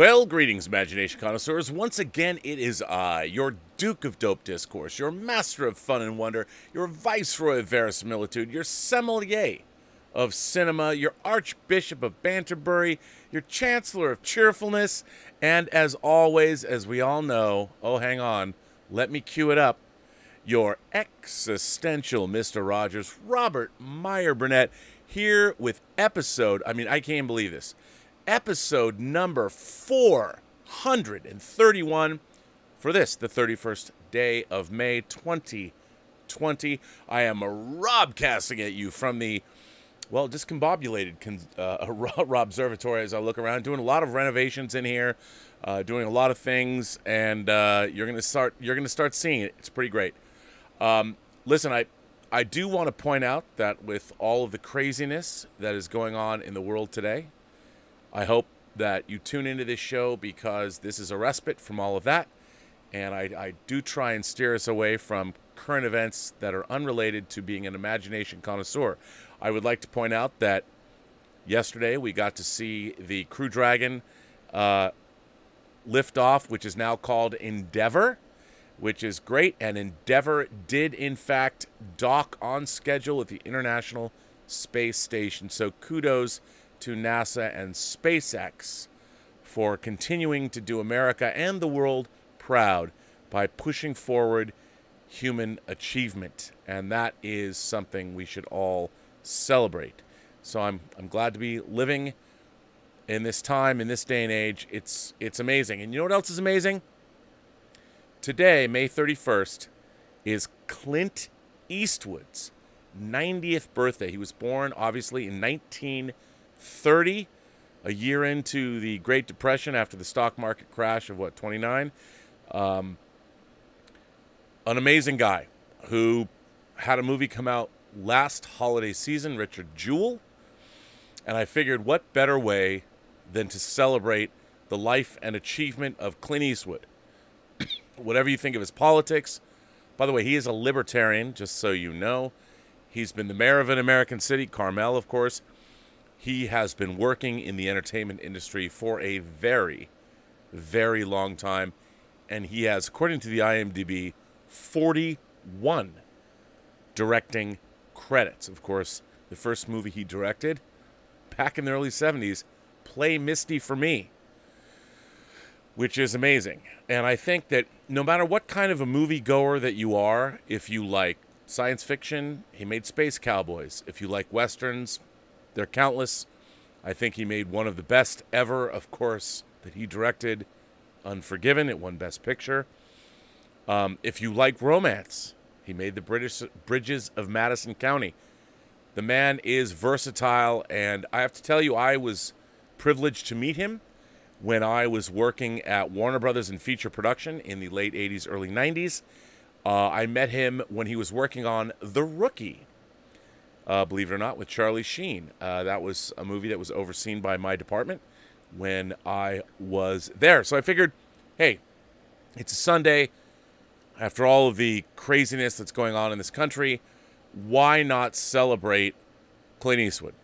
Well, greetings, imagination connoisseurs. Once again, it is I, your Duke of Dope Discourse, your master of fun and wonder, your viceroy of verisimilitude, your sommelier of cinema, your archbishop of Banterbury, your chancellor of cheerfulness, and as always, as we all know, oh, hang on, let me cue it up, your existential Mr. Rogers, Robert Meyer Burnett, here with episode, I can't even believe this, episode number 431 for this, the 31st day of May 2020. I am robcasting at you from the, well, discombobulated Robservations as I look around, doing a lot of renovations in here, doing a lot of things, and you're gonna start seeing it. It's pretty great. Listen, I do want to point out that with all of the craziness that is going on in the world today, I hope that you tune into this show because this is a respite from all of that. And I do try and steer us away from current events that are unrelated to being an imagination connoisseur. I would like to point out that yesterday we got to see the Crew Dragon lift off, which is now called Endeavour, which is great. And Endeavour did, in fact, dock on schedule at the International Space Station. So kudos to NASA and SpaceX for continuing to do America and the world proud by pushing forward human achievement. And that is something we should all celebrate. So I'm glad to be living in this time, in this day and age. It's amazing. And you know what else is amazing? Today, May 31st, is Clint Eastwood's 90th birthday. He was born, obviously, in 1930, a year into the Great Depression after the stock market crash of, 29? An amazing guy who had a movie come out last holiday season, Richard Jewell, and I figured what better way than to celebrate the life and achievement of Clint Eastwood. Whatever you think of his politics, by the way, he is a libertarian, just so you know. He's been the mayor of an American city, Carmel, of course. He has been working in the entertainment industry for a very, very long time. And he has, according to the IMDb, 41 directing credits. Of course, the first movie he directed, back in the early 70s, Play Misty for Me, which is amazing. And I think that no matter what kind of a moviegoer that you are, if you like science fiction, he made Space Cowboys. If you like Westerns, they're countless. I think he made one of the best ever, of course, that he directed, Unforgiven. It won Best Picture. If you like romance, he made The Bridges of Madison County. The man is versatile, and I have to tell you, I was privileged to meet him when I was working at Warner Brothers in feature production in the late 80s, early 90s. I met him when he was working on The Rookie, believe it or not, with Charlie Sheen. That was a movie that was overseen by my department when I was there. So I figured, hey, it's a Sunday. After all of the craziness that's going on in this country, why not celebrate Clint Eastwood?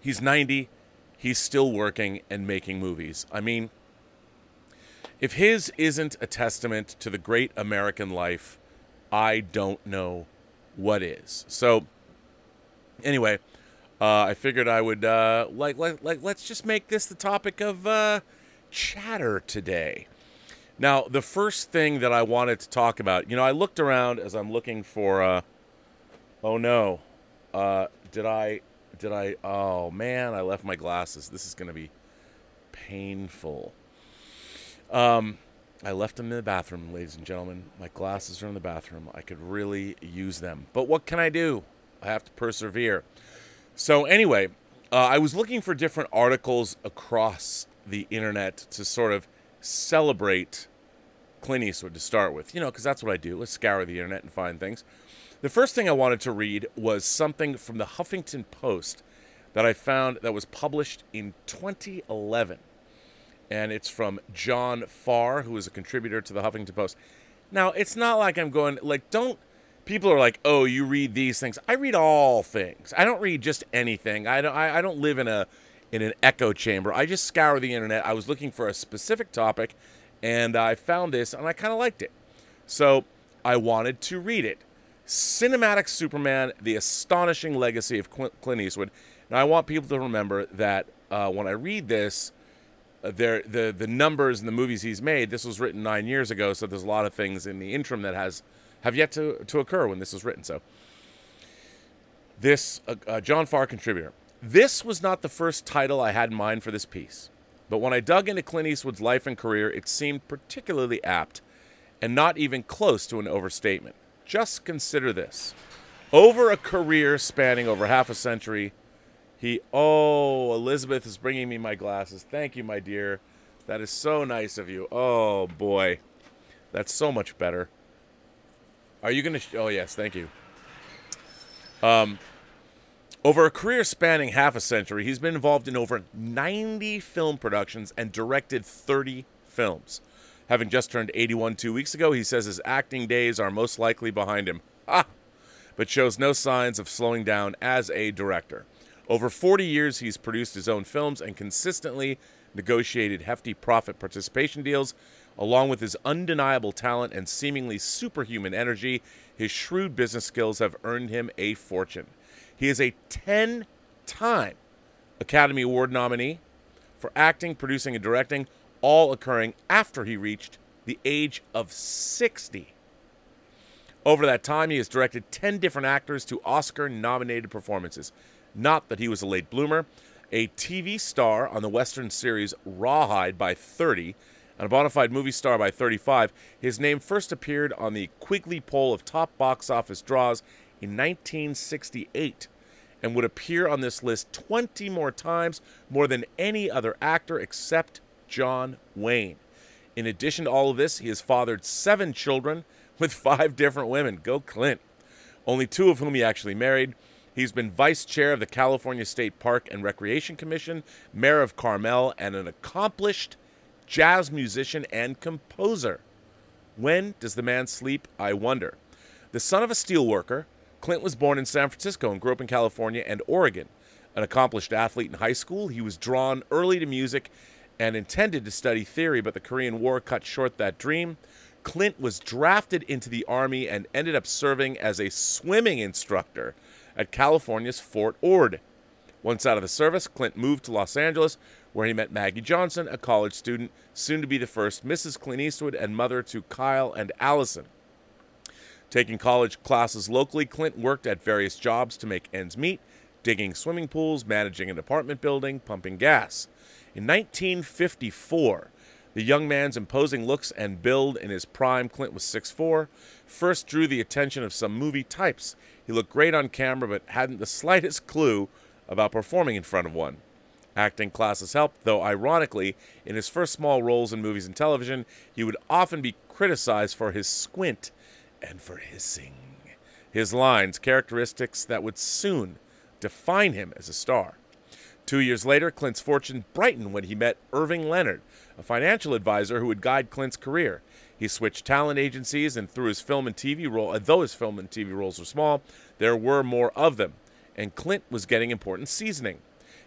He's 90. He's still working and making movies. I mean, if his isn't a testament to the great American life, I don't know what is. So, anyway, I figured I would let's just make this the topic of chatter today. Now, the first thing that I wanted to talk about, I looked around as I'm looking for. Oh no, did I? Oh man, I left my glasses. This is going to be painful. I left them in the bathroom, ladies and gentlemen. My glasses are in the bathroom. I could really use them. But what can I do? I have to persevere. So anyway, I was looking for different articles across the internet to sort of celebrate Clint Eastwood to start with. Because that's what I do. Let's scour the internet and find things. The first thing I wanted to read was something from the Huffington Post that I found that was published in 2011. And it's from John Farr, who is a contributor to the Huffington Post. Now, it's not like I'm going, people are like, oh, you read these things. I read all things. I don't read just anything. I don't live in in an echo chamber. I just scour the internet. I was looking for a specific topic, and I found this, and I kind of liked it. So I wanted to read it. Cinematic Superman, The Astonishing Legacy of Clint Eastwood. Now, I want people to remember that when I read this, the numbers and the movies he's made, this was written 9 years ago, so there's a lot of things in the interim that have yet to occur when this was written. So this, John Farr, contributor. This was not the first title I had in mind for this piece, but when I dug into Clint Eastwood's life and career, it seemed particularly apt and not even close to an overstatement. Just consider this. Over a career spanning over half a century, oh, Elizabeth is bringing me my glasses. Thank you, my dear. That is so nice of you. Oh, boy. That's so much better. Are you going to... Oh, yes, thank you. Over a career spanning half a century, he's been involved in over 90 film productions and directed 30 films. Having just turned 81 2 weeks ago, he says his acting days are most likely behind him. But shows no signs of slowing down as a director. Over 40 years, he's produced his own films and consistently negotiated hefty profit participation deals. Along with his undeniable talent and seemingly superhuman energy, his shrewd business skills have earned him a fortune. He is a 10-time Academy Award nominee for acting, producing, and directing, all occurring after he reached the age of 60. Over that time, he has directed 10 different actors to Oscar-nominated performances. Not that he was a late bloomer. A TV star on the Western series Rawhide by 30, and a bona fide movie star by 35, his name first appeared on the Quigley poll of top box office draws in 1968, and would appear on this list 20 more times, more than any other actor except John Wayne. In addition to all of this, he has fathered 7 children with 5 different women. Go Clint. Only 2 of whom he actually married. He's been vice chair of the California State Park and Recreation Commission, mayor of Carmel, and an accomplished jazz musician and composer. When does the man sleep, I wonder? The son of a steelworker, Clint was born in San Francisco and grew up in California and Oregon. An accomplished athlete in high school, he was drawn early to music and intended to study theory, but the Korean War cut short that dream. Clint was drafted into the Army and ended up serving as a swimming instructor at California's Fort Ord. Once out of the service, Clint moved to Los Angeles, where he met Maggie Johnson, a college student, soon to be the first Mrs. Clint Eastwood and mother to Kyle and Allison. Taking college classes locally, Clint worked at various jobs to make ends meet, digging swimming pools, managing an apartment building, pumping gas. In 1954, the young man's imposing looks and build in his prime, Clint was 6'4", first drew the attention of some movie types. He looked great on camera, but hadn't the slightest clue about performing in front of one. Acting classes helped, though ironically, in his first small roles in movies and television, he would often be criticized for his squint and for hissing his lines, characteristics that would soon define him as a star. 2 years later, Clint's fortune brightened when he met Irving Leonard, a financial advisor who would guide Clint's career. He switched talent agencies, and through his film and TV role, and though his film and TV roles were small, there were more of them, and Clint was getting important seasoning.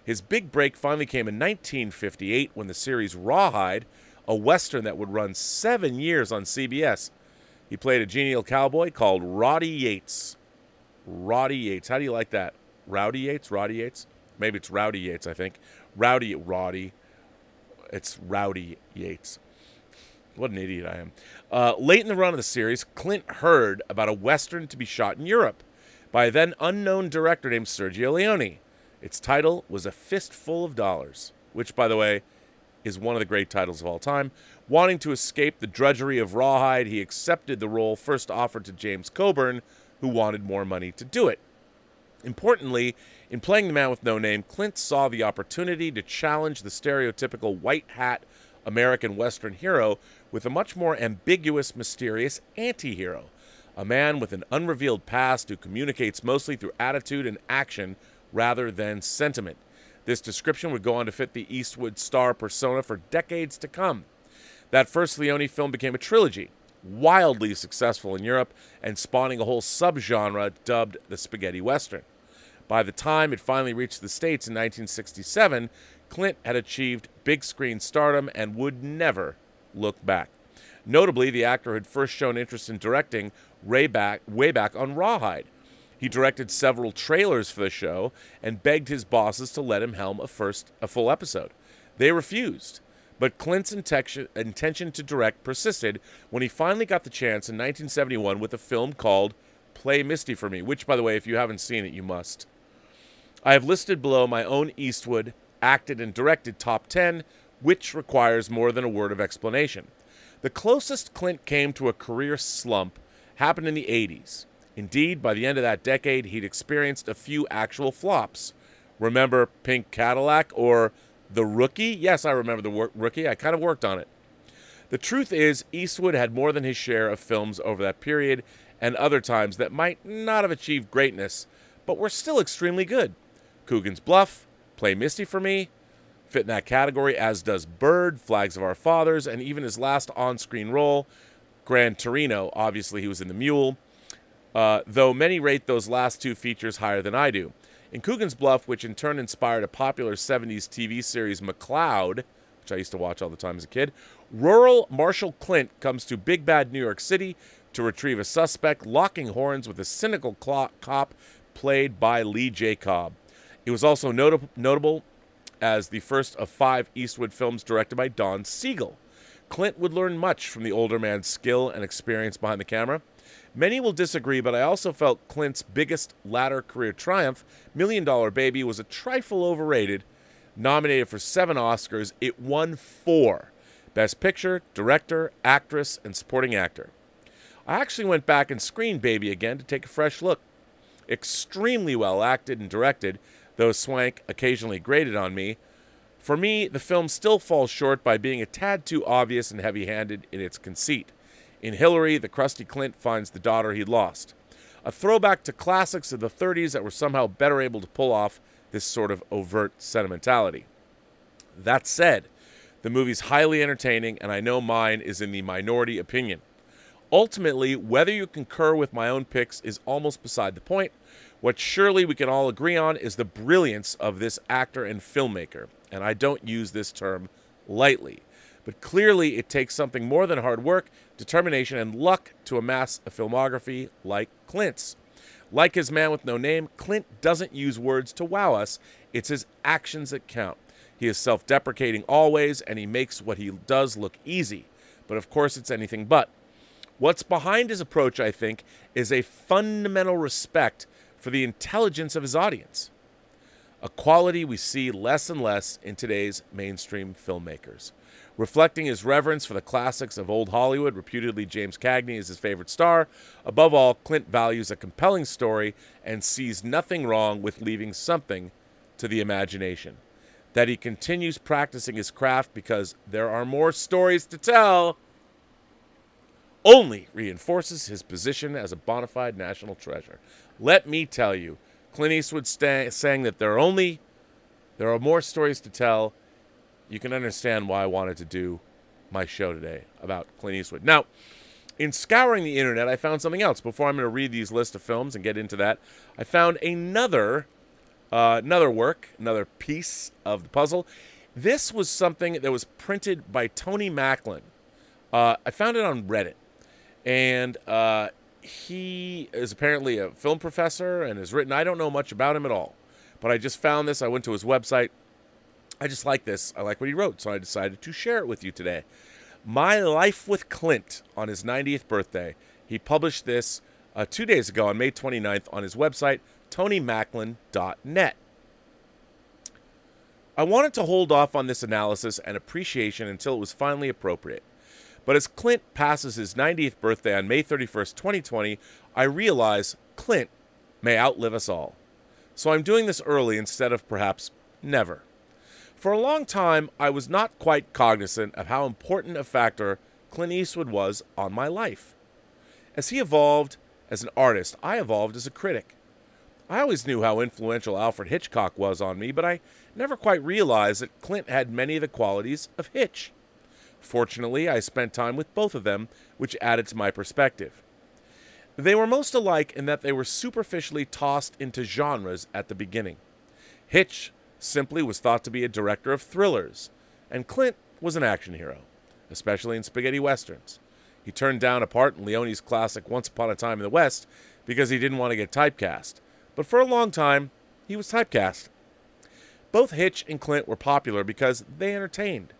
His big break finally came in 1958 when the series Rawhide, a Western that would run 7 years on CBS. He played a genial cowboy called Roddy Yates. Roddy Yates. How do you like that? Rowdy Yates? Roddy Yates? Maybe it's Rowdy Yates, I think. Roddy. It's Rowdy Yates. What an idiot I am. Late in the run of the series, Clint heard about a Western to be shot in Europe by a then unknown director named Sergio Leone. Its title was A Fistful of Dollars, which, by the way, is one of the great titles of all time. Wanting to escape the drudgery of Rawhide, he accepted the role first offered to James Coburn, who wanted more money to do it. Importantly, in playing the man with no name, Clint saw the opportunity to challenge the stereotypical white hat American Western hero with a much more ambiguous, mysterious anti-hero, a man with an unrevealed past who communicates mostly through attitude and action rather than sentiment. This description would go on to fit the Eastwood star persona for decades to come. That first Leone film became a trilogy, wildly successful in Europe and spawning a whole subgenre dubbed the spaghetti western. By the time it finally reached the States in 1967, Clint had achieved big screen stardom and would never look back. Notably, the actor had first shown interest in directing way back on Rawhide. He directed several trailers for the show and begged his bosses to let him helm a full episode. They refused, but Clint's intention to direct persisted when he finally got the chance in 1971 with a film called Play Misty for Me, which, by the way, if you haven't seen it, you must. I have listed below my own Eastwood acted and directed top 10, which requires more than a word of explanation. The closest Clint came to a career slump happened in the 80s. Indeed, by the end of that decade, he'd experienced a few actual flops. Remember Pink Cadillac or The Rookie? Yes, I remember The Rookie. I kind of worked on it. The truth is, Eastwood had more than his share of films over that period and other times that might not have achieved greatness, but were still extremely good. Coogans Bluff, Play Misty for Me, fit in that category, as does Bird, Flags of Our Fathers, and even his last on-screen role, Gran Torino. Obviously, he was in The Mule, though many rate those last two features higher than I do. In Coogans Bluff, which in turn inspired a popular 70s TV series, McCloud, which I used to watch all the time as a kid, rural Marshall Clint comes to big bad New York City to retrieve a suspect, locking horns with a cynical cop played by Lee J. Cobb. It was also notable as the first of 5 Eastwood films directed by Don Siegel. Clint would learn much from the older man's skill and experience behind the camera. Many will disagree, but I also felt Clint's biggest latter career triumph, $1 Million Baby, was a trifle overrated. Nominated for 7 Oscars, it won 4. Best Picture, Director, Actress, and Supporting Actor. I actually went back and screened Baby again to take a fresh look. Extremely well acted and directed, though Swank occasionally grated on me. For me, the film still falls short by being a tad too obvious and heavy-handed in its conceit. In Hillary, the crusty Clint finds the daughter he'd lost. A throwback to classics of the 30s that were somehow better able to pull off this sort of overt sentimentality. That said, the movie's highly entertaining, and I know mine is in the minority opinion. Ultimately, whether you concur with my own picks is almost beside the point. What surely we can all agree on is the brilliance of this actor and filmmaker, and I don't use this term lightly. But clearly it takes something more than hard work, determination, and luck to amass a filmography like Clint's. Like his Man with No Name, Clint doesn't use words to wow us. It's his actions that count. He is self-deprecating always, and he makes what he does look easy. But of course it's anything but. What's behind his approach, I think, is a fundamental respect for the intelligence of his audience. A quality we see less and less in today's mainstream filmmakers. Reflecting his reverence for the classics of old Hollywood, reputedly James Cagney is his favorite star. Above all, Clint values a compelling story and sees nothing wrong with leaving something to the imagination. That he continues practicing his craft because there are more stories to tell only reinforces his position as a bona fide national treasure. Let me tell you, Clint Eastwood saying that there are more stories to tell. You can understand why I wanted to do my show today about Clint Eastwood. Now, in scouring the internet, I found something else. Before I'm going to read these list of films and get into that, I found another piece of the puzzle. This was something that was printed by Tony Macklin. I found it on Reddit. And he is apparently a film professor and has written, I don't know much about him at all. But I just found this. I went to his website. I just like this. I like what he wrote, so I decided to share it with you today. My Life with Clint on his 90th birthday. He published this 2 days ago on May 29th on his website, tonymacklin.net. I wanted to hold off on this analysis and appreciation until it was finally appropriate. But as Clint passes his 90th birthday on May 31st, 2020, I realize Clint may outlive us all. So I'm doing this early instead of perhaps never. For a long time, I was not quite cognizant of how important a factor Clint Eastwood was on my life. As he evolved as an artist, I evolved as a critic. I always knew how influential Alfred Hitchcock was on me, but I never quite realized that Clint had many of the qualities of Hitch. Fortunately, I spent time with both of them, which added to my perspective. They were most alike in that they were superficially tossed into genres at the beginning. Hitch simply was thought to be a director of thrillers, and Clint was an action hero, especially in spaghetti westerns. He turned down a part in Leone's classic Once Upon a Time in the West because he didn't want to get typecast, but for a long time, he was typecast. Both Hitch and Clint were popular because they entertained.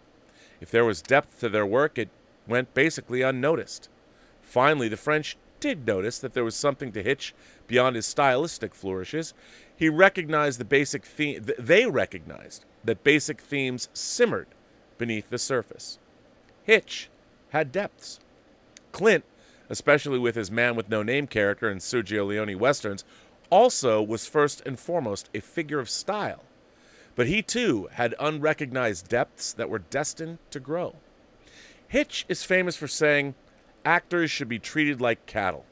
If there was depth to their work, it went basically unnoticed. Finally, the French did notice that there was something to Hitch beyond his stylistic flourishes. He recognized the basic theme. They recognized that basic themes simmered beneath the surface. Hitch had depths. Clint, especially with his Man with No Name character in Sergio Leone westerns, also was first and foremost a figure of style. But he too had unrecognized depths that were destined to grow. Hitch is famous for saying, actors should be treated like cattle.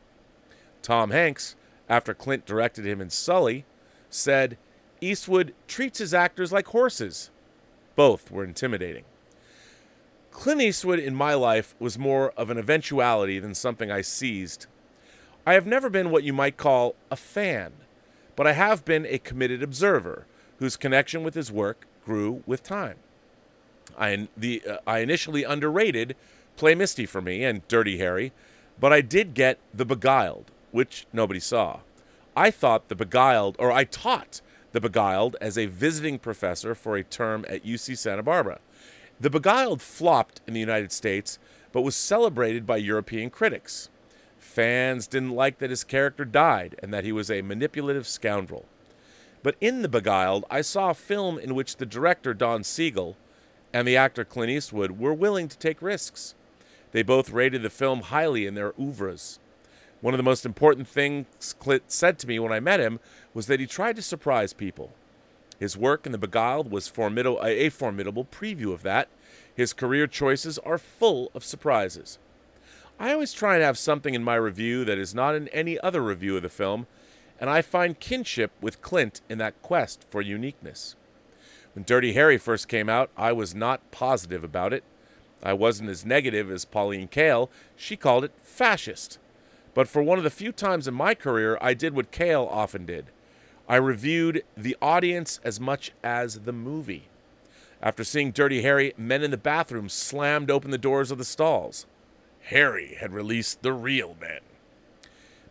Tom Hanks, after Clint directed him in Sully, said, Eastwood treats his actors like horses. Both were intimidating. Clint Eastwood in my life was more of an eventuality than something I seized. I have never been what you might call a fan, but I have been a committed observer whose connection with his work grew with time. I initially underrated Play Misty for Me and Dirty Harry, but I did get The Beguil'd, which nobody saw. I taught The Beguil'd as a visiting professor for a term at UC Santa Barbara. The Beguil'd flopped in the United States, but was celebrated by European critics. Fans didn't like that his character died and that he was a manipulative scoundrel. But in The Beguil'd, I saw a film in which the director, Don Siegel, and the actor Clint Eastwood were willing to take risks. They both rated the film highly in their oeuvres. One of the most important things Clint said to me when I met him was that he tried to surprise people. His work in The Beguil'd was a formidable preview of that. His career choices are full of surprises. I always try and have something in my review that is not in any other review of the film, and I find kinship with Clint in that quest for uniqueness. When Dirty Harry first came out, I was not positive about it. I wasn't as negative as Pauline Kael. She called it fascist. But for one of the few times in my career, I did what Kael often did. I reviewed the audience as much as the movie. After seeing Dirty Harry, men in the bathroom slammed open the doors of the stalls. Harry had released the real men.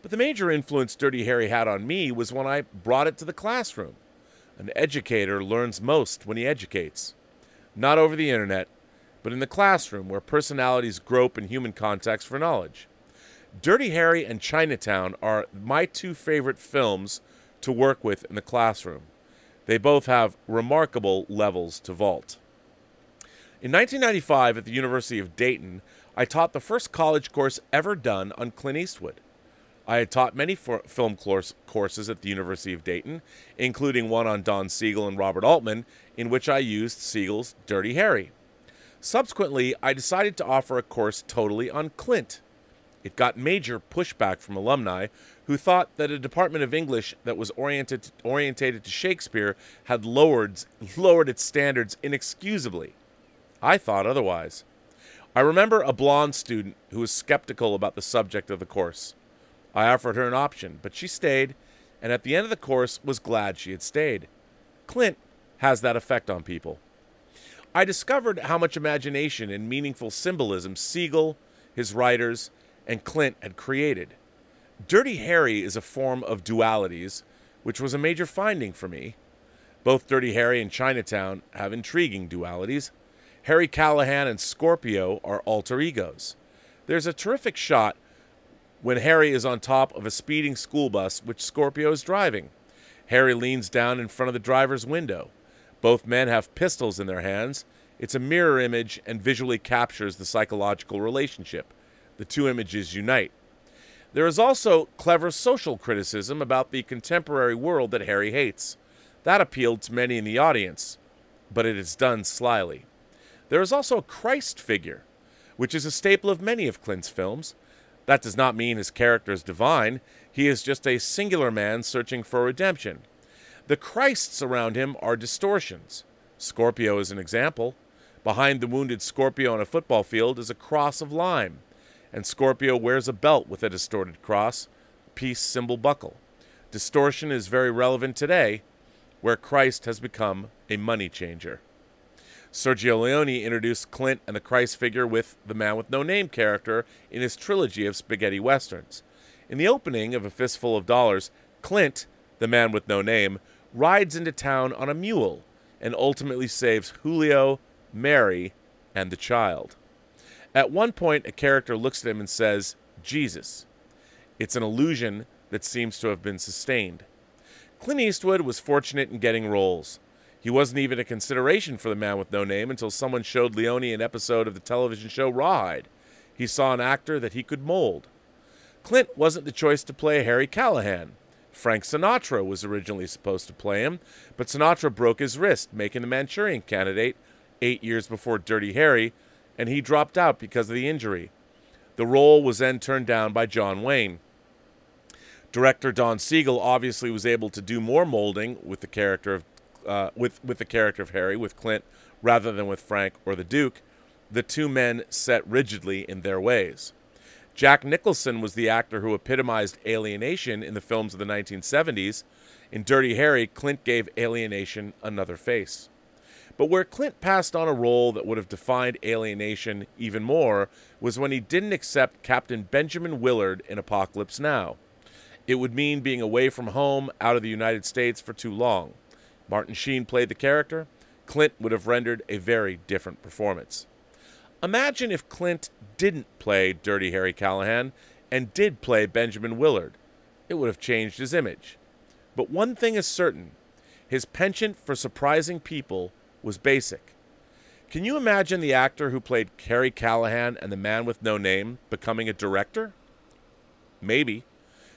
But the major influence Dirty Harry had on me was when I brought it to the classroom. An educator learns most when he educates. Not over the internet, but in the classroom where personalities grope in human context for knowledge. Dirty Harry and Chinatown are my two favorite films to work with in the classroom. They both have remarkable levels to vault. In 1995 at the University of Dayton, I taught the first college course ever done on Clint Eastwood. I had taught many film courses at the University of Dayton, including one on Don Siegel and Robert Altman, in which I used Siegel's Dirty Harry. Subsequently, I decided to offer a course totally on Clint. It got major pushback from alumni who thought that a Department of English that was orientated to Shakespeare had lowered its standards inexcusably. I thought otherwise. I remember a blonde student who was skeptical about the subject of the course. I offered her an option, but she stayed, and at the end of the course was glad she had stayed. Clint has that effect on people. I discovered how much imagination and meaningful symbolism Siegel, his writers, and Clint had created. Dirty Harry is a form of dualities, which was a major finding for me. Both Dirty Harry and Chinatown have intriguing dualities. Harry Callahan and Scorpio are alter egos. There's a terrific shot when Harry is on top of a speeding school bus which Scorpio is driving. Harry leans down in front of the driver's window. Both men have pistols in their hands. It's a mirror image and visually captures the psychological relationship. The two images unite. There is also clever social criticism about the contemporary world that Harry hates. That appealed to many in the audience, but it is done slyly. There is also a Christ figure, which is a staple of many of Clint's films. That does not mean his character is divine. He is just a singular man searching for redemption. The Christs around him are distortions. Scorpio is an example. Behind the wounded Scorpio on a football field is a cross of lime, and Scorpio wears a belt with a distorted cross. peace symbol buckle. Distortion is very relevant today, where Christ has become a money changer. Sergio Leone introduced Clint and the Christ figure with the Man with No Name character in his trilogy of spaghetti westerns. In the opening of A Fistful of Dollars, Clint, the Man with No Name, rides into town on a mule and ultimately saves Julio, Mary, and the child. At one point, a character looks at him and says, "Jesus." It's an illusion that seems to have been sustained. Clint Eastwood was fortunate in getting roles. He wasn't even a consideration for the Man with No Name until someone showed Leone an episode of the television show Rawhide. He saw an actor that he could mold. Clint wasn't the choice to play Harry Callahan. Frank Sinatra was originally supposed to play him, but Sinatra broke his wrist, making the Manchurian Candidate 8 years before Dirty Harry, and he dropped out because of the injury. The role was then turned down by John Wayne. Director Don Siegel obviously was able to do more molding with the character of Harry, with Clint, rather than with Frank or the Duke. The two men set rigidly in their ways. Jack Nicholson was the actor who epitomized alienation in the films of the 1970s. In Dirty Harry, Clint gave alienation another face. But where Clint passed on a role that would have defined alienation even more was when he didn't accept Captain Benjamin Willard in Apocalypse Now. It would mean being away from home, out of the United States for too long. Martin Sheen played the character. Clint would have rendered a very different performance. Imagine if Clint didn't play Dirty Harry Callahan and did play Benjamin Willard. It would have changed his image. But one thing is certain. His penchant for surprising people was basic. Can you imagine the actor who played Harry Callahan and the Man with No Name becoming a director? Maybe.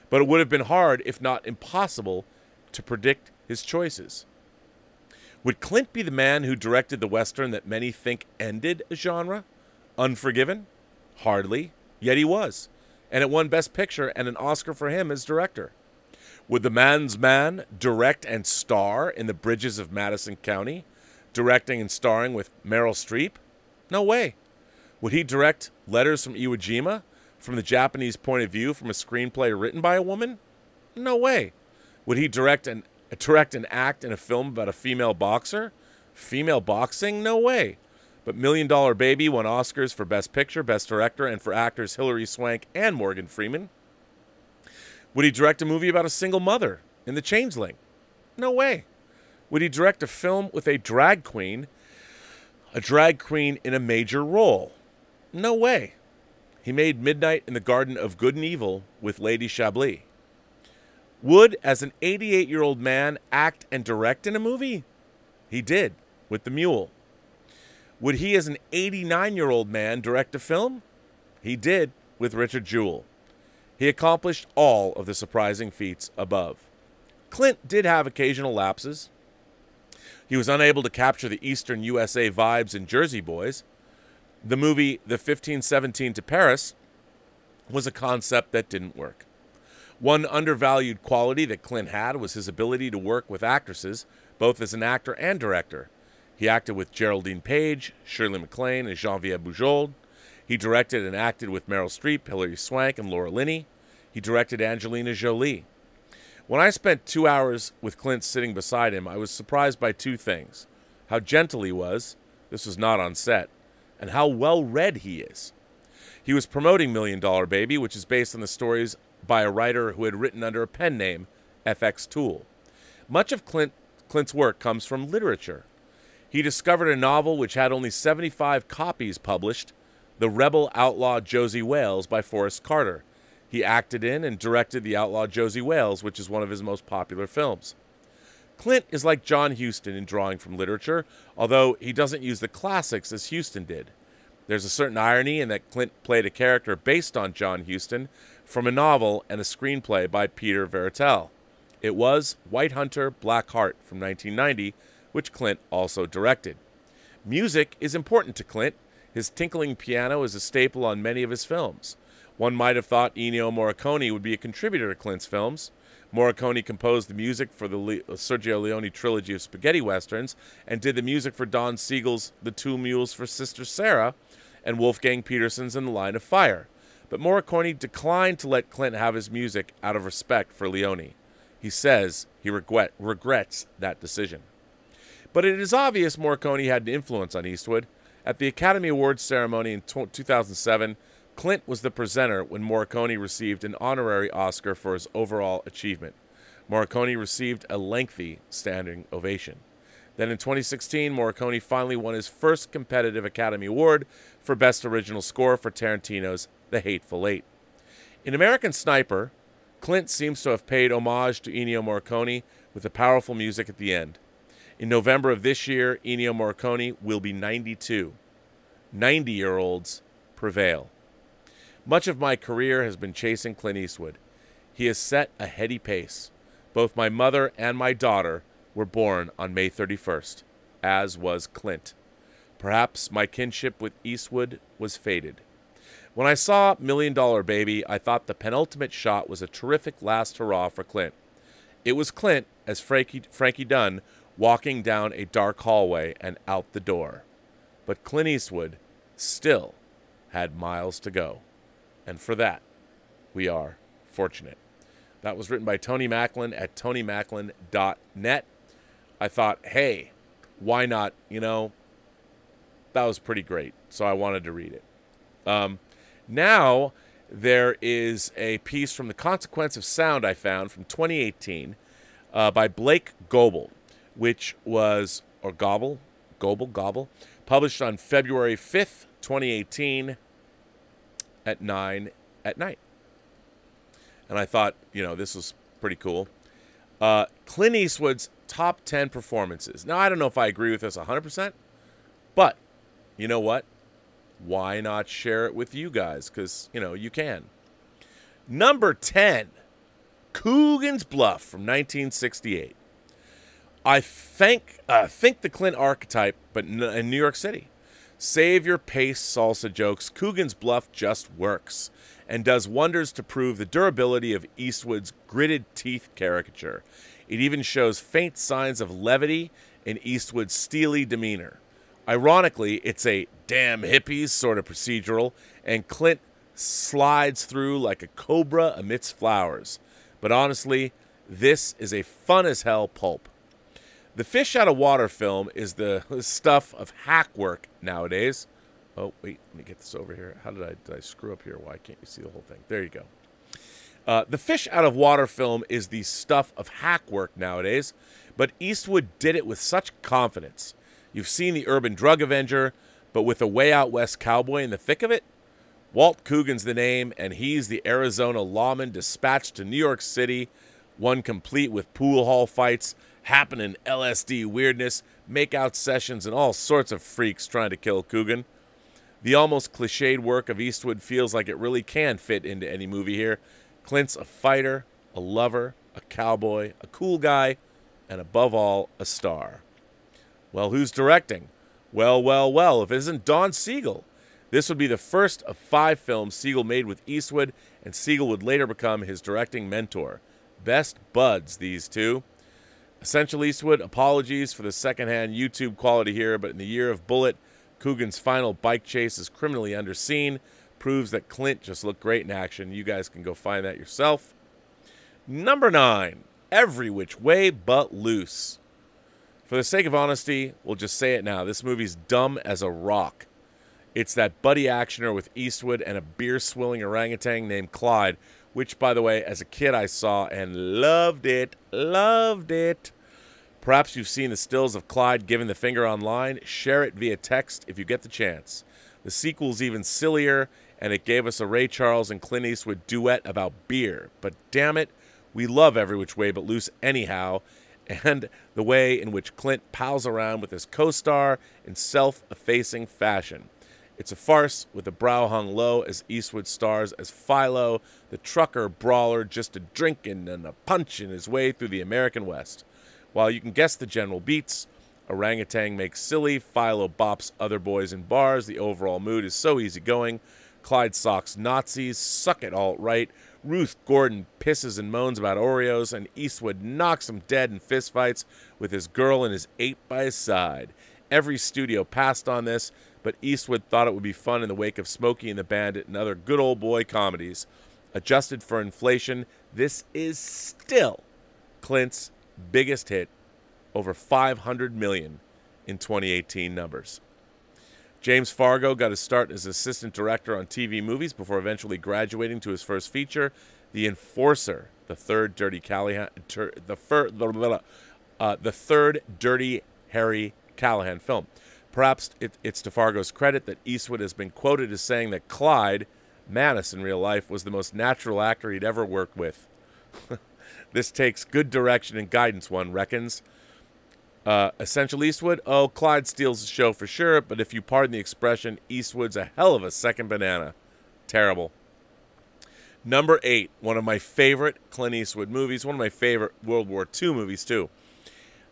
But it would have been hard, if not impossible, to predict his choices. Would Clint be the man who directed the Western that many think ended a genre? Unforgiven? Hardly. Yet he was. And it won Best Picture and an Oscar for him as director. Would the man's man direct and star in The Bridges of Madison County, directing and starring with Meryl Streep? No way. Would he direct Letters from Iwo Jima, from the Japanese point of view from a screenplay written by a woman? No way. Would he direct and act in a film about a female boxer? Female boxing? No way. But $1 Million Baby won Oscars for Best Picture, Best Director, and for actors Hilary Swank and Morgan Freeman. Would he direct a movie about a single mother in The Changeling? No way. Would he direct a film with a drag queen in a major role? No way. He made Midnight in the Garden of Good and Evil with Lady Chablis. Would, as an 88-year-old man, act and direct in a movie? He did, with The Mule. Would he, as an 89-year-old man, direct a film? He did, with Richard Jewell. He accomplished all of the surprising feats above. Clint did have occasional lapses. He was unable to capture the Eastern USA vibes in Jersey Boys. The movie The 1517 to Paris was a concept that didn't work. One undervalued quality that Clint had was his ability to work with actresses, both as an actor and director. He acted with Geraldine Page, Shirley MacLaine, and Geneviève Bujold. He directed and acted with Meryl Streep, Hilary Swank, and Laura Linney. He directed Angelina Jolie. When I spent 2 hours with Clint sitting beside him, I was surprised by two things. How gentle he was, this was not on set, and how well-read he is. He was promoting $1 Million Baby, which is based on the stories by a writer who had written under a pen name, FX Toole. Much of Clint's work comes from literature. He discovered a novel which had only 75 copies published, The Rebel Outlaw Josey Wales by Forrest Carter. He acted in and directed The Outlaw Josey Wales, which is one of his most popular films. Clint is like John Huston in drawing from literature, although he doesn't use the classics as Huston did. There's a certain irony in that Clint played a character based on John Huston from a novel and a screenplay by Peter Veritel. It was White Hunter, Black Heart from 1990, which Clint also directed. Music is important to Clint. His tinkling piano is a staple on many of his films. One might have thought Ennio Morricone would be a contributor to Clint's films. Morricone composed the music for the Sergio Leone trilogy of spaghetti westerns and did the music for Don Siegel's The Two Mules for Sister Sarah and Wolfgang Petersen's In the Line of Fire. but Morricone declined to let Clint have his music out of respect for Leone. He says he regrets that decision. But it is obvious Morricone had an influence on Eastwood. At the Academy Awards ceremony in 2007, Clint was the presenter when Morricone received an honorary Oscar for his overall achievement. Morricone received a lengthy standing ovation. Then in 2016, Morricone finally won his first competitive Academy Award for Best Original Score for Tarantino's The Hateful Eight. In American Sniper, Clint seems to have paid homage to Ennio Morricone with the powerful music at the end. In November of this year, Ennio Morricone will be 92. 90-year-olds prevail. Much of my career has been chasing Clint Eastwood. He has set a heady pace. Both my mother and my daughter were born on May 31st, as was Clint. Perhaps my kinship with Eastwood was faded. When I saw $1 Million Baby, I thought the penultimate shot was a terrific last hurrah for Clint. It was Clint, as Frankie Dunn, walking down a dark hallway and out the door. But Clint Eastwood still had miles to go. And for that, we are fortunate. That was written by Tony Macklin at tonymacklin.net. I thought, hey, why not? You know, that was pretty great. So I wanted to read it. Now, there is a piece from The Consequence of Sound I found from 2018 by Blake Goebel, which was, or Gobble, published on February 5th, 2018 at 9 at night. And I thought, you know, this was pretty cool. Clint Eastwood's top 10 performances. Now, I don't know if I agree with this 100%, but you know what? Why not share it with you guys? Because, you know, you can. Number 10, Coogans Bluff from 1968. I think the Clint archetype, but in New York City. Save your pace salsa jokes. Coogans Bluff just works and does wonders to prove the durability of Eastwood's gritted teeth caricature. It even shows faint signs of levity in Eastwood's steely demeanor. Ironically, it's a damn hippies sort of procedural, and Clint slides through like a cobra amidst flowers. But honestly, this is a fun-as-hell pulp. The fish out of water film is the stuff of hack work nowadays. Oh, wait, let me get this over here. How did I screw up here? Why can't you see the whole thing? There you go. The fish out of water film is the stuff of hack work nowadays, but Eastwood did it with such confidence. You've seen the Urban Drug Avenger, but with a way out west cowboy in the thick of it? Walt Coogan's the name, and he's the Arizona lawman dispatched to New York City, one complete with pool hall fights, happening LSD weirdness, make-out sessions, and all sorts of freaks trying to kill Coogan. The almost cliched work of Eastwood feels like it really can fit into any movie here. Clint's a fighter, a lover, a cowboy, a cool guy, and above all, a star. Well, who's directing? Well, if it isn't Don Siegel. This would be the first of 5 films Siegel made with Eastwood, and Siegel would later become his directing mentor. Best buds, these two. Essential Eastwood, apologies for the secondhand YouTube quality here, but in the year of Bullet, Coogan's final bike chase is criminally underseen. Proves that Clint just looked great in action. You guys can go find that yourself. Number 9, Every Which Way But Loose. For the sake of honesty, we'll just say it now. This movie's dumb as a rock. It's that buddy actioner with Eastwood and a beer-swilling orangutan named Clyde, which, by the way, as a kid I saw and loved it. Loved it. Perhaps you've seen the stills of Clyde giving the finger online. Share it via text if you get the chance. The sequel's even sillier, and it gave us a Ray Charles and Clint Eastwood duet about beer. But damn it, we love Every Which Way But Loose anyhow, and the way in which Clint pals around with his co-star in self-effacing fashion. It's a farce with a brow hung low as Eastwood stars as Philo, the trucker brawler just a drinking and a punching his way through the American West. While you can guess the general beats, orangutan makes silly, Philo bops other boys in bars, the overall mood is so easygoing, Clyde socks Nazis, suck it alt-right, Ruth Gordon pisses and moans about Oreos, and Eastwood knocks him dead in fistfights with his girl and his ape by his side. Every studio passed on this, but Eastwood thought it would be fun in the wake of Smokey and the Bandit and other good old boy comedies. Adjusted for inflation, this is still Clint's biggest hit, over $500 million in 2018 numbers. James Fargo got his start as assistant director on TV movies before eventually graduating to his first feature, The Enforcer, the third Dirty Harry Callahan film. Perhaps it's to Fargo's credit that Eastwood has been quoted as saying that Clyde, Manus in real life, was the most natural actor he'd ever worked with. This takes good direction and guidance, one reckons. Essential Eastwood? Oh, Clyde steals the show for sure, but if you pardon the expression, Eastwood's a hell of a second banana. Terrible. Number 8, one of my favorite Clint Eastwood movies, one of my favorite World War II movies, too.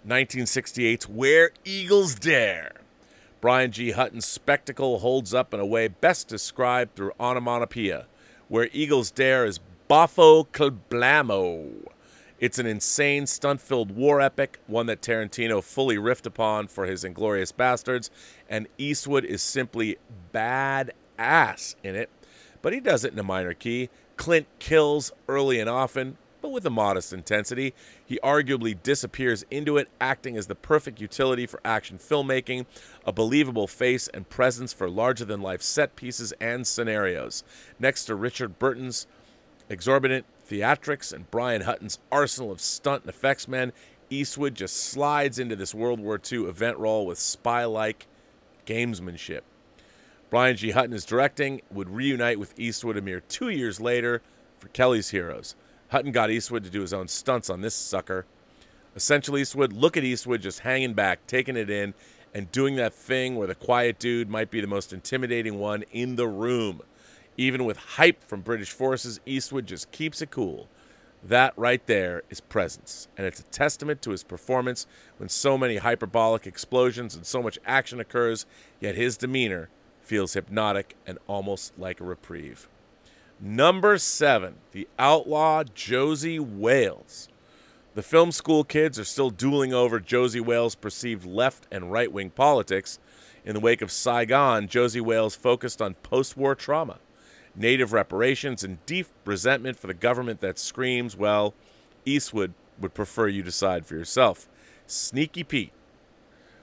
1968's Where Eagles Dare. Brian G. Hutton's spectacle holds up in a way best described through onomatopoeia. Where Eagles Dare is Boffo Kalblamo. It's an insane, stunt-filled war epic, one that Tarantino fully riffed upon for his Inglourious Bastards, and Eastwood is simply badass in it, but he does it in a minor key. Clint kills early and often, but with a modest intensity. He arguably disappears into it, acting as the perfect utility for action filmmaking, a believable face and presence for larger-than-life set pieces and scenarios. Next to Richard Burton's exorbitant theatrics and Brian Hutton's arsenal of stunt and effects men, Eastwood just slides into this World War II event role with spy-like gamesmanship. Brian G. Hutton is directing, would reunite with Eastwood a mere 2 years later for Kelly's Heroes. Hutton got Eastwood to do his own stunts on this sucker. Essential Eastwood, look at Eastwood just hanging back, taking it in, and doing that thing where the quiet dude might be the most intimidating one in the room. Even with hype from British forces, Eastwood just keeps it cool. That right there is presence, and it's a testament to his performance when so many hyperbolic explosions and so much action occurs, yet his demeanor feels hypnotic and almost like a reprieve. Number 7, The Outlaw Josey Wales. The film school kids are still dueling over Josey Wales' perceived left and right-wing politics. In the wake of Saigon, Josey Wales focused on post-war trauma, native reparations, and deep resentment for the government that screams, well, Eastwood would prefer you decide for yourself. Sneaky Pete.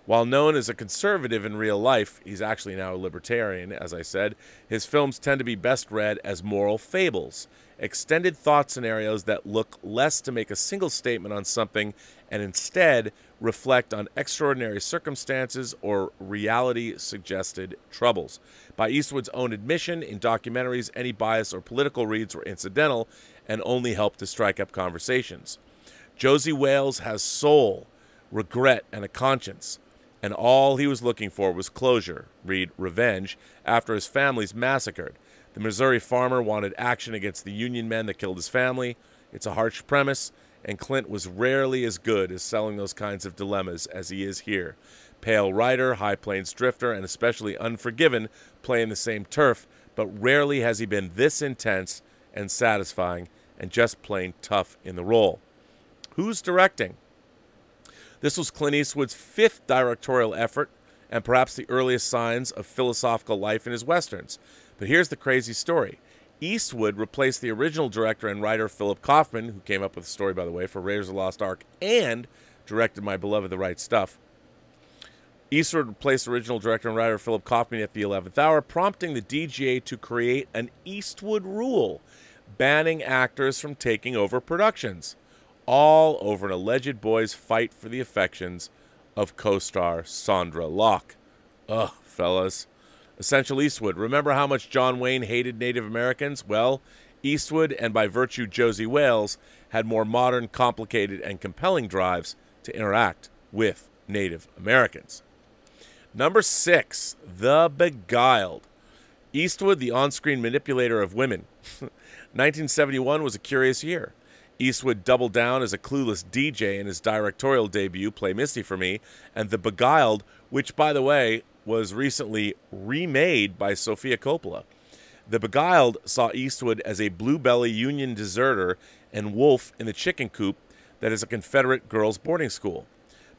While known as a conservative in real life, he's actually now a libertarian, as I said, his films tend to be best read as moral fables, extended thought scenarios that look less to make a single statement on something and instead reflect on extraordinary circumstances or reality-suggested troubles. By Eastwood's own admission, in documentaries, any bias or political reads were incidental and only helped to strike up conversations. Josey Wales has soul, regret, and a conscience, and all he was looking for was closure, read revenge, after his family's massacred. The Missouri farmer wanted action against the Union men that killed his family. It's a harsh premise, and Clint was rarely as good as selling those kinds of dilemmas as he is here. Pale Rider, High Plains Drifter, and especially Unforgiven play in the same turf, but rarely has he been this intense and satisfying and just plain tough in the role. Who's directing? This was Clint Eastwood's 5th directorial effort and perhaps the earliest signs of philosophical life in his westerns. But here's the crazy story. Eastwood replaced the original director and writer Philip Kaufman, who came up with the story, by the way, for Raiders of the Lost Ark and directed my beloved The Right Stuff. Eastwood replaced original director and writer Philip Kaufman at the 11th hour, prompting the DGA to create an Eastwood rule, banning actors from taking over productions, all over an alleged boy's fight for the affections of co-star Sandra Locke. Ugh, fellas. Essential Eastwood. Remember how much John Wayne hated Native Americans? Well, Eastwood, and by virtue Josey Wales, had more modern, complicated, and compelling drives to interact with Native Americans. Number 6, The Beguil'd. Eastwood, the on-screen manipulator of women. 1971 was a curious year. Eastwood doubled down as a clueless DJ in his directorial debut, Play Misty for Me, and The Beguil'd, which, by the way, was recently remade by Sofia Coppola. The Beguil'd saw Eastwood as a blue-belly Union deserter and wolf in the chicken coop that is a Confederate girls' boarding school.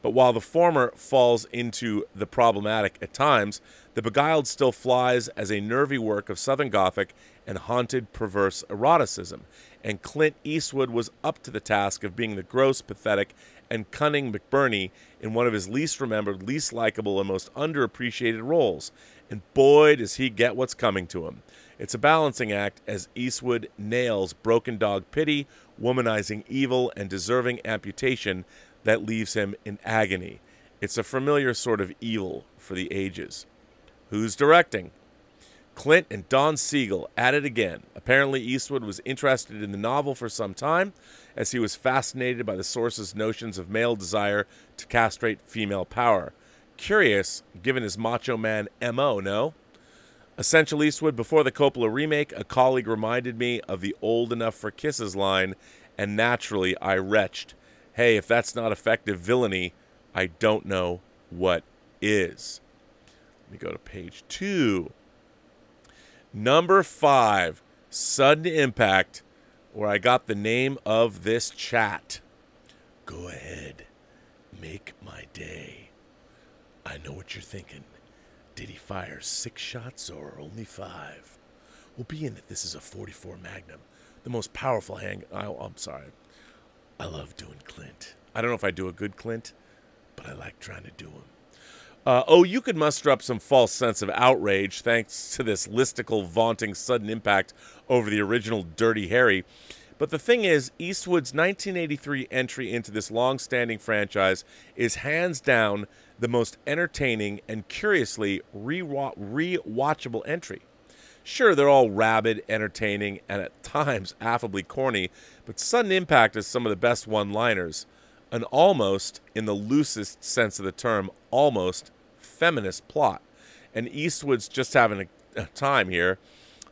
But while the former falls into the problematic at times, The Beguil'd still flies as a nervy work of Southern Gothic and haunted, perverse eroticism, and Clint Eastwood was up to the task of being the gross, pathetic, and cunning McBurney in one of his least remembered, least likable, and most underappreciated roles. And boy, does he get what's coming to him. It's a balancing act as Eastwood nails broken dog pity, womanizing evil, and deserving amputation that leaves him in agony. It's a familiar sort of evil for the ages. Who's directing? Clint and Don Siegel at it again. Apparently Eastwood was interested in the novel for some time, as he was fascinated by the source's notions of male desire to castrate female power. Curious, given his macho man M.O., no? Essential Eastwood, before the Coppola remake, a colleague reminded me of the old enough for kisses line, and naturally I retched. Hey, if that's not effective villainy, I don't know what is. Let me go to page 2. Number 5, Sudden Impact, where I got the name of this chat. Go ahead, make my day. I know what you're thinking. Did he fire 6 shots or only 5? Well, being that this is a 44 Magnum, the most powerful I'm sorry. I love doing Clint. I don't know if I do a good Clint, but I like trying to do him. You could muster up some false sense of outrage thanks to this listicle vaunting Sudden Impact over the original Dirty Harry. But the thing is, Eastwood's 1983 entry into this long-standing franchise is hands down the most entertaining and curiously rewatchable entry. Sure, they're all rabid, entertaining, and at times affably corny, but Sudden Impact is some of the best one-liners. An almost, in the loosest sense of the term, almost feminist plot. And Eastwood's just having a time here.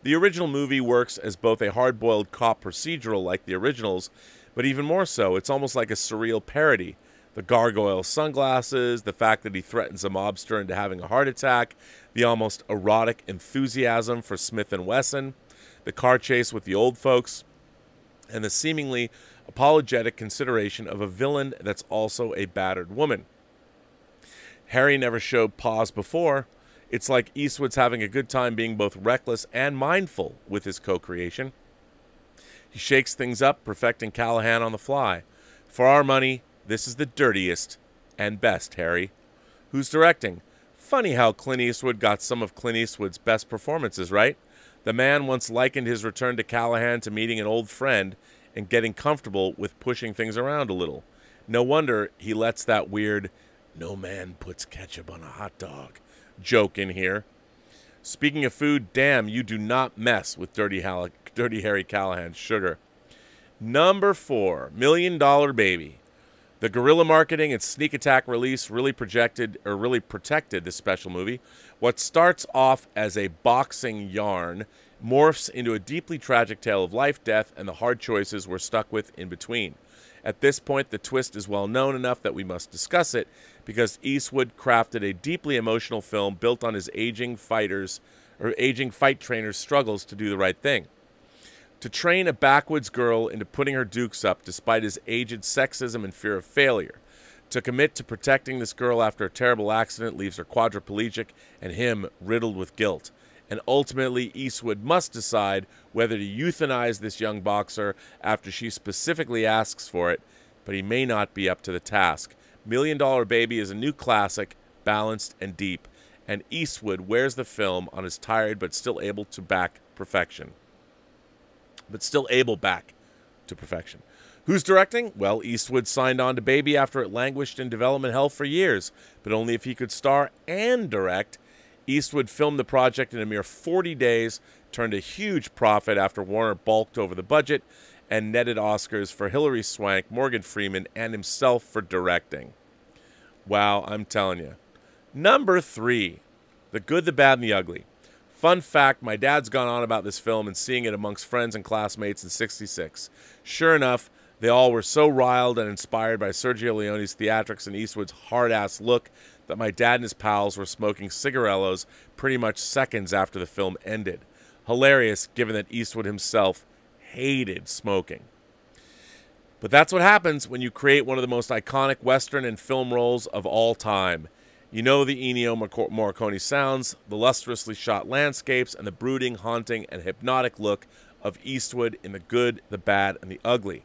The original movie works as both a hard-boiled cop procedural like the originals, but even more so, it's almost like a surreal parody. The gargoyle sunglasses, the fact that he threatens a mobster into having a heart attack, the almost erotic enthusiasm for Smith & Wesson, the car chase with the old folks, and the seemingly apologetic consideration of a villain that's also a battered woman. Harry never showed pause before. It's like Eastwood's having a good time being both reckless and mindful with his co-creation. He shakes things up, perfecting Callahan on the fly. For our money, this is the dirtiest and best, Harry. Who's directing? Funny how Clint Eastwood got some of Clint Eastwood's best performances, right? The man once likened his return to Callahan to meeting an old friend and getting comfortable with pushing things around a little. No wonder he lets that weird, no man puts ketchup on a hot dog joke in here. Speaking of food, damn, you do not mess with Dirty Harry Callahan's sugar. Number 4, $1 Million Baby. The guerrilla marketing and sneak attack release really protected this special movie. What starts off as a boxing yarn morphs into a deeply tragic tale of life, death, and the hard choices we're stuck with in between. At this point, the twist is well known enough that we must discuss it, because Eastwood crafted a deeply emotional film built on his aging fight trainer's struggles to do the right thing. To train a backwoods girl into putting her dukes up despite his aged sexism and fear of failure. To commit to protecting this girl after a terrible accident leaves her quadriplegic and him riddled with guilt. And ultimately, Eastwood must decide whether to euthanize this young boxer after she specifically asks for it, but he may not be up to the task. $1 Million Baby is a new classic, balanced and deep, and Eastwood wears the film on his tired but still able back to perfection. Who's directing? Well, Eastwood signed on to Baby after it languished in development hell for years, but only if he could star and direct. Eastwood filmed the project in a mere 40 days, turned a huge profit after Warner balked over the budget, and netted Oscars for Hilary Swank, Morgan Freeman, and himself for directing. Wow, I'm telling you. Number 3, The Good, the Bad, and the Ugly. Fun fact, my dad's gone on about this film and seeing it amongst friends and classmates in '66. Sure enough, they all were so riled and inspired by Sergio Leone's theatrics and Eastwood's hard-ass look that my dad and his pals were smoking cigarellos pretty much seconds after the film ended. Hilarious, given that Eastwood himself hated smoking. But that's what happens when you create one of the most iconic Western and film roles of all time. You know the Ennio Morricone sounds, the lustrously shot landscapes, and the brooding, haunting, and hypnotic look of Eastwood in The Good, the Bad, and the Ugly.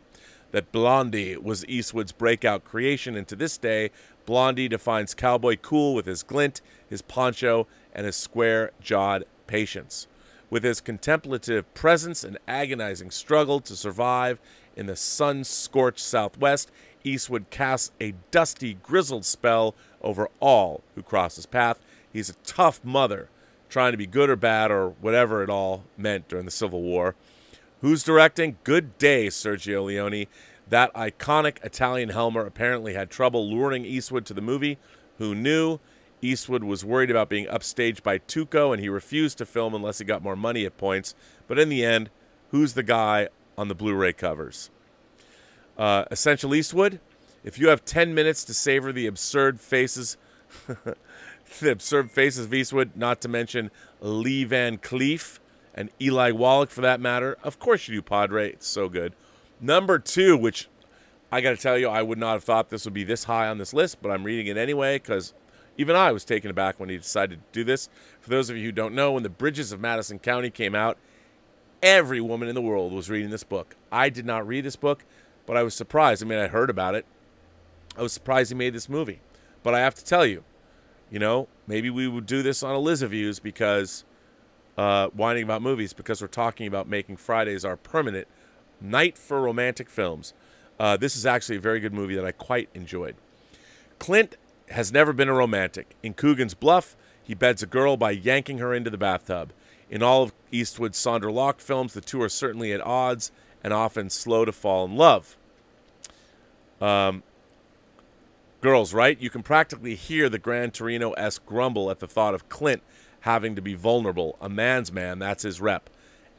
That Blondie was Eastwood's breakout creation, and to this day, Blondie defines cowboy cool with his glint, his poncho, and his square-jawed patience. With his contemplative presence and agonizing struggle to survive in the sun-scorched Southwest, Eastwood casts a dusty, grizzled spell over all who cross his path. He's a tough mother, trying to be good or bad or whatever it all meant during the Civil War. Who's directing? Good day, Sergio Leone. That iconic Italian Helmer apparently had trouble luring Eastwood to the movie. Who knew? Eastwood was worried about being upstaged by Tuco, and he refused to film unless he got more money at points. But in the end, who's the guy on the Blu-ray covers? Essential Eastwood, if you have 10 minutes to savor the absurd faces of Eastwood, not to mention Lee Van Cleef and Eli Wallach for that matter, of course you do, Padre. It's so good. Number 2, which I got to tell you, I would not have thought this would be this high on this list, but I'm reading it anyway because even I was taken aback when he decided to do this. For those of you who don't know, when The Bridges of Madison County came out, every woman in the world was reading this book. I did not read this book, but I was surprised. I mean, I heard about it. I was surprised he made this movie. But I have to tell you, you know, maybe we would do this on Eliza Views because, whining about movies, because we're talking about making Fridays our permanent night for romantic films. This is actually a very good movie that I quite enjoyed. Clint has never been a romantic. In Coogans Bluff, he beds a girl by yanking her into the bathtub. In all of Eastwood's Sandra Locke films, the two are certainly at odds and often slow to fall in love. Girls, right? You can practically hear the Gran Torino-esque grumble at the thought of Clint having to be vulnerable. A man's man, that's his rep.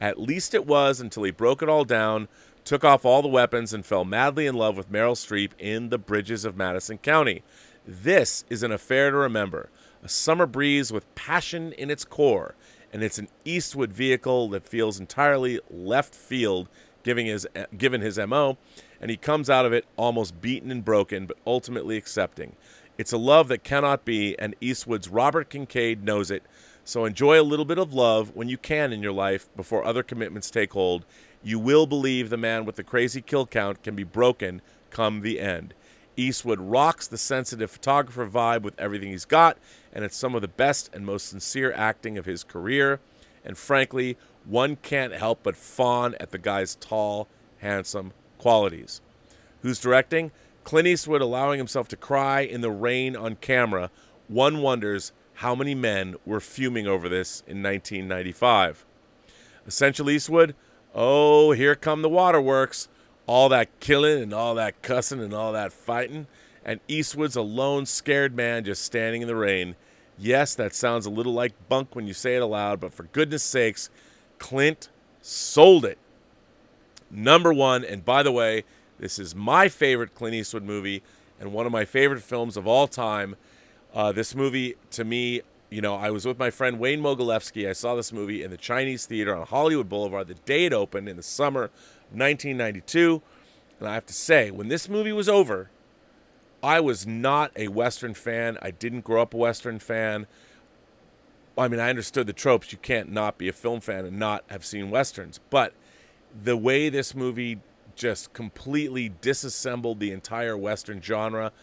At least it was until he broke it all down, took off all the weapons, and fell madly in love with Meryl Streep in The Bridges of Madison County. This is an affair to remember. A summer breeze with passion in its core. And it's an Eastwood vehicle that feels entirely left field, given his M.O., and he comes out of it almost beaten and broken, but ultimately accepting. It's a love that cannot be, and Eastwood's Robert Kincaid knows it. So enjoy a little bit of love when you can in your life before other commitments take hold. You will believe the man with the crazy kill count can be broken come the end. Eastwood rocks the sensitive photographer vibe with everything he's got, and it's some of the best and most sincere acting of his career. And frankly, one can't help but fawn at the guy's tall, handsome qualities. Who's directing? Clint Eastwood allowing himself to cry in the rain on camera. One wonders how many men were fuming over this in 1995. Essential Eastwood, oh, here come the waterworks. All that killing and all that cussing and all that fighting. And Eastwood's a lone, scared man just standing in the rain. Yes, that sounds a little like bunk when you say it aloud, but for goodness sakes, Clint sold it. Number 1, and by the way, this is my favorite Clint Eastwood movie and one of my favorite films of all time. This movie, to me, you know, I was with my friend Wayne Mogilevsky. I saw this movie in the Chinese Theater on Hollywood Boulevard the day it opened in the summer of 1992. And I have to say, when this movie was over, I was not a Western fan. I didn't grow up a Western fan. I mean, I understood the tropes. You can't not be a film fan and not have seen Westerns. But the way this movie just completely disassembled the entire Western genre,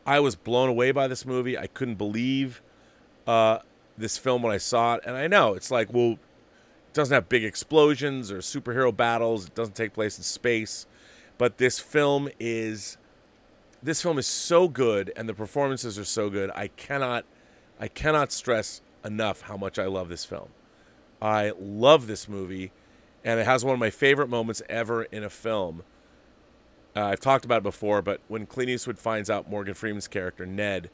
I was blown away by this movie. I couldn't believe this film when I saw it. And I know, it's like, well, it doesn't have big explosions or superhero battles. It doesn't take place in space. But this film is so good, and the performances are so good. I cannot stress enough how much I love this film. I love this movie, and it has one of my favorite moments ever in a film. I've talked about it before, but when Clint Eastwood finds out Morgan Freeman's character, Ned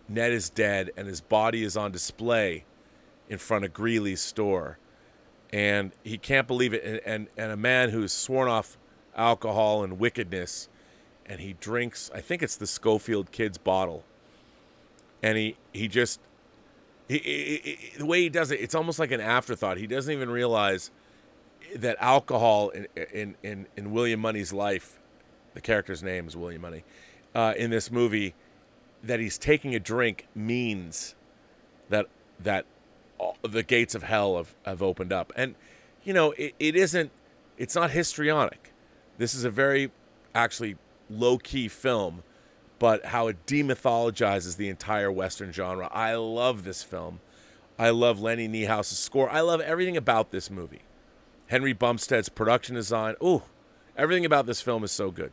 is dead, and his body is on display in front of Greeley's store. And he can't believe it. And a man who's sworn off alcohol and wickedness, and he drinks, I think it's the Schofield Kids bottle. And the way he does it, it's almost like an afterthought. He doesn't even realize that alcohol in William Money's life the character's name is William Money, in this movie, that he's taking a drink means that the gates of hell have opened up. And, you know, it's not histrionic. This is a very, actually, low-key film, but how it demythologizes the entire Western genre. I love this film. I love Lenny Niehause's score. I love everything about this movie. Henry Bumstead's production design. Ooh, everything about this film is so good.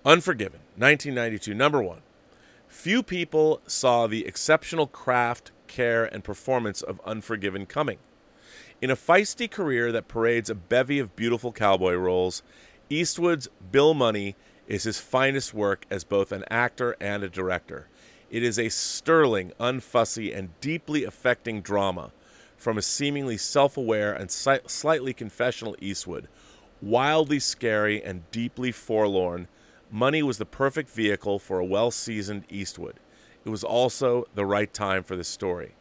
Unforgiven, 1992, number 1. Few people saw the exceptional craft, care, and performance of Unforgiven coming. In a feisty career that parades a bevy of beautiful cowboy roles, Eastwood's Bill Money is his finest work as both an actor and a director. It is a sterling, unfussy, and deeply affecting drama from a seemingly self-aware and slightly confessional Eastwood. Wildly scary and deeply forlorn, Money was the perfect vehicle for a well-seasoned Eastwood. It was also the right time for this story.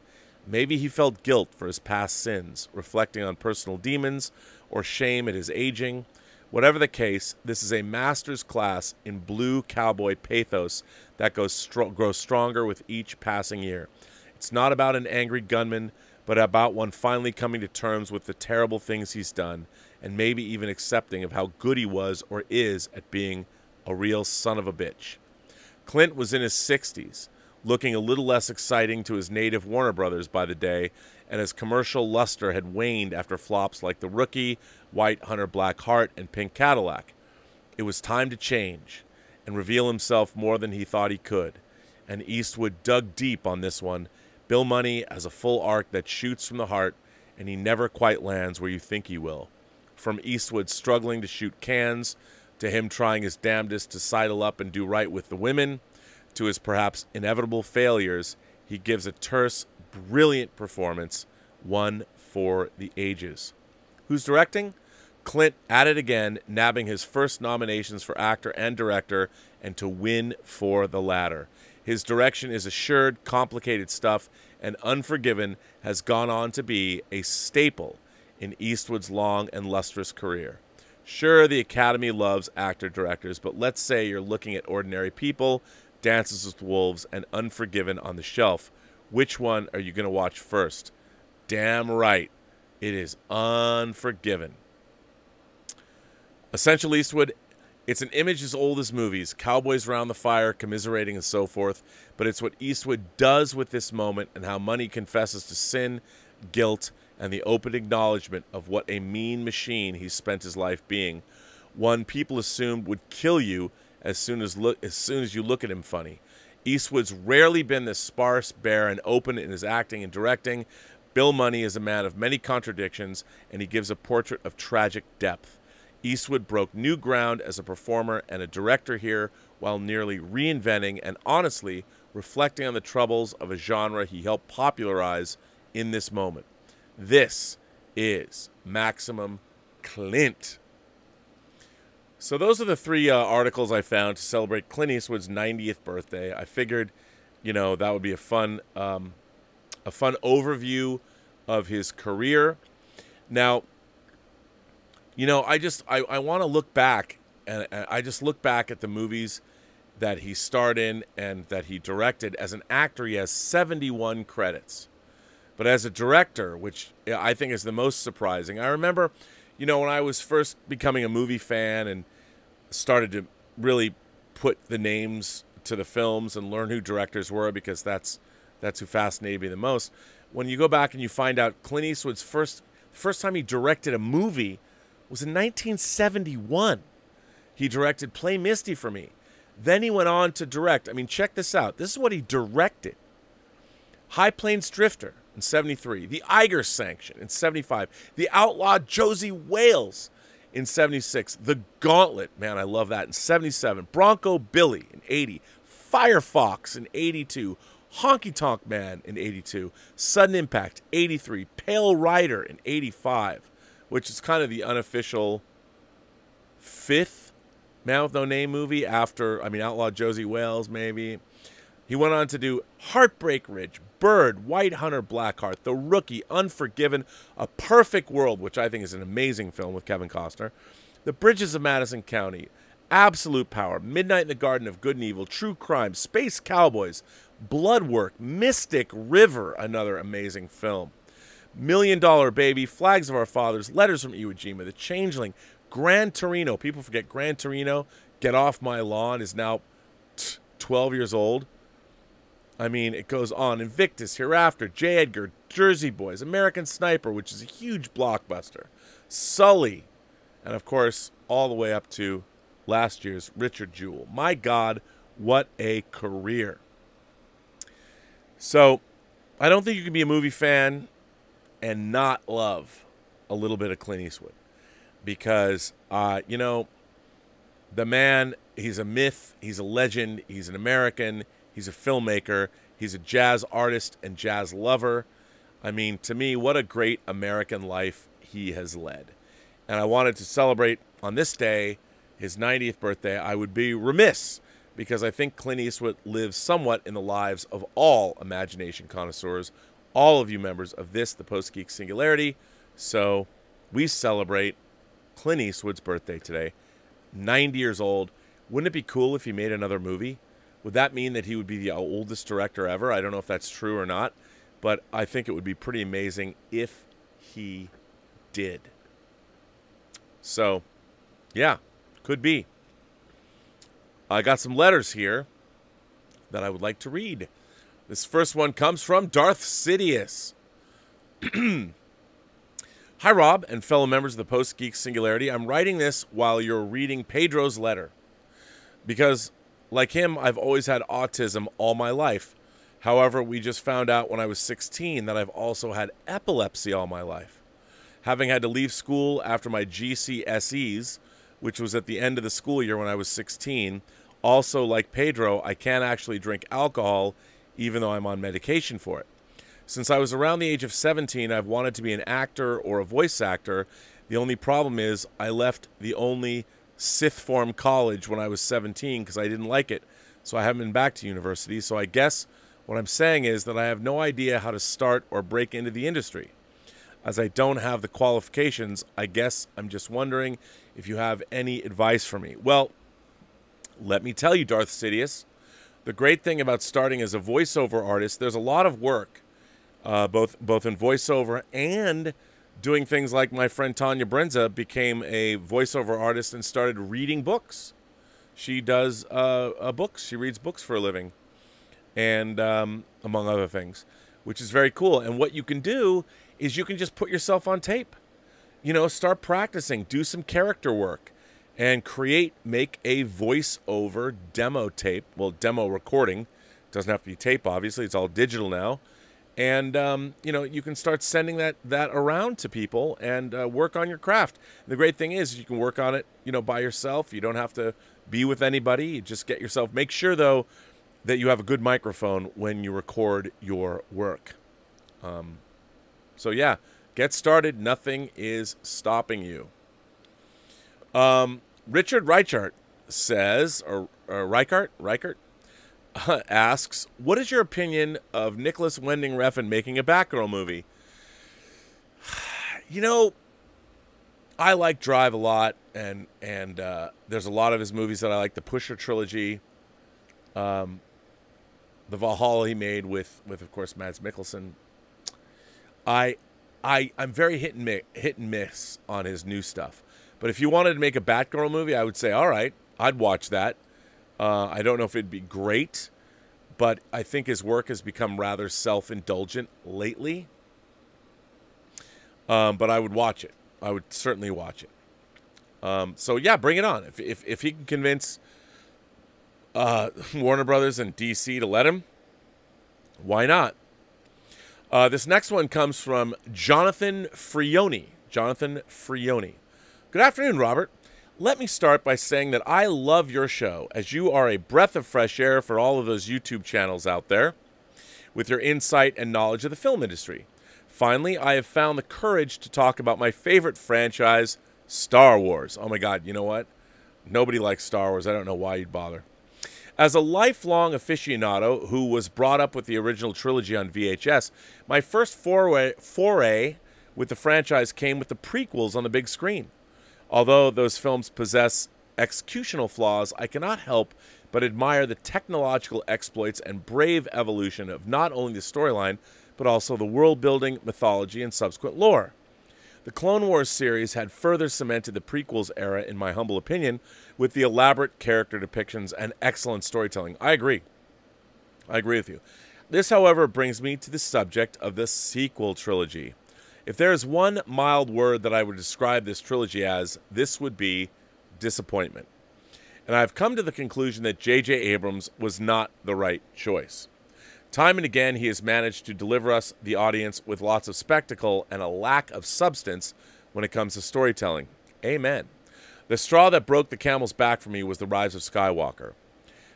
Maybe he felt guilt for his past sins, reflecting on personal demons or shame at his aging. Whatever the case, this is a master's class in blue cowboy pathos that grows stronger with each passing year. It's not about an angry gunman, but about one finally coming to terms with the terrible things he's done, and maybe even accepting of how good he was or is at being a real son of a bitch. Clint was in his 60s, looking a little less exciting to his native Warner Brothers by the day, and his commercial luster had waned after flops like The Rookie, White Hunter Black Heart, and Pink Cadillac. It was time to change and reveal himself more than he thought he could, and Eastwood dug deep on this one. Bill Money has a full arc that shoots from the heart, and he never quite lands where you think he will. From Eastwood struggling to shoot cans, to him trying his damnedest to sidle up and do right with the women, to his perhaps inevitable failures, he gives a terse, brilliant performance, one for the ages. Who's directing? Clint at it again, nabbing his first nominations for actor and director, and to win for the latter. His direction is assured, complicated stuff, and Unforgiven has gone on to be a staple in Eastwood's long and lustrous career. Sure, the Academy loves actor-directors, but let's say you're looking at Ordinary People, Dances with Wolves, and Unforgiven on the shelf. Which one are you going to watch first? Damn right, it is Unforgiven. Essential Eastwood, it's an image as old as movies, cowboys around the fire, commiserating and so forth, but it's what Eastwood does with this moment and how Money confesses to sin, guilt, and the open acknowledgement of what a mean machine he spent his life being. One people assumed would kill you as soon as you look at him funny. Eastwood's rarely been this sparse, bare, and open in his acting and directing. Bill Money is a man of many contradictions, and he gives a portrait of tragic depth. Eastwood broke new ground as a performer and a director here, while nearly reinventing and honestly reflecting on the troubles of a genre he helped popularize in this moment. This is Maximum Clint. So those are the 3 articles I found to celebrate Clint Eastwood's 90th birthday. I figured, you know, that would be a fun overview of his career. Now, you know, I want to look back, and I just look back at the movies that he starred in and that he directed. As an actor, he has 71 credits. But as a director, which I think is the most surprising, I remember, you know, when I was first becoming a movie fan and started to really put the names to the films and learn who directors were, because that's who fascinated me the most. When you go back and you find out Clint Eastwood's first time he directed a movie was in 1971. He directed Play Misty for Me. Then he went on to direct, I mean, check this out. This is what he directed. High Plains Drifter in 73. The Eiger Sanction in 75. The Outlaw Josey Wales in 76. The Gauntlet, man, I love that, in 77. Bronco Billy in 80. Firefox in 82. Honky Tonk Man in 82. Sudden Impact, 83. Pale Rider in 85, which is kind of the unofficial 5th Man with No Name movie after, I mean, Outlaw Josey Wales, maybe. He went on to do Heartbreak Ridge, Bird, White Hunter Blackheart, The Rookie, Unforgiven, A Perfect World, which I think is an amazing film with Kevin Costner, The Bridges of Madison County, Absolute Power, Midnight in the Garden of Good and Evil, True Crime, Space Cowboys, Bloodwork, Mystic River, another amazing film, $1 Million Baby, Flags of Our Fathers, Letters from Iwo Jima, The Changeling, Gran Torino. People forget Gran Torino, Get Off My Lawn, is now 12 years old. I mean, it goes on. Invictus, Hereafter, J. Edgar, Jersey Boys, American Sniper, which is a huge blockbuster, Sully, and of course, all the way up to last year's Richard Jewell. My God, what a career. So, I don't think you can be a movie fan and not love a little bit of Clint Eastwood. Because, you know, the man, he's a myth, he's a legend, he's an American, he's a filmmaker, he's a jazz artist and jazz lover. I mean, to me, what a great American life he has led. And I wanted to celebrate on this day, his 90th birthday. I would be remiss because I think Clint Eastwood lives somewhat in the lives of all imagination connoisseurs, all of you members of this, the Post-Geek Singularity. So we celebrate Clint Eastwood's birthday today, 90 years old. Wouldn't it be cool if he made another movie? Would that mean that he would be the oldest director ever? I don't know if that's true or not, but I think it would be pretty amazing if he did. So, yeah, could be. I got some letters here that I would like to read. This first one comes from Darth Sidious. Hi, Rob, and fellow members of the Post-Geek Singularity. I'm writing this while you're reading Pedro's letter. Because, like him, I've always had autism all my life. However, we just found out when I was 16 that I've also had epilepsy all my life. Having had to leave school after my GCSEs, which was at the end of the school year when I was 16, also, like Pedro, I can't actually drink alcohol even though I'm on medication for it. Since I was around the age of 17, I've wanted to be an actor or a voice actor. The only problem is I left the only sixth form college when I was 17 because I didn't like it. So I haven't been back to university. So I guess what I'm saying is that I have no idea how to start or break into the industry. As I don't have the qualifications, I guess I'm just wondering if you have any advice for me. Well, let me tell you, Darth Sidious, the great thing about starting as a voiceover artist, there's a lot of work, both in voiceover and doing things like my friend Tanya Brenza became a voiceover artist and started reading books. She does books. She reads books for a living, and among other things, which is very cool. And what you can do is you can just put yourself on tape. You know, start practicing, do some character work, and make a voiceover demo tape. Well, demo recording. Doesn't have to be tape, obviously. It's all digital now. And, you know, you can start sending that around to people and work on your craft. And the great thing is you can work on it, you know, by yourself. You don't have to be with anybody. You just get yourself. Make sure, though, that you have a good microphone when you record your work. So, yeah, get started. Nothing is stopping you. Richard Reichart says, or Reichart asks, what is your opinion of Nicholas Winding Refn making a Batgirl movie? You know, I like Drive a lot, and there's a lot of his movies that I like. The Pusher trilogy, the Valhalla he made with of course Mads Mikkelsen. I'm very hit and miss on his new stuff. But if you wanted to make a Batgirl movie, I would say, all right, I'd watch that. I don't know if it'd be great, but I think his work has become rather self-indulgent lately. But I would watch it. I would certainly watch it. So yeah, bring it on. If he can convince Warner Brothers and DC to let him, why not? This next one comes from Jonathan Frioni. Jonathan Frioni. Good afternoon, Robert. Let me start by saying that I love your show, as you are a breath of fresh air for all of those YouTube channels out there, with your insight and knowledge of the film industry. Finally, I have found the courage to talk about my favorite franchise, Star Wars. Oh my God, you know what? Nobody likes Star Wars. I don't know why you'd bother. As a lifelong aficionado who was brought up with the original trilogy on VHS, my first foray with the franchise came with the prequels on the big screen. Although those films possess executional flaws, I cannot help but admire the technological exploits and brave evolution of not only the storyline, but also the world-building, mythology, and subsequent lore. The Clone Wars series had further cemented the prequels era, in my humble opinion, with the elaborate character depictions and excellent storytelling. I agree. I agree with you. This, however, brings me to the subject of the sequel trilogy. If there is one mild word that I would describe this trilogy as, this would be disappointment. And I've come to the conclusion that J.J. Abrams was not the right choice. Time and again, he has managed to deliver us, the audience, with lots of spectacle and a lack of substance when it comes to storytelling. Amen. The straw that broke the camel's back for me was The Rise of Skywalker.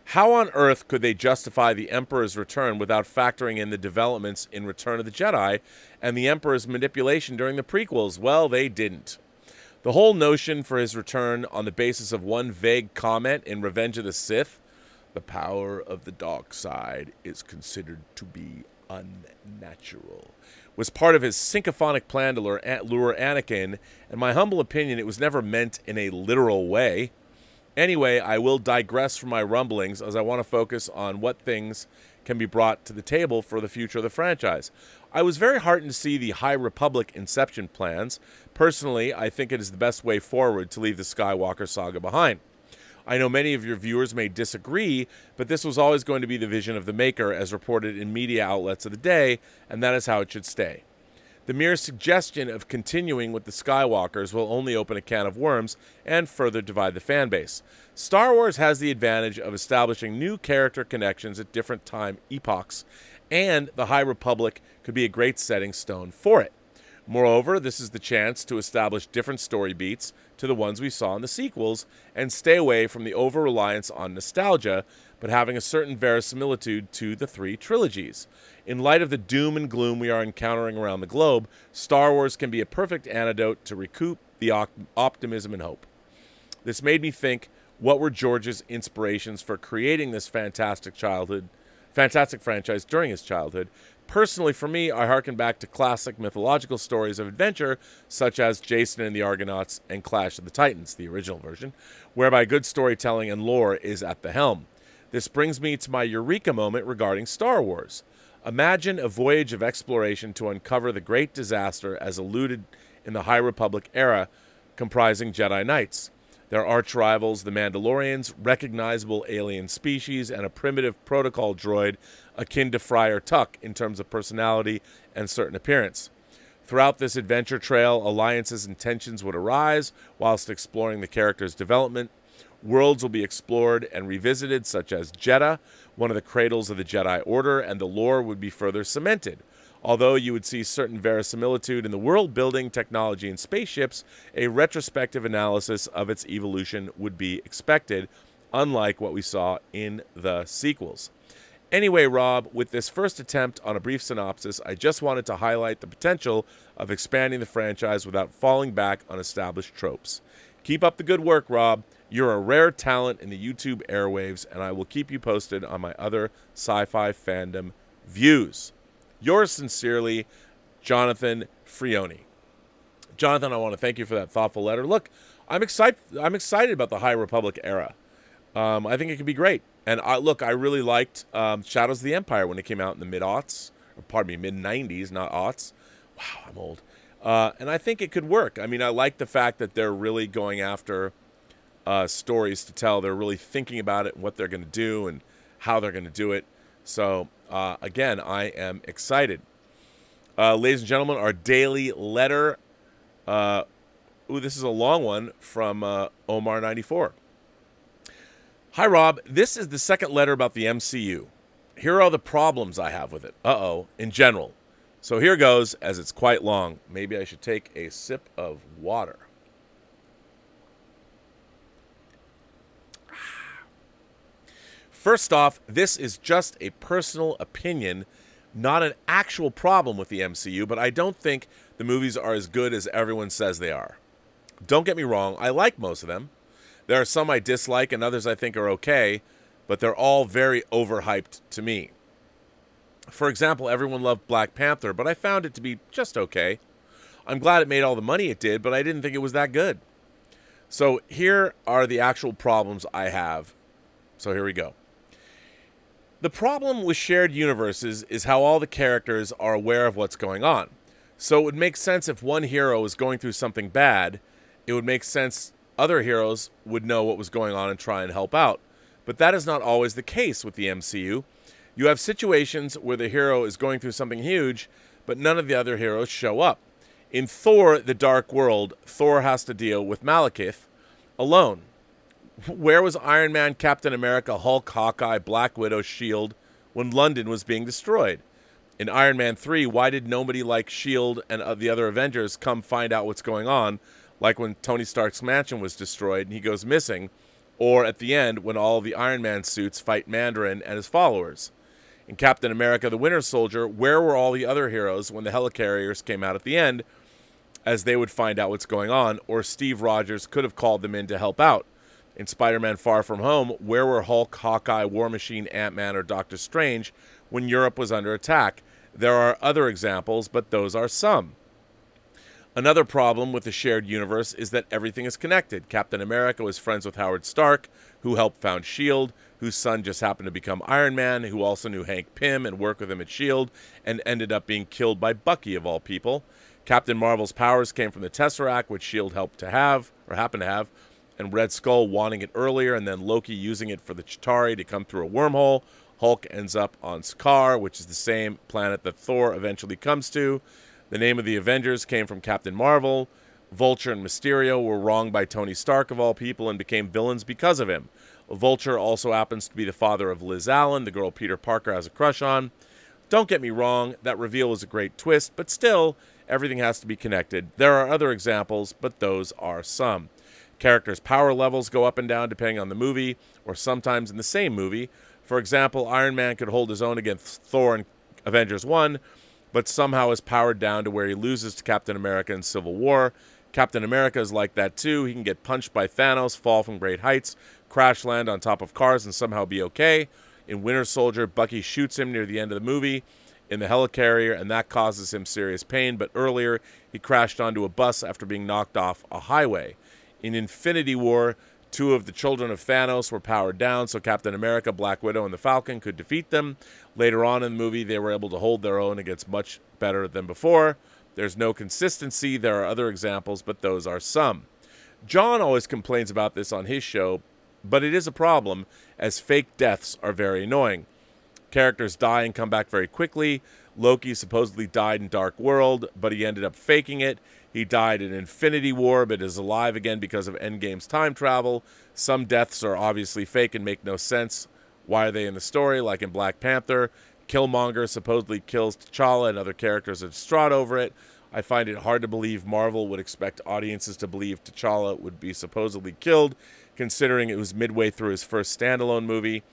How on earth could they justify the Emperor's return without factoring in the developments in Return of the Jedi and the Emperor's manipulation during the prequels? Well, they didn't. The whole notion for his return on the basis of one vague comment in Revenge of the Sith, the power of the dark side is considered to be unnatural, was part of his sycophantic plan to lure Anakin. In my humble opinion, it was never meant in a literal way. Anyway, I will digress from my rumblings as I want to focus on what things can be brought to the table for the future of the franchise. I was very heartened to see the High Republic Inception plans. Personally, I think it is the best way forward to leave the Skywalker saga behind. I know many of your viewers may disagree, but this was always going to be the vision of the maker as reported in media outlets of the day, and that is how it should stay. The mere suggestion of continuing with the Skywalkers will only open a can of worms and further divide the fan base. Star Wars has the advantage of establishing new character connections at different time epochs, and the High Republic could be a great setting stone for it. Moreover, this is the chance to establish different story beats to the ones we saw in the sequels and stay away from the over-reliance on nostalgia, but having a certain verisimilitude to the three trilogies. In light of the doom and gloom we are encountering around the globe, Star Wars can be a perfect antidote to recoup the optimism and hope. This made me think, what were George's inspirations for creating this fantastic franchise during his childhood? Personally, for me, I harken back to classic mythological stories of adventure, such as Jason and the Argonauts and Clash of the Titans, the original version, whereby good storytelling and lore is at the helm. This brings me to my eureka moment regarding Star Wars. Imagine a voyage of exploration to uncover the great disaster as alluded in the High Republic era, comprising Jedi Knights. Their arch-rivals, the Mandalorians, recognizable alien species, and a primitive protocol droid akin to Friar Tuck in terms of personality and certain appearance. Throughout this adventure trail, alliances and tensions would arise whilst exploring the character's development. Worlds will be explored and revisited, such as Jeddah, one of the cradles of the Jedi Order, and the lore would be further cemented. Although you would see certain verisimilitude in the world-building, technology, and spaceships, a retrospective analysis of its evolution would be expected, unlike what we saw in the sequels. Anyway, Rob, with this first attempt on a brief synopsis, I just wanted to highlight the potential of expanding the franchise without falling back on established tropes. Keep up the good work, Rob. You're a rare talent in the YouTube airwaves, and I will keep you posted on my other sci-fi fandom views. Yours sincerely, Jonathan Frioni. Jonathan, I want to thank you for that thoughtful letter. Look, I'm excited about the High Republic era. I think it could be great. And I really liked Shadows of the Empire when it came out in the mid-aughts, or pardon me, mid-90s, not aughts. Wow, I'm old. And I think it could work. I mean, I like the fact that they're really going after stories to tell. They're really thinking about it and what they're going to do and how they're going to do it. So, again, I am excited. Ladies and gentlemen, our daily letter. This is a long one from Omar94. Hi, Rob. This is the second letter about the MCU. Here are the problems I have with it. In general. So here goes, as it's quite long. Maybe I should take a sip of water. First off, this is just a personal opinion, not an actual problem with the MCU, but I don't think the movies are as good as everyone says they are. Don't get me wrong, I like most of them. There are some I dislike and others I think are okay, but they're all very overhyped to me. For example, everyone loved Black Panther, but I found it to be just okay. I'm glad it made all the money it did, but I didn't think it was that good. So here are the actual problems I have. So here we go. The problem with shared universes is how all the characters are aware of what's going on. So it would make sense if one hero is going through something bad, it would make sense other heroes would know what was going on and try and help out. But that is not always the case with the MCU. You have situations where the hero is going through something huge, but none of the other heroes show up. In Thor: The Dark World, Thor has to deal with Malekith alone. Where was Iron Man, Captain America, Hulk, Hawkeye, Black Widow, S.H.I.E.L.D. when London was being destroyed? In Iron Man 3, why did nobody like S.H.I.E.L.D. and the other Avengers come find out what's going on, like when Tony Stark's mansion was destroyed and he goes missing, or at the end when all the Iron Man suits fight Mandarin and his followers? In Captain America: The Winter Soldier, where were all the other heroes when the helicarriers came out at the end, as they would find out what's going on, or Steve Rogers could have called them in to help out? In Spider-Man: Far From Home, where were Hulk, Hawkeye, War Machine, Ant-Man, or Doctor Strange when Europe was under attack? There are other examples, but those are some. Another problem with the shared universe is that everything is connected. Captain America was friends with Howard Stark, who helped found S.H.I.E.L.D., whose son just happened to become Iron Man, who also knew Hank Pym and worked with him at S.H.I.E.L.D., and ended up being killed by Bucky, of all people. Captain Marvel's powers came from the Tesseract, which S.H.I.E.L.D. helped to have, or happened to have, and Red Skull wanting it earlier, and then Loki using it for the Chitauri to come through a wormhole. Hulk ends up on Sakaar, which is the same planet that Thor eventually comes to. The name of the Avengers came from Captain Marvel. Vulture and Mysterio were wronged by Tony Stark, of all people, and became villains because of him. Vulture also happens to be the father of Liz Allen, the girl Peter Parker has a crush on. Don't get me wrong, that reveal was a great twist, but still, everything has to be connected. There are other examples, but those are some. Characters' power levels go up and down depending on the movie, or sometimes in the same movie. For example, Iron Man could hold his own against Thor in Avengers 1, but somehow is powered down to where he loses to Captain America in Civil War. Captain America is like that too. He can get punched by Thanos, fall from great heights, crash land on top of cars, and somehow be okay. In Winter Soldier, Bucky shoots him near the end of the movie in the helicarrier, and that causes him serious pain, but earlier he crashed onto a bus after being knocked off a highway. In Infinity War, two of the children of Thanos were powered down, so Captain America, Black Widow, and the Falcon could defeat them. Later on in the movie, they were able to hold their own against much better than before. There's no consistency. There are other examples, but those are some. John always complains about this on his show, but it is a problem, as fake deaths are very annoying. Characters die and come back very quickly. Loki supposedly died in Dark World, but he ended up faking it. He died in Infinity War, but is alive again because of Endgame's time travel. Some deaths are obviously fake and make no sense. Why are they in the story? Like in Black Panther, Killmonger supposedly kills T'Challa and other characters are distraught over it. I find it hard to believe Marvel would expect audiences to believe T'Challa would be supposedly killed, considering it was midway through his first standalone movie.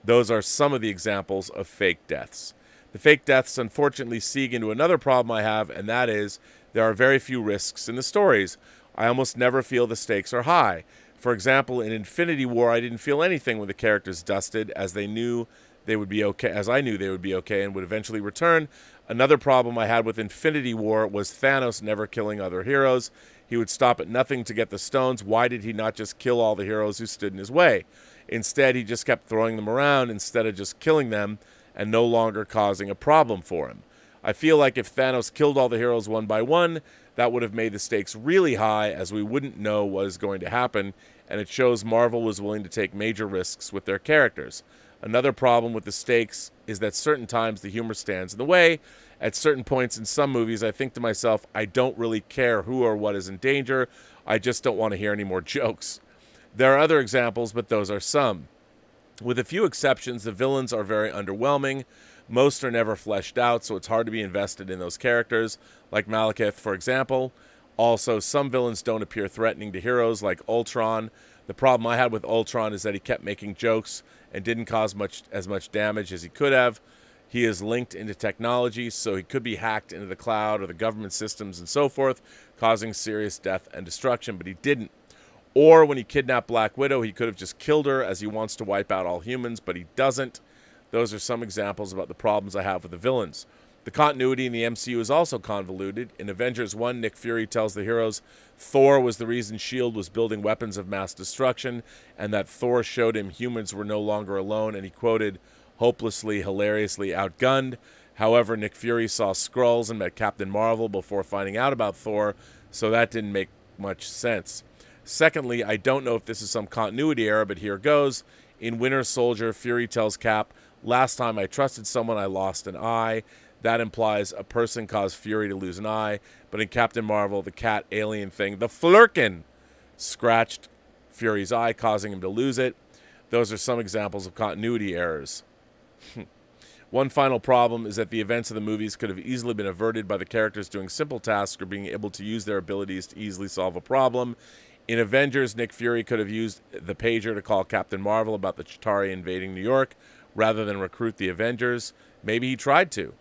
Those are some of the examples of fake deaths. The fake deaths unfortunately seeg into another problem I have, and that is there are very few risks in the stories. I almost never feel the stakes are high. For example, in Infinity War, I didn't feel anything when the characters dusted, as they knew they would be okay, as I knew they would be okay and would eventually return. Another problem I had with Infinity War was Thanos never killing other heroes. He would stop at nothing to get the stones. Why did he not just kill all the heroes who stood in his way? Instead, he just kept throwing them around instead of just killing them and no longer causing a problem for him. I feel like if Thanos killed all the heroes one by one, that would have made the stakes really high, as we wouldn't know what is going to happen, and it shows Marvel was willing to take major risks with their characters. Another problem with the stakes is that certain times the humor stands in the way. At certain points in some movies, I think to myself, I don't really care who or what is in danger. I just don't want to hear any more jokes. There are other examples, but those are some. With a few exceptions, the villains are very underwhelming. Most are never fleshed out, so it's hard to be invested in those characters, like Malekith, for example. Also, some villains don't appear threatening to heroes, like Ultron. The problem I had with Ultron is that he kept making jokes and didn't cause as much damage as he could have. He is linked into technology, so he could be hacked into the cloud or the government systems and so forth, causing serious death and destruction, but he didn't. Or when he kidnapped Black Widow, he could have just killed her, as he wants to wipe out all humans, but he doesn't. Those are some examples about the problems I have with the villains. The continuity in the MCU is also convoluted. In Avengers 1, Nick Fury tells the heroes Thor was the reason S.H.I.E.L.D. was building weapons of mass destruction, and that Thor showed him humans were no longer alone, and he quoted, hopelessly, hilariously outgunned. However, Nick Fury saw Skrulls and met Captain Marvel before finding out about Thor, so that didn't make much sense. Secondly, I don't know if this is some continuity error, but here goes. In Winter Soldier, Fury tells Cap, last time I trusted someone, I lost an eye. That implies a person caused Fury to lose an eye. But in Captain Marvel, the cat alien thing, the Flurkin, scratched Fury's eye, causing him to lose it. Those are some examples of continuity errors. One final problem is that the events of the movies could have easily been averted by the characters doing simple tasks or being able to use their abilities to easily solve a problem. In Avengers, Nick Fury could have used the pager to call Captain Marvel about the Chitauri invading New York rather than recruit the Avengers. Maybe he tried to.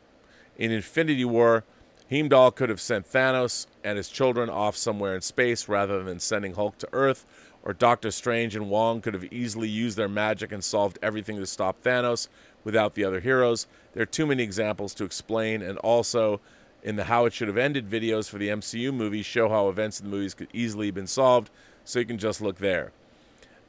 In Infinity War, Heimdall could have sent Thanos and his children off somewhere in space rather than sending Hulk to Earth, or Doctor Strange and Wong could have easily used their magic and solved everything to stop Thanos without the other heroes. There are too many examples to explain, and also in the How It Should Have Ended videos for the MCU movies show how events in the movies could easily have been solved, so you can just look there.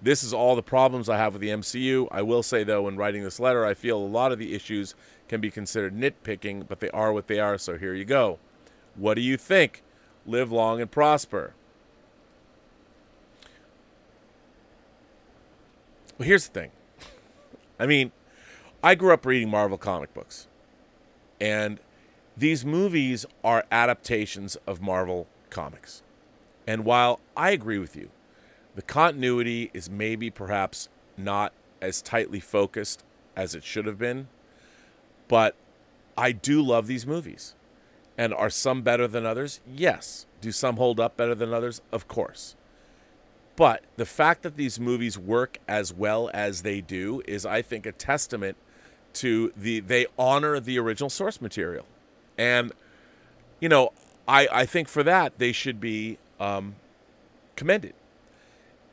This is all the problems I have with the MCU. I will say, though, when writing this letter, I feel a lot of the issues can be considered nitpicking, but they are what they are, so here you go. What do you think? Live long and prosper. Well, here's the thing. I mean, I grew up reading Marvel comic books, and these movies are adaptations of Marvel comics. And while I agree with you, the continuity is maybe perhaps not as tightly focused as it should have been, but I do love these movies. And are some better than others? Yes. Do some hold up better than others? Of course. But the fact that these movies work as well as they do is, I think, a testament to they honor the original source material. And, you know, I think for that they should be commended.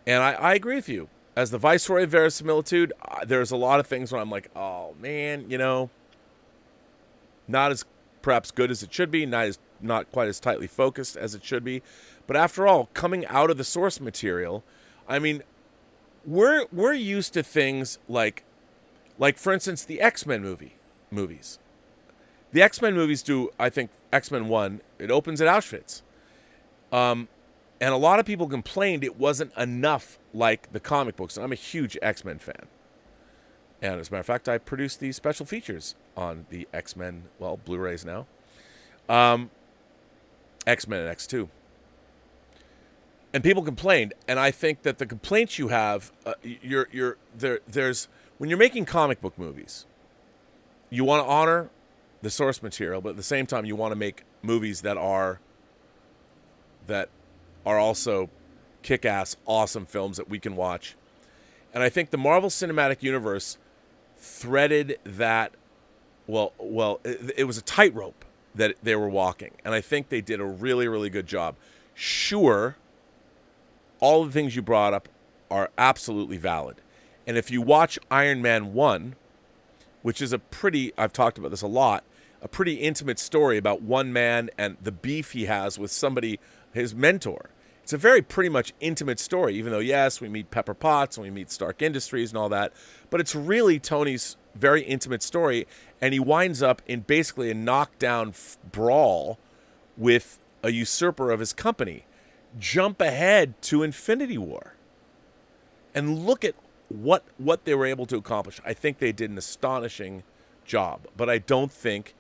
And I agree with you. As the Viceroy of Verisimilitude, there's a lot of things where I'm like, oh, man, you know, not as perhaps good as it should be, not quite as tightly focused as it should be. But after all, coming out of the source material, I mean, we're used to things like for instance, the X-Men movies. The X-Men movies do, I think, X-Men 1, it opens at Auschwitz. And a lot of people complained it wasn't enough like the comic books. And I'm a huge X-Men fan. And as a matter of fact, I produced these special features on the X-Men, well, Blu-rays now. X-Men and X2. And people complained, and I think that the complaints you have, there's when you're making comic book movies, you want to honor the source material, but at the same time, you want to make movies that are also kick-ass, awesome films that we can watch. And I think the Marvel Cinematic Universe threaded that. Well, it was a tightrope that they were walking, and I think they did a really, really good job. Sure, all the things you brought up are absolutely valid. And if you watch Iron Man 1, which is I've talked about this a lot, a pretty intimate story about one man and the beef he has with somebody, his mentor. It's a very pretty much intimate story, even though, yes, we meet Pepper Potts and we meet Stark Industries and all that. But it's really Tony's very intimate story, and he winds up in basically a knockdown brawl with a usurper of his company. Jump ahead to Infinity War and look at what they were able to accomplish. I think they did an astonishing job, but I don't think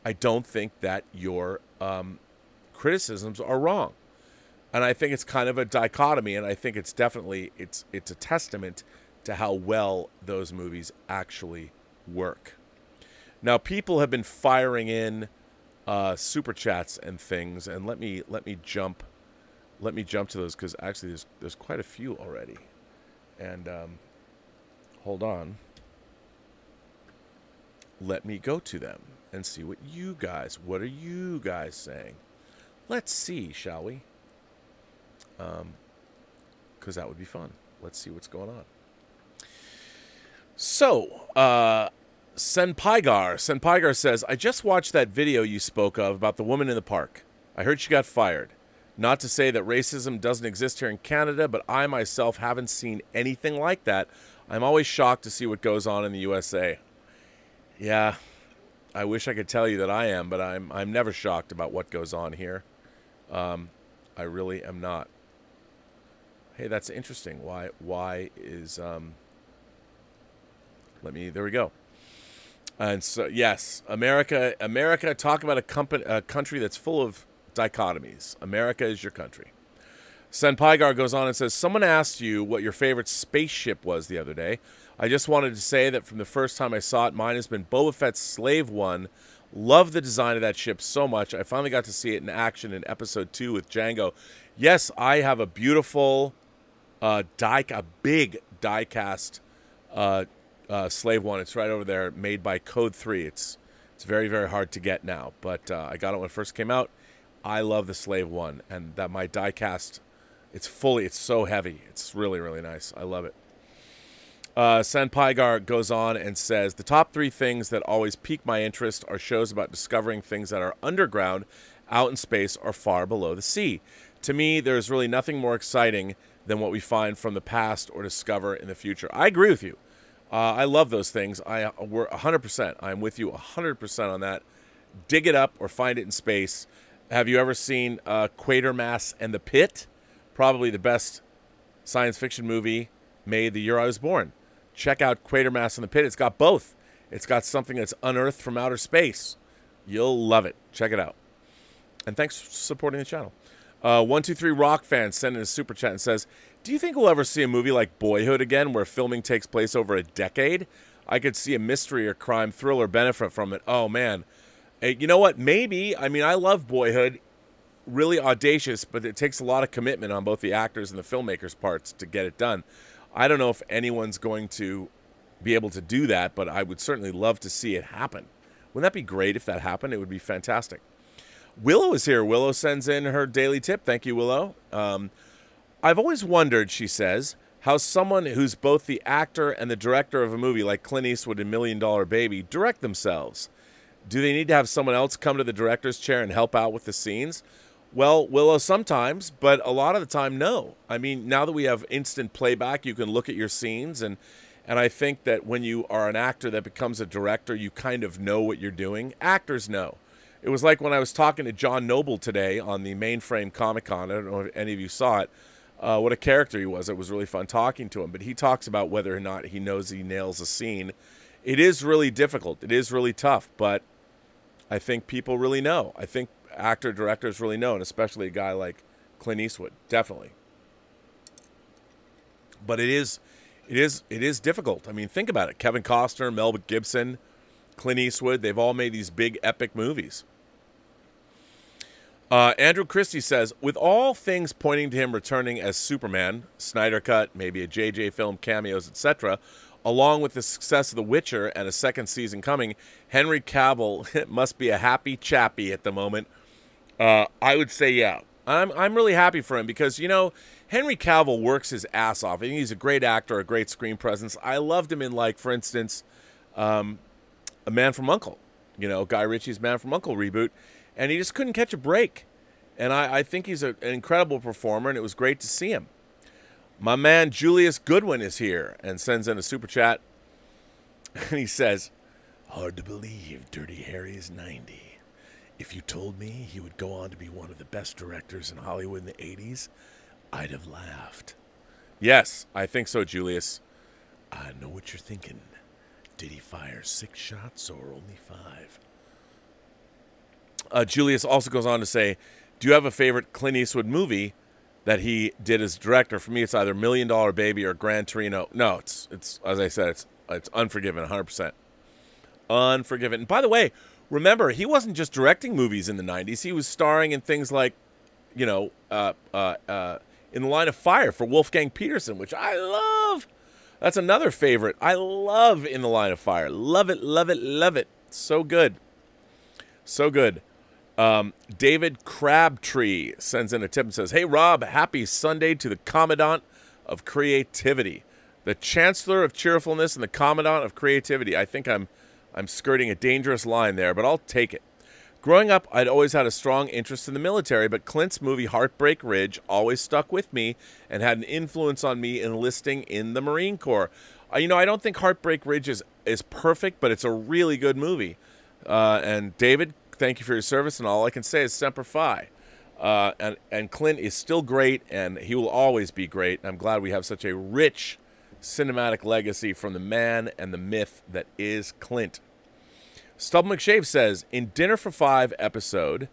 that your criticisms are wrong. And I think it's kind of a dichotomy, and I think it's definitely it's a testament to how well those movies actually work. Now, people have been firing in super chats and things, and let me jump to those, because actually there's quite a few already. And hold on. Let me go to them and see what are you guys saying? Let's see, shall we? Because that would be fun. Let's see what's going on. So, Senpaigar says, I just watched that video you spoke of about the woman in the park. I heard she got fired. Not to say that racism doesn't exist here in Canada, but I myself haven't seen anything like that. I'm always shocked to see what goes on in the USA. Yeah, I wish I could tell you that I am, but I'm never shocked about what goes on here. I really am not. Hey, that's interesting. Why is there we go. And so yes, America, talk about a country that's full of dichotomies. America is your country. Senpaigar goes on and says, someone asked you what your favorite spaceship was the other day. I just wanted to say that from the first time I saw it, mine has been Boba Fett's Slave One. Love the design of that ship so much. I finally got to see it in action in episode 2 with Django. Yes, I have a beautiful a big die-cast Slave One. It's right over there, made by Code 3. It's very, very hard to get now, but I got it when it first came out. I love the Slave One, and that my die-cast, it's so heavy. It's really, really nice. I love it. Senpaigar goes on and says, the top 3 things that always pique my interest are shows about discovering things that are underground, out in space, or far below the sea. To me, there's really nothing more exciting than what we find from the past or discover in the future. I agree with you. I love those things. We're 100%. I'm with you 100% on that. Dig it up or find it in space. Have you ever seen Quatermass and the Pit? Probably the best science fiction movie made the year I was born. Check out Quatermass and the Pit. It's got both. It's got something that's unearthed from outer space. You'll love it. Check it out. And thanks for supporting the channel. 123 Rock fan sent in a super chat and says, do you think we'll ever see a movie like Boyhood again where filming takes place over a decade? I could see a mystery or crime thriller benefit from it. Oh, man. Hey, you know what? Maybe. I mean, I love Boyhood. Really audacious, but it takes a lot of commitment on both the actors and the filmmakers' parts to get it done. I don't know if anyone's going to be able to do that, but I would certainly love to see it happen. Wouldn't that be great if that happened? It would be fantastic. Willow is here. Willow sends in her daily tip. Thank you, Willow. I've always wondered, she says, how someone who's both the actor and the director of a movie like Clint Eastwood in $1 Million Baby direct themselves. Do they need to have someone else come to the director's chair and help out with the scenes? Well, Willow, sometimes, but a lot of the time, no. I mean, now that we have instant playback, you can look at your scenes, and I think that when you are an actor that becomes a director, you kind of know what you're doing. Actors know. It was like when I was talking to John Noble today on the Mainframe Comic-Con. I don't know if any of you saw it. What a character he was. It was really fun talking to him. But he talks about whether or not he knows he nails a scene. It is really difficult. It is really tough. But I think people really know. I think directors really know, and especially a guy like Clint Eastwood. Definitely. But it is difficult. I mean, think about it. Kevin Costner, Mel Gibson, Clint Eastwood, they've all made these big epic movies. Andrew Christie says, with all things pointing to him returning as Superman, Snyder Cut, maybe a JJ film, cameos, etc., along with the success of The Witcher and a second season coming, Henry Cavill must be a happy chappy at the moment. I would say, yeah. I'm really happy for him because, you know, Henry Cavill works his ass off. I think he's a great actor, a great screen presence. I loved him in, like, for instance, A Man from U.N.C.L.E., you know, Guy Ritchie's Man from U.N.C.L.E. reboot. And he just couldn't catch a break. And I think he's an incredible performer, and it was great to see him. My man Julius Goodwin is here and sends in a super chat. And he says, hard to believe Dirty Harry is 90. If you told me he would go on to be one of the best directors in Hollywood in the 80s, I'd have laughed. Yes, I think so, Julius. I know what you're thinking. Did he fire 6 shots or only 5? Julius also goes on to say, do you have a favorite Clint Eastwood movie that he did as director? For me, it's either $1 Million Baby or Gran Torino. No, it's as I said, it's Unforgiven, 100%. Unforgiven. And by the way, remember, he wasn't just directing movies in the 90s. He was starring in things like, you know, In the Line of Fire for Wolfgang Peterson, which I love. That's another favorite. I love In the Line of Fire. Love it, love it, love it. So good. So good. David Crabtree sends in a tip and says, hey, Rob, happy Sunday to the Commandant of Creativity. The Chancellor of Cheerfulness and the Commandant of Creativity. I think I'm I'm skirting a dangerous line there, but I'll take it. Growing up, I'd always had a strong interest in the military, but Clint's movie Heartbreak Ridge always stuck with me and had an influence on me enlisting in the Marine Corps. I don't think Heartbreak Ridge is perfect, but it's a really good movie. And David, thank you for your service, and all I can say is Semper Fi. And Clint is still great, and he will always be great. I'm glad we have such a rich cinematic legacy from the man and the myth that is Clint. Stubble McShave says, in Dinner for Five episode,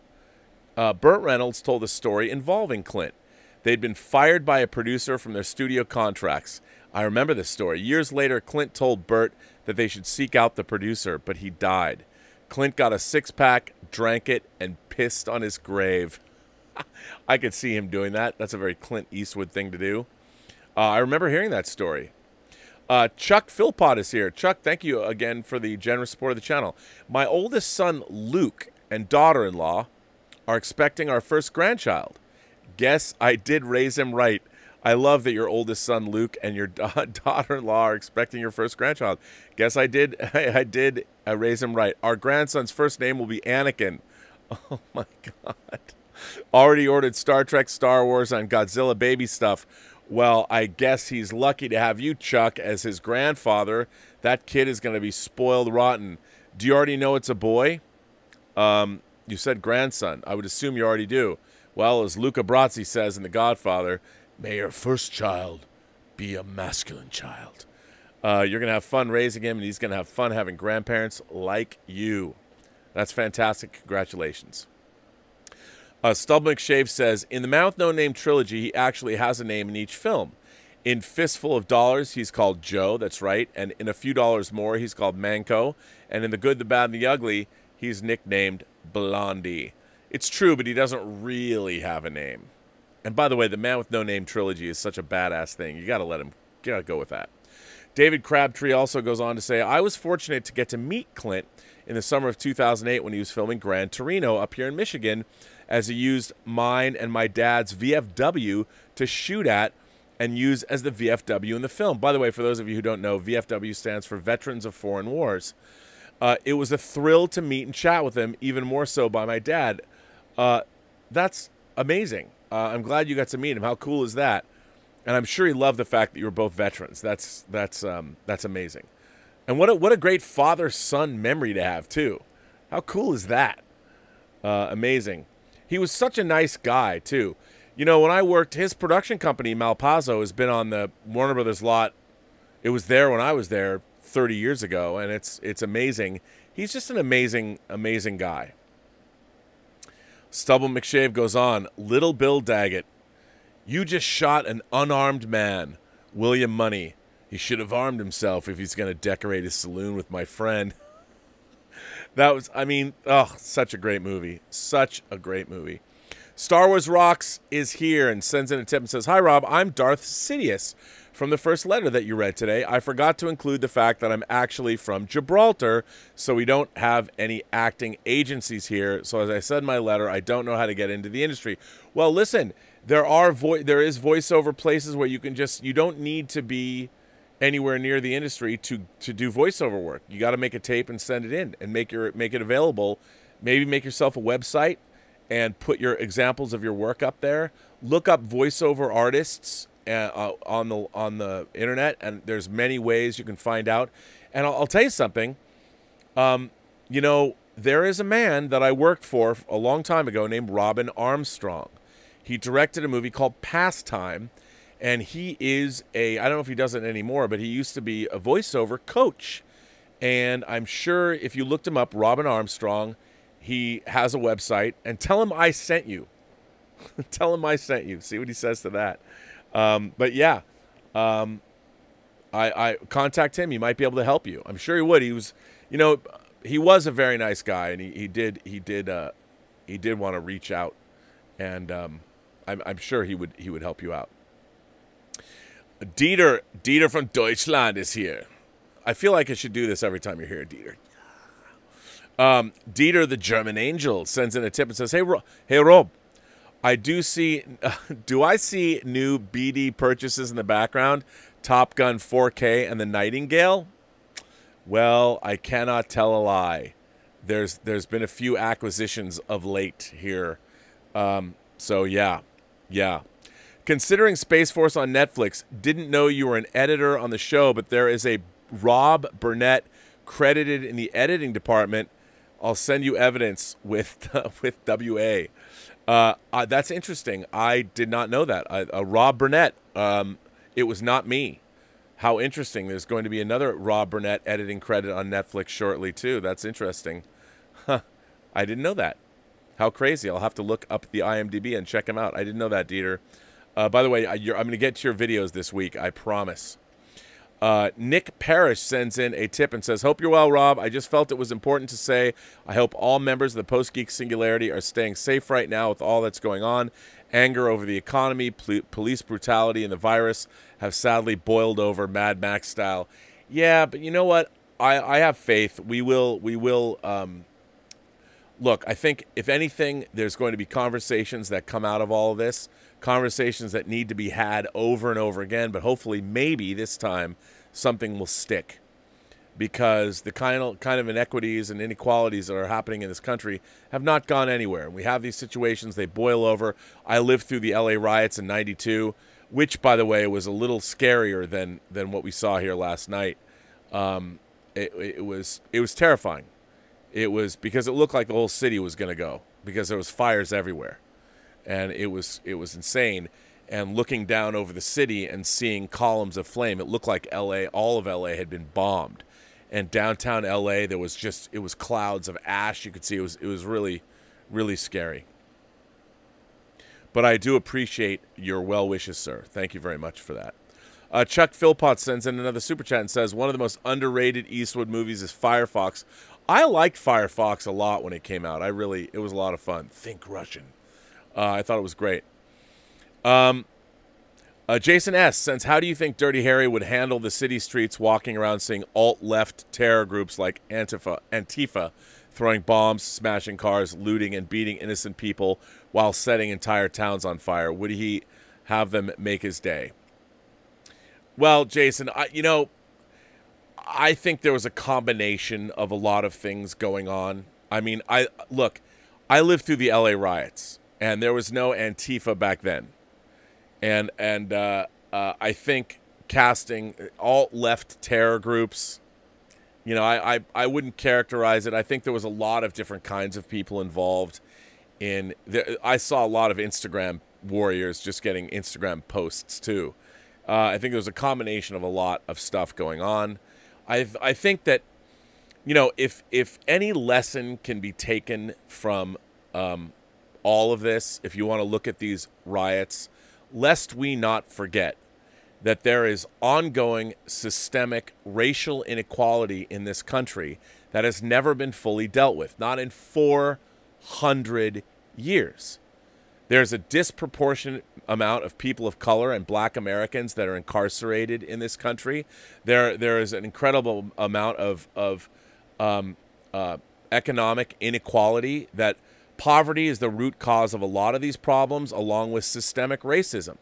Burt Reynolds told a story involving Clint. They'd been fired by a producer from their studio contracts. I remember this story. Years later, Clint told Burt that they should seek out the producer, but he died. Clint got a six-pack, drank it, and pissed on his grave. I could see him doing that. That's a very Clint Eastwood thing to do. I remember hearing that story. Chuck Philpott is here. Chuck, thank you again for the generous support of the channel. My oldest son, Luke, and daughter-in-law are expecting our first grandchild. Guess I did raise him right. I love that your oldest son, Luke, and your daughter-in-law are expecting your first grandchild. Guess I did raise him right. Our grandson's first name will be Anakin. Oh, my God. Already ordered Star Trek, Star Wars, and Godzilla baby stuff. Well, I guess he's lucky to have you, Chuck, as his grandfather. That kid is going to be spoiled rotten. Do you already know it's a boy? You said grandson. I would assume you already do. Well, as Luca Brasi says in The Godfather, may your first child be a masculine child. You're going to have fun raising him, and he's going to have fun having grandparents like you. That's fantastic. Congratulations. Stubble McShave says, in the Man with No Name trilogy, he actually has a name in each film. In Fistful of Dollars, he's called Joe, that's right. And in A Few Dollars More, he's called Manco. And in The Good, the Bad, and the Ugly, he's nicknamed Blondie. It's true, but he doesn't really have a name. And by the way, the Man with No Name trilogy is such a badass thing. You got to go with that. David Crabtree also goes on to say, I was fortunate to get to meet Clint in the summer of 2008 when he was filming Gran Torino up here in Michigan, as he used mine and my dad's VFW to shoot at and use as the VFW in the film. By the way, for those of you who don't know, VFW stands for Veterans of Foreign Wars. It was a thrill to meet and chat with him, even more so by my dad. That's amazing. I'm glad you got to meet him. How cool is that? And I'm sure he loved the fact that you were both veterans. That's amazing. And what a great father-son memory to have, too. How cool is that? Amazing. He was such a nice guy, too. You know, when I worked, his production company, Malpazzo, has been on the Warner Brothers lot. It was there when I was there 30 years ago, and it's amazing. He's just an amazing, amazing guy. Stubble McShave goes on, Little Bill Daggett, you just shot an unarmed man. William Money. He should have armed himself if he's going to decorate his saloon with my friend. That was, I mean, oh, such a great movie. Such a great movie. Star Wars Rocks is here and sends in a tip and says, hi, Rob, I'm Darth Sidious from the first letter that you read today. I forgot to include the fact that I'm actually from Gibraltar, so we don't have any acting agencies here. So as I said in my letter, I don't know how to get into the industry. Well, listen, there is voiceover places where you can you don't need to be anywhere near the industry to do voiceover work. You got to make a tape and send it in and make it available. Maybe make yourself a website and put your examples of your work up there. Look up voiceover artists on the internet, and there's many ways you can find out. And I'll tell you something. You know, there is a man that I worked for a long time ago named Robin Armstrong. He directed a movie called Pastime. And he is I don't know if he does it anymore, but he used to be a voiceover coach. And I'm sure if you looked him up, Robin Armstrong, he has a website. And tell him I sent you. Tell him I sent you. See what he says to that. But yeah, I contact him. He might be able to help you. I'm sure he would. He was, you know, he was a very nice guy, and he did want to reach out. And I'm sure he would help you out. Dieter from Deutschland is here. I feel like I should do this every time you're here, Dieter. Dieter, the German angel, sends in a tip and says, hey, Rob, do I see new BD purchases in the background? Top Gun 4K and the Nightingale? Well, I cannot tell a lie. There's been a few acquisitions of late here. So yeah. Considering Space Force on Netflix, didn't know you were an editor on the show, but there is a Rob Burnett credited in the editing department. I'll send you evidence with WA. That's interesting. I did not know that. Rob Burnett. It was not me. How interesting. There's going to be another Rob Burnett editing credit on Netflix shortly, too. That's interesting. Huh. I didn't know that. How crazy. I'll have to look up the IMDb and check him out. I didn't know that, Dieter. By the way, I'm going to get to your videos this week. I promise. Nick Parrish sends in a tip and says, hope you're well, Rob. I just felt it was important to say I hope all members of the Post-Geek Singularity are staying safe right now with all that's going on. Anger over the economy, police brutality, and the virus have sadly boiled over Mad Max style. Yeah, but you know what? I have faith. We will. Look, I think if anything, there's going to be conversations that come out of all of this, conversations that need to be had over and over again, but hopefully maybe this time something will stick, because the kind of inequities and inequalities that are happening in this country have not gone anywhere. We have these situations, they boil over. I lived through the LA riots in '92, which, by the way, was a little scarier than what we saw here last night. It was terrifying. It was because it looked like the whole city was going to go, because there was fires everywhere. And it was insane. And looking down over the city and seeing columns of flame, it looked like LA, all of LA had been bombed. And downtown LA, it was clouds of ash. You could see it was really, really scary. But I do appreciate your well wishes, sir. Thank you very much for that. Chuck Philpott sends in another super chat and says, one of the most underrated Eastwood movies is Firefox. I liked Firefox a lot when it came out. It was a lot of fun. Think Russian. I thought it was great. Jason S. says, how do you think Dirty Harry would handle the city streets walking around seeing alt-left terror groups like Antifa throwing bombs, smashing cars, looting, and beating innocent people while setting entire towns on fire? Would he have them make his day? Well, Jason, I think there was a combination of a lot of things going on. I mean, I lived through the LA riots, and there was no Antifa back then. And I think casting alt-left terror groups, I wouldn't characterize it. I think there was a lot of different kinds of people involved I saw a lot of Instagram warriors just getting Instagram posts too. I think there was a combination of a lot of stuff going on. I think that, if any lesson can be taken from all of this, if you want to look at these riots, lest we not forget that there is ongoing systemic racial inequality in this country that has never been fully dealt with, not in 400 years. There's a disproportionate amount of people of color and black Americans that are incarcerated in this country. There is an incredible amount of economic inequality. That poverty is the root cause of a lot of these problems, along with systemic racism.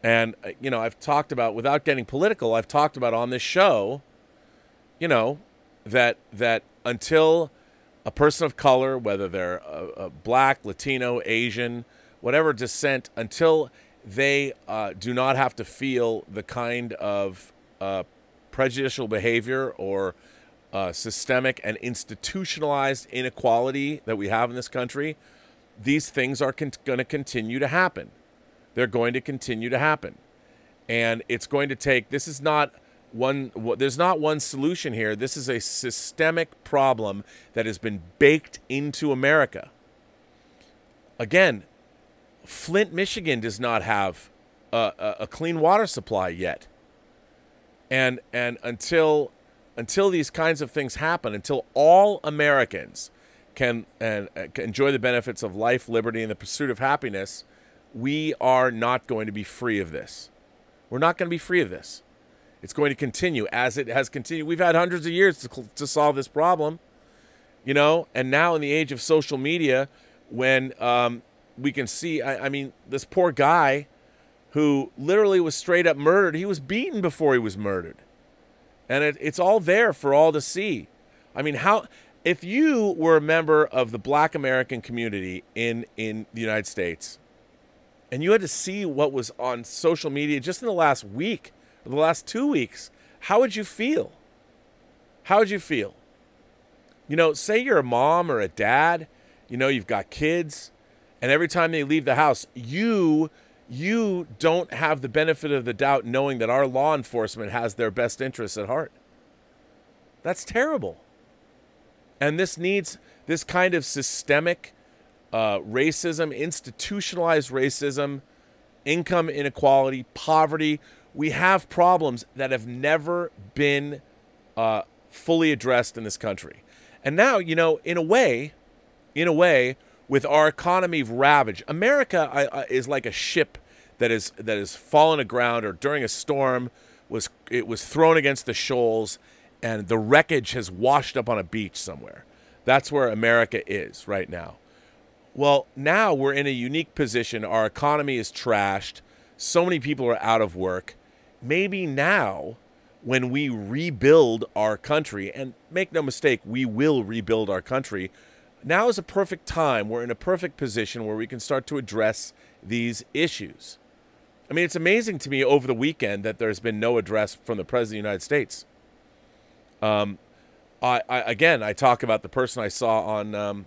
And, I've talked about, without getting political, I've talked about on this show, that until a person of color, whether they're a black, Latino, Asian, whatever descent, until they do not have to feel the kind of prejudicial behavior or systemic and institutionalized inequality that we have in this country, these things are going to continue to happen. They're going to continue to happen. And it's going to take, there's not one solution here. This is a systemic problem that has been baked into America. Again, Flint, Michigan does not have a clean water supply yet. And until these kinds of things happen, until all Americans can enjoy the benefits of life, liberty, and the pursuit of happiness, we are not going to be free of this. We're not going to be free of this. It's going to continue as it has continued. We've had hundreds of years to solve this problem, and now in the age of social media, when we can see, I mean, this poor guy who literally was straight up murdered. He was beaten before he was murdered. And it's all there for all to see. I mean, if you were a member of the Black American community in the United States, and you had to see what was on social media just in the last week, or the last 2 weeks, how would you feel? How would you feel? You know, say you're a mom or a dad, you know, you've got kids, and every time they leave the house, you don't have the benefit of the doubt knowing that our law enforcement has their best interests at heart. That's terrible. And this needs this kind of systemic racism, institutionalized racism, income inequality, poverty. We have problems that have never been fully addressed in this country. And now, you know, in a way, with our economy ravaged, America is like a ship that is fallen aground, or during a storm it was thrown against the shoals, and the wreckage has washed up on a beach somewhere. That's where America is right now. Well, now we're in a unique position. Our economy is trashed. So many people are out of work. Maybe now, when we rebuild our country, and make no mistake, we will rebuild our country, now is a perfect time. We're in a perfect position where we can start to address these issues. I mean, it's amazing to me over the weekend that there's been no address from the President of the United States. I talk about the person I saw on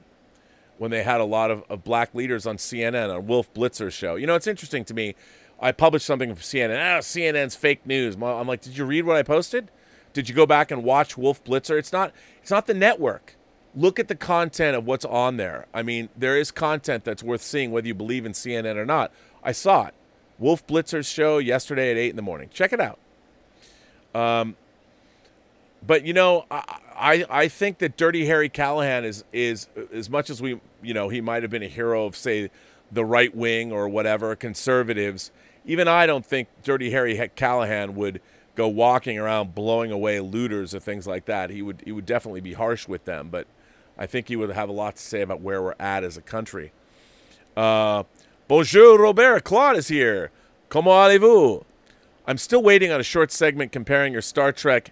when they had a lot of black leaders on CNN, on Wolf Blitzer's show. You know, it's interesting to me. I published something from CNN. CNN's fake news. I'm like, did you read what I posted? Did you go back and watch Wolf Blitzer? It's not the network. Look at the content of what's on there. I mean, there is content that's worth seeing, whether you believe in CNN or not. I saw it. Wolf Blitzer's show yesterday at 8 in the morning. Check it out. But, you know, I think that Dirty Harry Callahan is as much as he might have been a hero of, say, the right wing or whatever, conservatives. Even I don't think Dirty Harry Callahan would go walking around blowing away looters or things like that. He would definitely be harsh with them, but I think he would have a lot to say about where we're at as a country. Bonjour, Robert. Claude is here. Comment allez-vous? I'm still waiting on a short segment comparing your Star Trek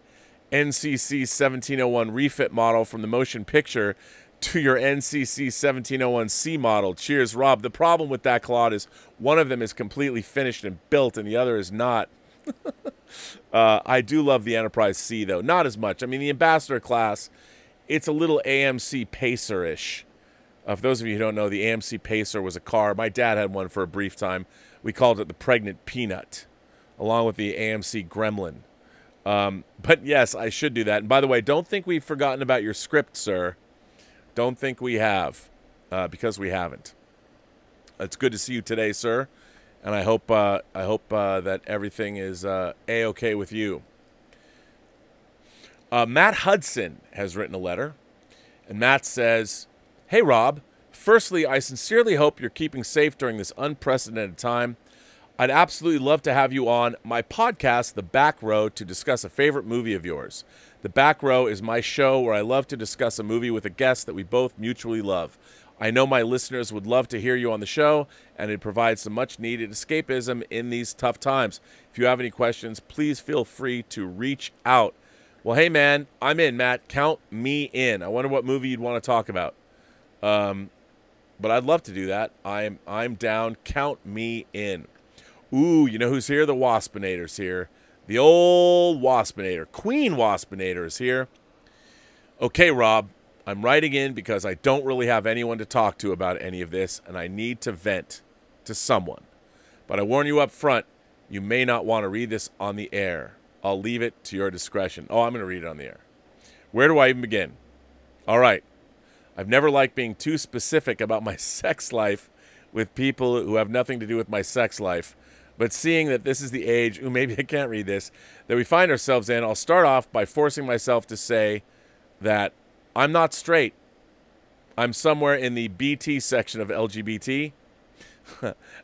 NCC 1701 refit model from the motion picture to your NCC 1701C model. Cheers, Rob. The problem with that, Claude, is one of them is completely finished and built and the other is not. I do love the Enterprise C, though. Not as much. I mean, the Ambassador class, it's a little AMC Pacer-ish. For those of you who don't know, the AMC Pacer was a car. My dad had one for a brief time. We called it the Pregnant Peanut, along with the AMC Gremlin. But yes, I should do that. And by the way, don't think we've forgotten about your script, sir. Don't think we have, because we haven't. It's good to see you today, sir. And I hope that everything is A-okay with you. Matt Hudson has written a letter. And Matt says, "Hey, Rob. Firstly, I sincerely hope you're keeping safe during this unprecedented time. I'd absolutely love to have you on my podcast, The Back Row, to discuss a favorite movie of yours. The Back Row is my show where I love to discuss a movie with a guest that we both mutually love. I know my listeners would love to hear you on the show, and it provides some much-needed escapism in these tough times. If you have any questions, please feel free to reach out." Well, hey, man, I'm in, Matt. Count me in. I wonder what movie you'd want to talk about. But I'd love to do that. I'm down. Count me in. Ooh, you know who's here? The Waspinator's here. The old Waspinator. Queen Waspinator is here. Okay, Rob. I'm writing in because I don't really have anyone to talk to about any of this, and I need to vent to someone. But I warn you up front, you may not want to read this on the air. I'll leave it to your discretion. Oh, I'm going to read it on the air. Where do I even begin? All right. I've never liked being too specific about my sex life with people who have nothing to do with my sex life. But seeing that this is the age, maybe I can't read this, that we find ourselves in, I'll start off by forcing myself to say that I'm not straight. I'm somewhere in the BT section of LGBT.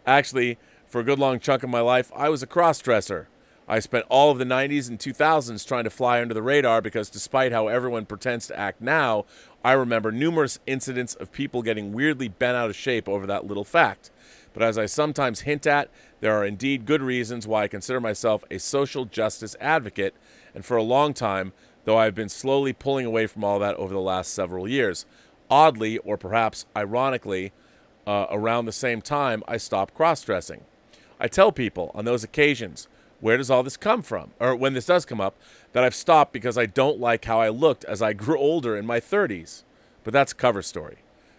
Actually, for a good long chunk of my life, I was a cross-dresser. I spent all of the 90s and 2000s trying to fly under the radar because despite how everyone pretends to act now, I remember numerous incidents of people getting weirdly bent out of shape over that little fact. But as I sometimes hint at, There are indeed good reasons why I consider myself a social justice advocate, and for a long time, though I've been slowly pulling away from all that over the last several years. Oddly, or perhaps ironically, around the same time, I stopped cross-dressing. I tell people on those occasions, where does all this come from? Or when this does come up, that I've stopped because I don't like how I looked as I grew older in my 30s. But that's a cover story.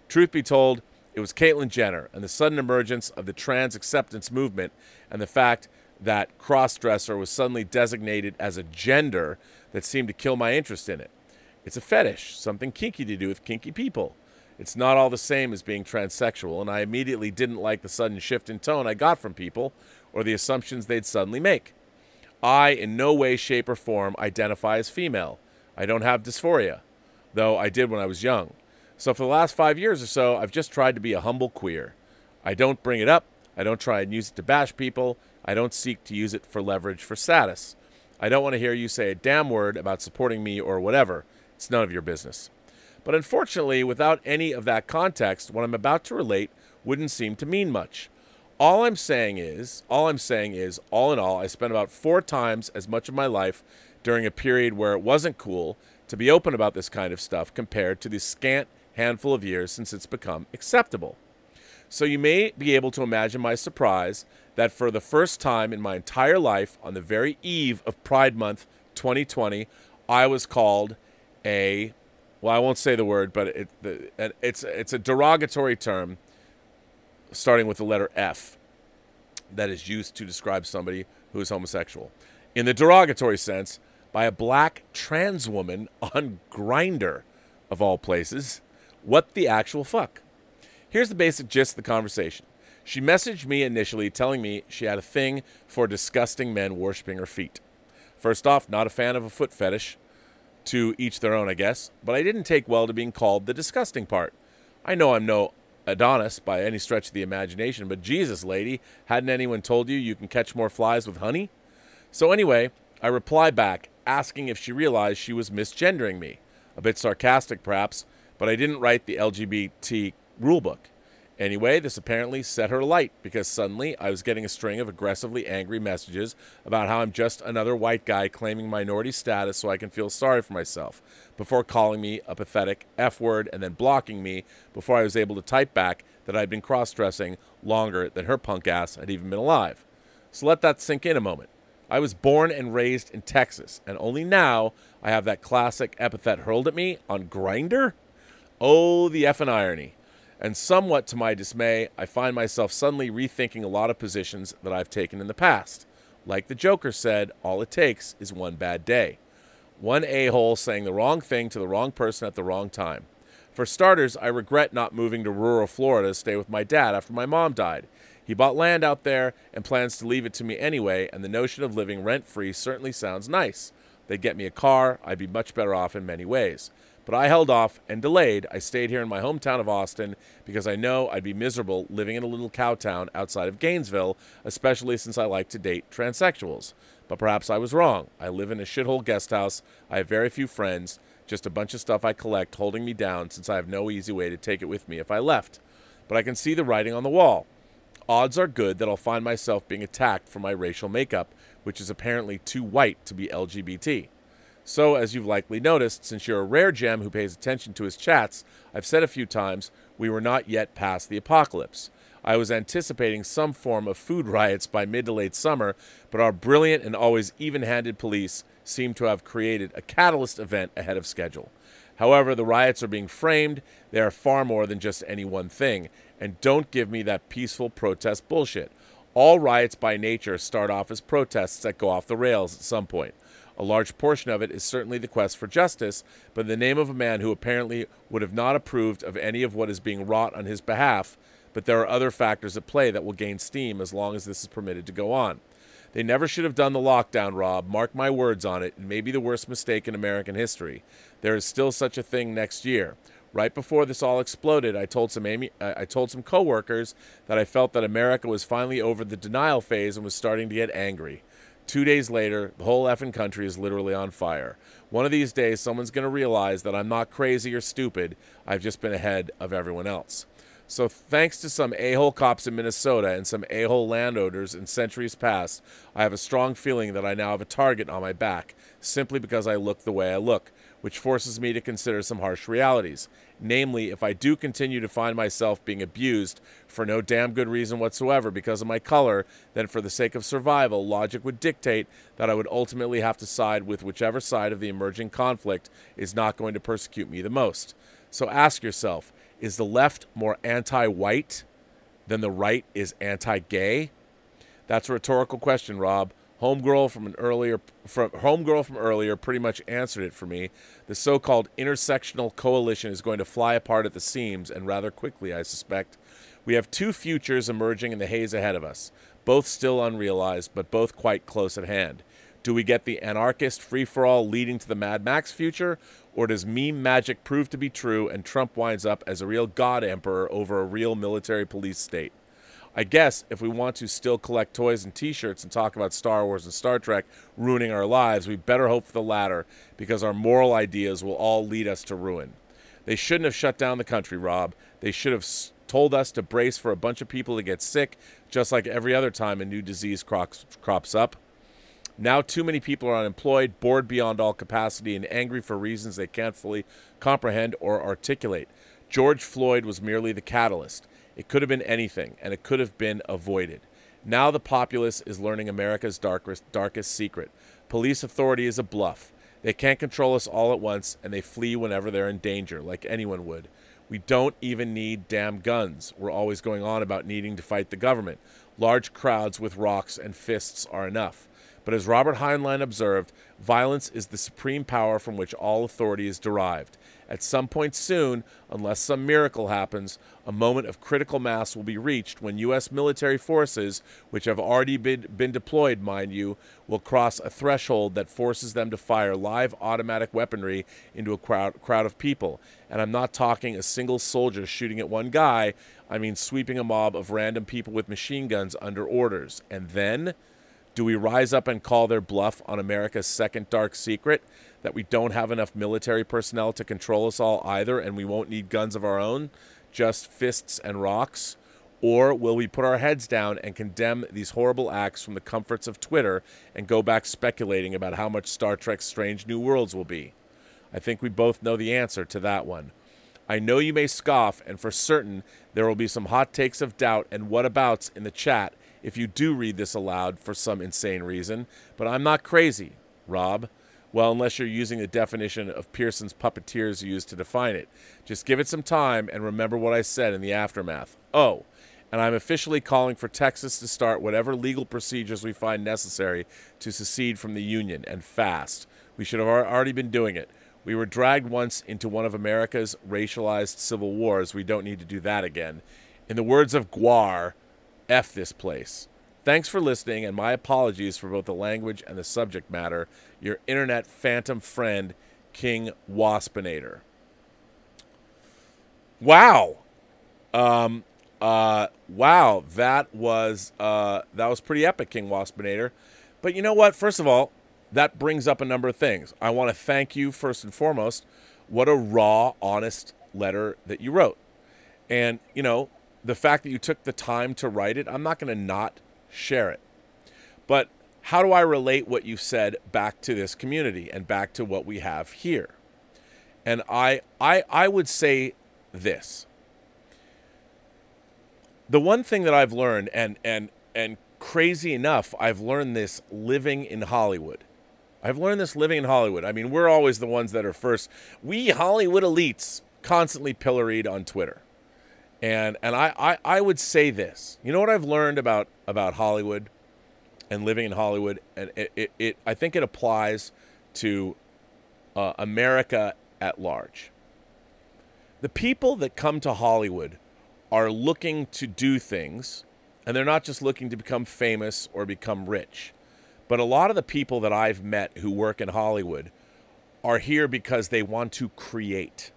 Truth be told, it was Caitlyn Jenner and the sudden emergence of the trans acceptance movement and the fact that cross-dresser was suddenly designated as a gender that seemed to kill my interest in it. It's a fetish, something kinky to do with kinky people. It's not all the same as being transsexual, and I immediately didn't like the sudden shift in tone I got from people or the assumptions they'd suddenly make. I, in no way, shape, or form, identify as female. I don't have dysphoria, though I did when I was young. So for the last 5 years or so, I've just tried to be a humble queer. I don't bring it up. I don't try and use it to bash people. I don't seek to use it for leverage for status. I don't want to hear you say a damn word about supporting me or whatever. It's none of your business. But unfortunately, without any of that context, what I'm about to relate wouldn't seem to mean much. All I'm saying is, all in all, I spent about 4 times as much of my life during a period where it wasn't cool to be open about this kind of stuff compared to the scant handful of years since it's become acceptable. So you may be able to imagine my surprise that for the first time in my entire life, on the very eve of Pride Month 2020, I was called a, well, I won't say the word, but it's a derogatory term starting with the letter F that is used to describe somebody who is homosexual. In the derogatory sense, by a black trans woman on Grindr, of all places. What the actual fuck? Here's the basic gist of the conversation. She messaged me initially telling me she had a thing for disgusting men worshipping her feet. First off, not a fan of a foot fetish. To each their own, I guess. But I didn't take well to being called the disgusting part. I know I'm no Adonis by any stretch of the imagination, but Jesus, lady, hadn't anyone told you can catch more flies with honey? So anyway, I reply back, asking if she realized she was misgendering me. A bit sarcastic, perhaps, but I didn't write the LGBT rulebook. Anyway, this apparently set her alight, because suddenly I was getting a string of aggressively angry messages about how I'm just another white guy claiming minority status so I can feel sorry for myself, before calling me a pathetic F-word and then blocking me before I was able to type back that I'd been cross-dressing longer than her punk ass had even been alive. So let that sink in a moment. I was born and raised in Texas, and only now I have that classic epithet hurled at me on Grindr? Oh, the effing irony. And somewhat to my dismay, I find myself suddenly rethinking a lot of positions that I've taken in the past. Like the Joker said, all it takes is one bad day. One a-hole saying the wrong thing to the wrong person at the wrong time. For starters, I regret not moving to rural Florida to stay with my dad after my mom died. He bought land out there and plans to leave it to me anyway, and the notion of living rent-free certainly sounds nice. They'd get me a car, I'd be much better off in many ways. But I held off and delayed. I stayed here in my hometown of Austin because I know I'd be miserable living in a little cow town outside of Gainesville, especially since I like to date transsexuals. But perhaps I was wrong. I live in a shithole guest house. I have very few friends, just a bunch of stuff I collect holding me down since I have no easy way to take it with me if I left. But I can see the writing on the wall. Odds are good that I'll find myself being attacked for my racial makeup, which is apparently too white to be LGBT. So, as you've likely noticed, since you're a rare gem who pays attention to his chats, I've said a few times, we were not yet past the apocalypse. I was anticipating some form of food riots by mid to late summer, but our brilliant and always even-handed police seem to have created a catalyst event ahead of schedule. However, the riots are being framed. They are far more than just any one thing, and don't give me that peaceful protest bullshit. All riots by nature start off as protests that go off the rails at some point. A large portion of it is certainly the quest for justice, but in the name of a man who apparently would have not approved of any of what is being wrought on his behalf, but there are other factors at play that will gain steam as long as this is permitted to go on. They never should have done the lockdown, Rob. Mark my words on it. It may be the worst mistake in American history. There is still such a thing next year. Right before this all exploded, I told some coworkers that I felt that America was finally over the denial phase and was starting to get angry. 2 days later, the whole effing country is literally on fire. One of these days, someone's going to realize that I'm not crazy or stupid. I've just been ahead of everyone else. So thanks to some a-hole cops in Minnesota and some a-hole landowners in centuries past, I have a strong feeling that I now have a target on my back, simply because I look the way I look, which forces me to consider some harsh realities. Namely, if I do continue to find myself being abused for no damn good reason whatsoever because of my color, then for the sake of survival, logic would dictate that I would ultimately have to side with whichever side of the emerging conflict is not going to persecute me the most. So ask yourself, is the left more anti-white than the right is anti-gay? That's a rhetorical question, Rob. Homegirl from earlier pretty much answered it for me. The so-called intersectional coalition is going to fly apart at the seams, and rather quickly, I suspect. We have two futures emerging in the haze ahead of us, both still unrealized, but both quite close at hand. Do we get the anarchist free-for-all leading to the Mad Max future, or does meme magic prove to be true and Trump winds up as a real god emperor over a real military police state? I guess if we want to still collect toys and t-shirts and talk about Star Wars and Star Trek ruining our lives, we better hope for the latter, because our moral ideas will all lead us to ruin. They shouldn't have shut down the country, Rob. They should have told us to brace for a bunch of people to get sick, just like every other time a new disease crops up. Now too many people are unemployed, bored beyond all capacity, and angry for reasons they can't fully comprehend or articulate. George Floyd was merely the catalyst. It could have been anything, and it could have been avoided. Now the populace is learning America's darkest secret. Police authority is a bluff. They can't control us all at once, and they flee whenever they're in danger, like anyone would. We don't even need damn guns. We're always going on about needing to fight the government. Large crowds with rocks and fists are enough. But as Robert Heinlein observed, violence is the supreme power from which all authority is derived. At some point soon, unless some miracle happens, a moment of critical mass will be reached when U.S. military forces, which have already been deployed, mind you, will cross a threshold that forces them to fire live automatic weaponry into a crowd of people. And I'm not talking a single soldier shooting at one guy. I mean sweeping a mob of random people with machine guns under orders. And then, do we rise up and call their bluff on America's second dark secret, that we don't have enough military personnel to control us all either, and we won't need guns of our own, just fists and rocks? Or will we put our heads down and condemn these horrible acts from the comforts of Twitter and go back speculating about how much Star Trek's Strange New Worlds will be? I think we both know the answer to that one. I know you may scoff, and for certain there will be some hot takes of doubt and whatabouts in the chat if you do read this aloud for some insane reason, but I'm not crazy, Rob. Well, unless you're using the definition of Pearson's puppeteers used to define it. Just give it some time and remember what I said in the aftermath. Oh, and I'm officially calling for Texas to start whatever legal procedures we find necessary to secede from the Union, and fast. We should have already been doing it. We were dragged once into one of America's racialized civil wars. We don't need to do that again. In the words of Guar, F this place. Thanks for listening, and my apologies for both the language and the subject matter. Your internet phantom friend, King Waspinator. Wow. Wow, that was pretty epic, King Waspinator. But you know what? First of all, that brings up a number of things. I want to thank you first and foremost. What a raw, honest letter that you wrote. And, you know, the fact that you took the time to write it, I'm not going to not share it. But how do I relate what you said back to this community and back to what we have here? And I would say this. The one thing that I've learned, and crazy enough, I've learned this living in Hollywood. I've learned this living in Hollywood. I mean, we're always the ones that are first. We Hollywood elites constantly pilloried on Twitter. And I would say this. You know what I've learned about Hollywood and living in Hollywood? And I think it applies to America at large. The people that come to Hollywood are looking to do things, and they're not just looking to become famous or become rich. But a lot of the people that I've met who work in Hollywood are here because they want to create.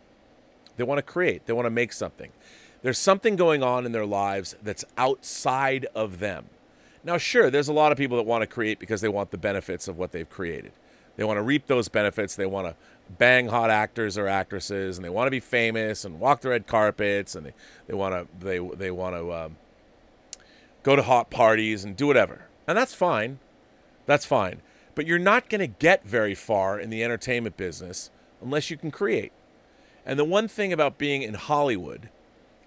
They want to create. They want to make something. There's something going on in their lives that's outside of them. Now, sure, there's a lot of people that want to create because they want the benefits of what they've created. They want to reap those benefits. They want to bang hot actors or actresses, and they want to be famous and walk the red carpets, and they want to go to hot parties and do whatever. And that's fine. That's fine. But you're not going to get very far in the entertainment business unless you can create. And the one thing about being in Hollywood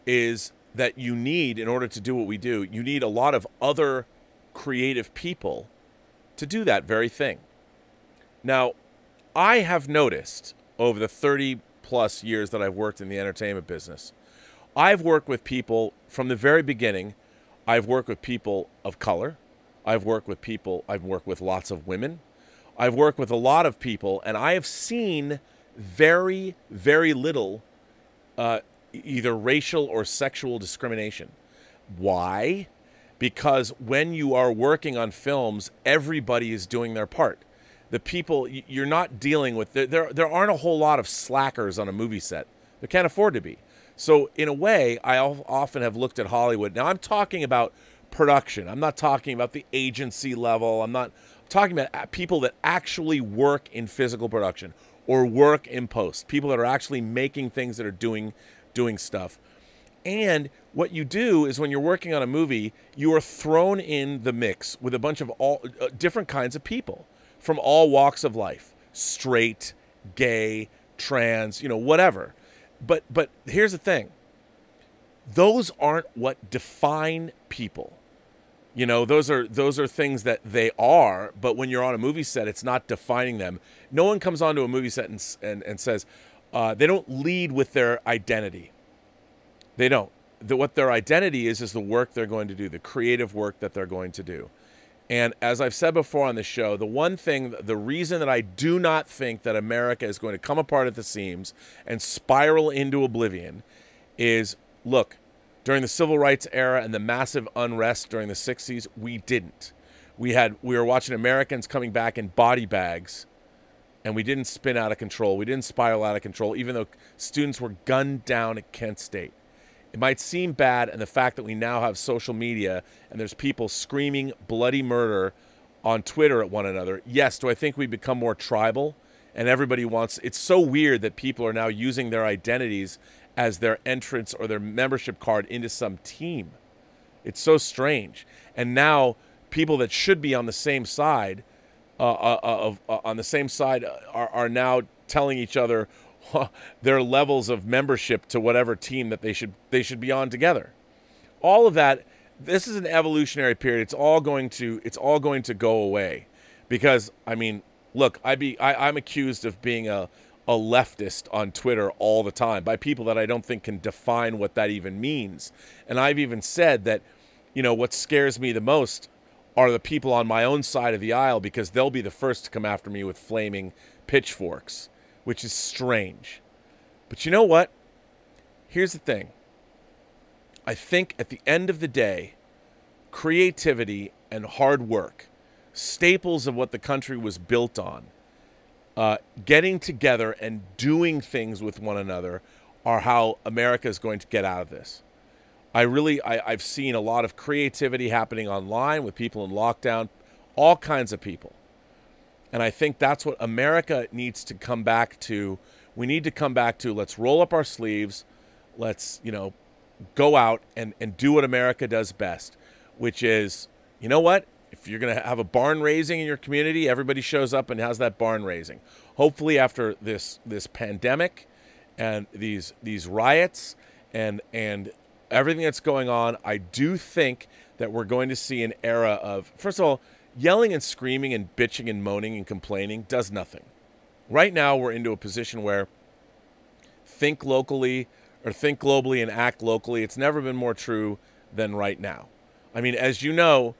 is that you need, in order to do what we do, you need a lot of other creative people to do that very thing. Now, I have noticed over the 30-plus years that I've worked in the entertainment business, I've worked with people from the very beginning. I've worked with people of color. I've worked with lots of women. I've worked with a lot of people, and I have seen very, very little either racial or sexual discrimination. Why? Because when you are working on films, everybody is doing their part. The people, you're not dealing with, there aren't a whole lot of slackers on a movie set. There can't afford to be. So in a way, I often have looked at Hollywood. Now I'm talking about production. I'm not talking about the agency level. I'm talking about people that actually work in physical production or work in post. People that are actually making things, that are doing stuff. And what you do is when you're working on a movie, you are thrown in the mix with a bunch of all different kinds of people from all walks of life, straight, gay, trans, whatever. But here's the thing. Those aren't what define people. Those are things that they are, but when you're on a movie set, it's not defining them. No one comes onto a movie set and says, they don't lead with their identity. They don't. What their identity is the work they're going to do, the creative work that they're going to do. And as I've said before on the show, the reason that I do not think that America is going to come apart at the seams and spiral into oblivion is, look, during the civil rights era and the massive unrest during the 60s, we didn't. We were watching Americans coming back in body bags, and we didn't spin out of control. We didn't spiral out of control, even though students were gunned down at Kent State. It might seem bad, and the fact that we now have social media and there's people screaming bloody murder on Twitter at one another. Yes, do I think we become more tribal? And everybody wants... It's so weird that people are now using their identities as their entrance or their membership card into some team. It's so strange. And now people that should be on the same side are now telling each other their levels of membership to whatever team that they should be on together. All of that, this is an evolutionary period. It's all going to go away, because I mean, look, I'm accused of being a leftist on Twitter all the time by people that I don't think can define what that even means. And I've even said that, what scares me the most are the people on my own side of the aisle, because they'll be the first to come after me with flaming pitchforks, which is strange. But you know what? Here's the thing. I think at the end of the day, creativity and hard work, staples of what the country was built on, getting together and doing things with one another are how America is going to get out of this. I've seen a lot of creativity happening online with people in lockdown, all kinds of people. And I think that's what America needs to come back to. We need to come back to, let's roll up our sleeves. Let's, go out and do what America does best, which is, you know what? If you're going to have a barn raising in your community, everybody shows up and has that barn raising. Hopefully after this pandemic and these riots and everything that's going on, I do think that we're going to see an era of, first of all, yelling and screaming and bitching and moaning and complaining does nothing. Right now, we're into a position where think locally or think globally and act locally. It's never been more true than right now. I mean, as you know,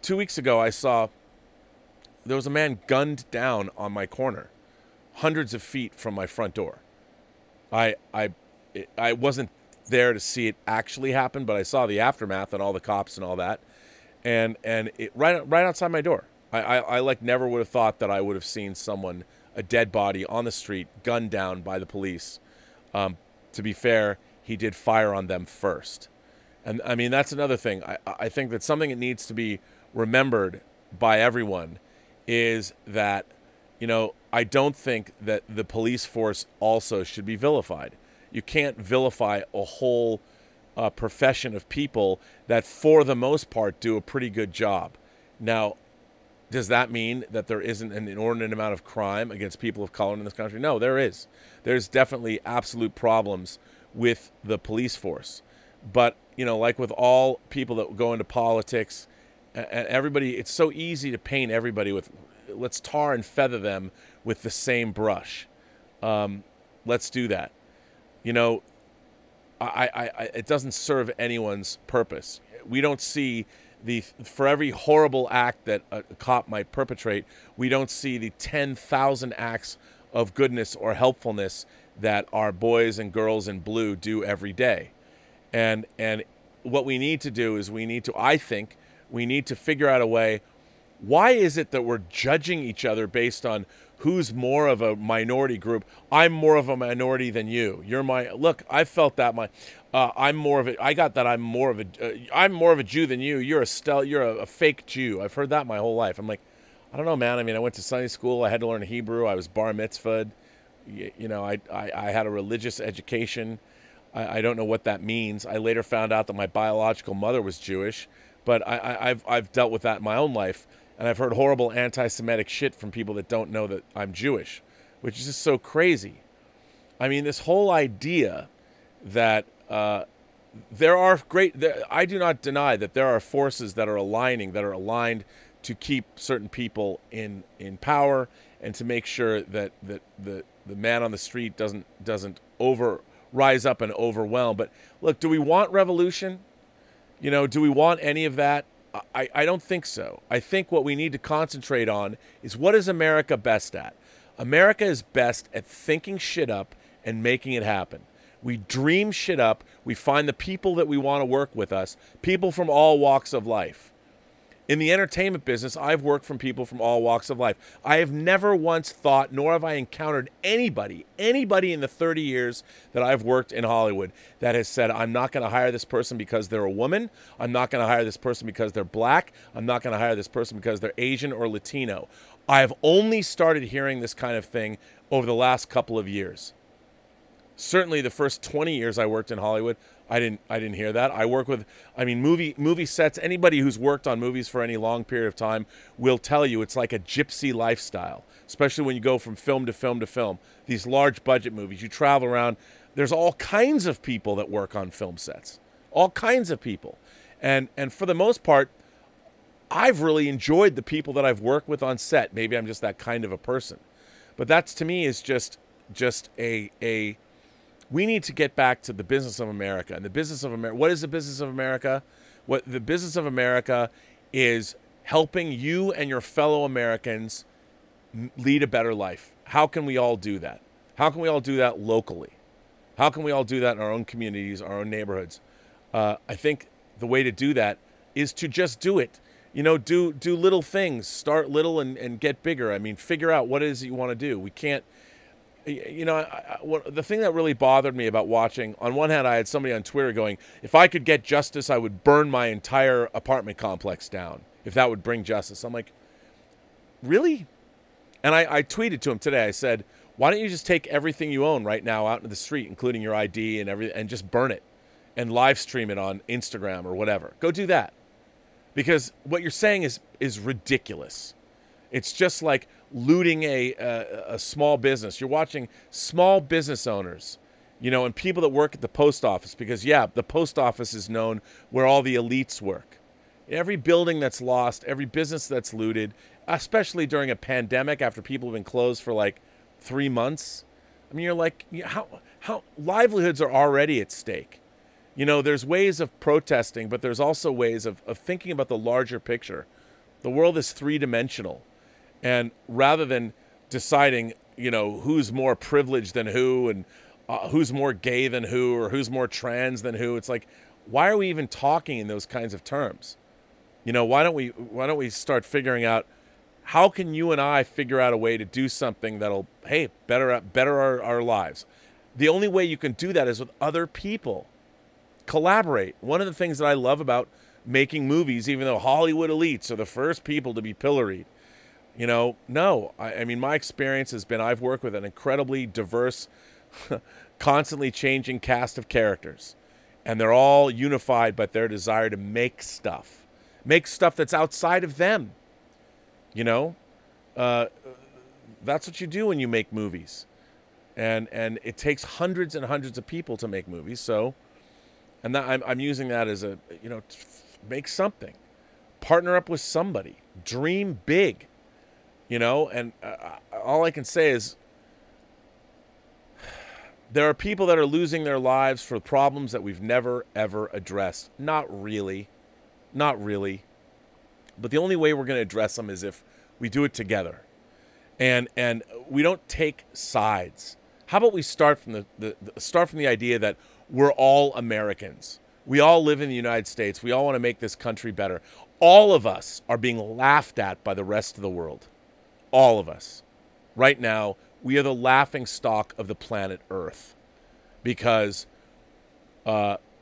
2 weeks ago, I saw there was a man gunned down on my corner, hundreds of feet from my front door. I wasn't there to see it actually happen, but I saw the aftermath and all the cops and all that. And it right outside my door. I like never would have thought that I would have seen someone, a dead body on the street, gunned down by the police. To be fair, he did fire on them first. And I mean, that's another thing. I think that something that needs to be remembered by everyone is that, I don't think that the police force also should be vilified. You can't vilify a whole profession of people that, for the most part, do a pretty good job. Now, does that mean that there isn't an inordinate amount of crime against people of color in this country? No, there is. There's definitely absolute problems with the police force. But, like with all people that go into politics, and everybody, it's so easy to paint everybody with, let's tar and feather them with the same brush. Let's do that. It doesn't serve anyone's purpose. We don't see for every horrible act that a cop might perpetrate, we don't see the 10,000 acts of goodness or helpfulness that our boys and girls in blue do every day. And what we need to do is I think we need to figure out a way. Why is it that we're judging each other based on who's more of a minority group? I'm more of a minority than you. Look, I felt that I'm more of it. I got that I'm more of a Jew than you. You're a fake Jew. I've heard that my whole life. I'm like, I don't know, man. I mean, I went to Sunday school. I had to learn Hebrew. I was bar mitzvahed. I had a religious education. I don't know what that means. I later found out that my biological mother was Jewish, but I've dealt with that in my own life. And I've heard horrible anti-Semitic shit from people that don't know that I'm Jewish, which is just so crazy. I mean, this whole idea that I do not deny that there are forces that are aligned to keep certain people in power and to make sure that the man on the street doesn't rise up and overwhelm. But look, do we want revolution? Do we want any of that? I don't think so. I think what we need to concentrate on is, what is America best at? America is best at thinking shit up and making it happen. We dream shit up. We find the people that we want to work with us, people from all walks of life. In the entertainment business, I've worked from people from all walks of life. I have never once thought, nor have I encountered anybody in the 30 years that I've worked in Hollywood that has said, I'm not going to hire this person because they're a woman. I'm not going to hire this person because they're black. I'm not going to hire this person because they're Asian or Latino. I've only started hearing this kind of thing over the last couple of years. Certainly the first 20 years I worked in Hollywood, I didn't hear that. I work with, movie sets. Anybody who's worked on movies for any long period of time will tell you it's like a gypsy lifestyle, especially when you go from film to film to film. These large budget movies, you travel around. There's all kinds of people that work on film sets, all kinds of people. And for the most part, I've really enjoyed the people that I've worked with on set. Maybe I'm just that kind of a person. But that's, to me, is just we need to get back to the business of America. And the business of America, what is the business of America? What the business of America is helping you and your fellow Americans lead a better life. How can we all do that? How can we all do that locally? How can we all do that in our own communities, our own neighborhoods? I think the way to do that is to just do it. Do little things. Start little and get bigger. I mean, figure out what it is that you want to do. We can't. The thing that really bothered me about watching, on one hand, I had somebody on Twitter going, if I could get justice, I would burn my entire apartment complex down, if that would bring justice. I'm like, really? And I tweeted to him today. I said, why don't you just take everything you own right now out into the street, including your ID and everything, and just burn it and live stream it on Instagram or whatever. Go do that. Because what you're saying is ridiculous. It's just like looting a small business. You're watching small business owners, and people that work at the post office, because, yeah, the post office is known where all the elites work. Every building that's lost, every business that's looted, especially during a pandemic after people have been closed for like 3 months. I mean, you're like, how livelihoods are already at stake. There's ways of protesting, but there's also ways of thinking about the larger picture. The world is three-dimensional. And rather than deciding, who's more privileged than who and who's more gay than who or who's more trans than who, it's like, why are we even talking in those kinds of terms? Why don't we start figuring out, how can you and I figure out a way to do something that'll, hey, better our lives? The only way you can do that is with other people. Collaborate. One of the things that I love about making movies, even though Hollywood elites are the first people to be pilloried, No. I mean, my experience has been I've worked with an incredibly diverse, constantly changing cast of characters. And they're all unified by their desire to make stuff. Make stuff that's outside of them. That's what you do when you make movies. And it takes hundreds and hundreds of people to make movies. So, and that, I'm using that as a, make something. Partner up with somebody. Dream big. And all I can say is there are people that are losing their lives for problems that we've never, ever addressed. Not really. Not really. But the only way we're going to address them is if we do it together. And we don't take sides. How about we start from the idea that we're all Americans. We all live in the United States. We all want to make this country better. All of us are being laughed at by the rest of the world. All of us. Right now, we are the laughing stock of the planet Earth because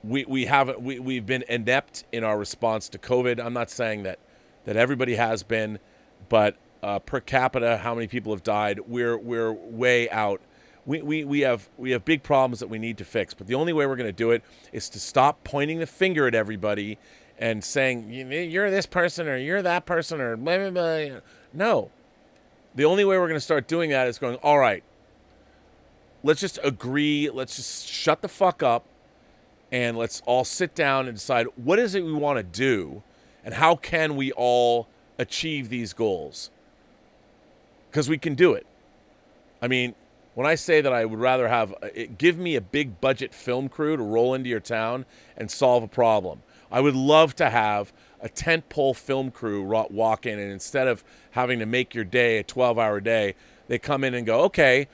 we've been inept in our response to COVID. I'm not saying that everybody has been, but per capita, how many people have died? We're way out. We have big problems that we need to fix. But the only way we're going to do it is to stop pointing the finger at everybody and saying you're this person or you're that person or blah blah blah. No. The only way we're going to start doing that is going, all right, let's just agree. Let's just shut the fuck up and let's all sit down and decide what is it we want to do and how can we all achieve these goals? Because we can do it. I mean, when I say that I would rather have, give me a big budget film crew to roll into your town and solve a problem. I would love to have a tentpole film crew walk in, and instead of having to make your day a 12-hour day, they come in and go, okay,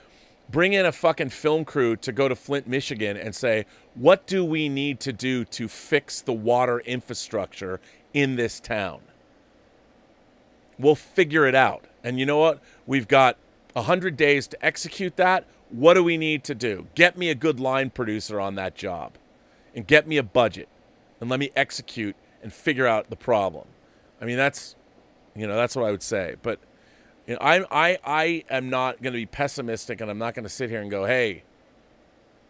bring in a fucking film crew to go to Flint, Michigan and say, what do we need to do to fix the water infrastructure in this town? We'll figure it out. And you know what? We've got 100 days to execute that. What do we need to do? Get me a good line producer on that job and get me a budget and let me execute and figure out the problem. I mean, that's what I would say. But I am not going to be pessimistic, and I'm not going to sit here and go, hey,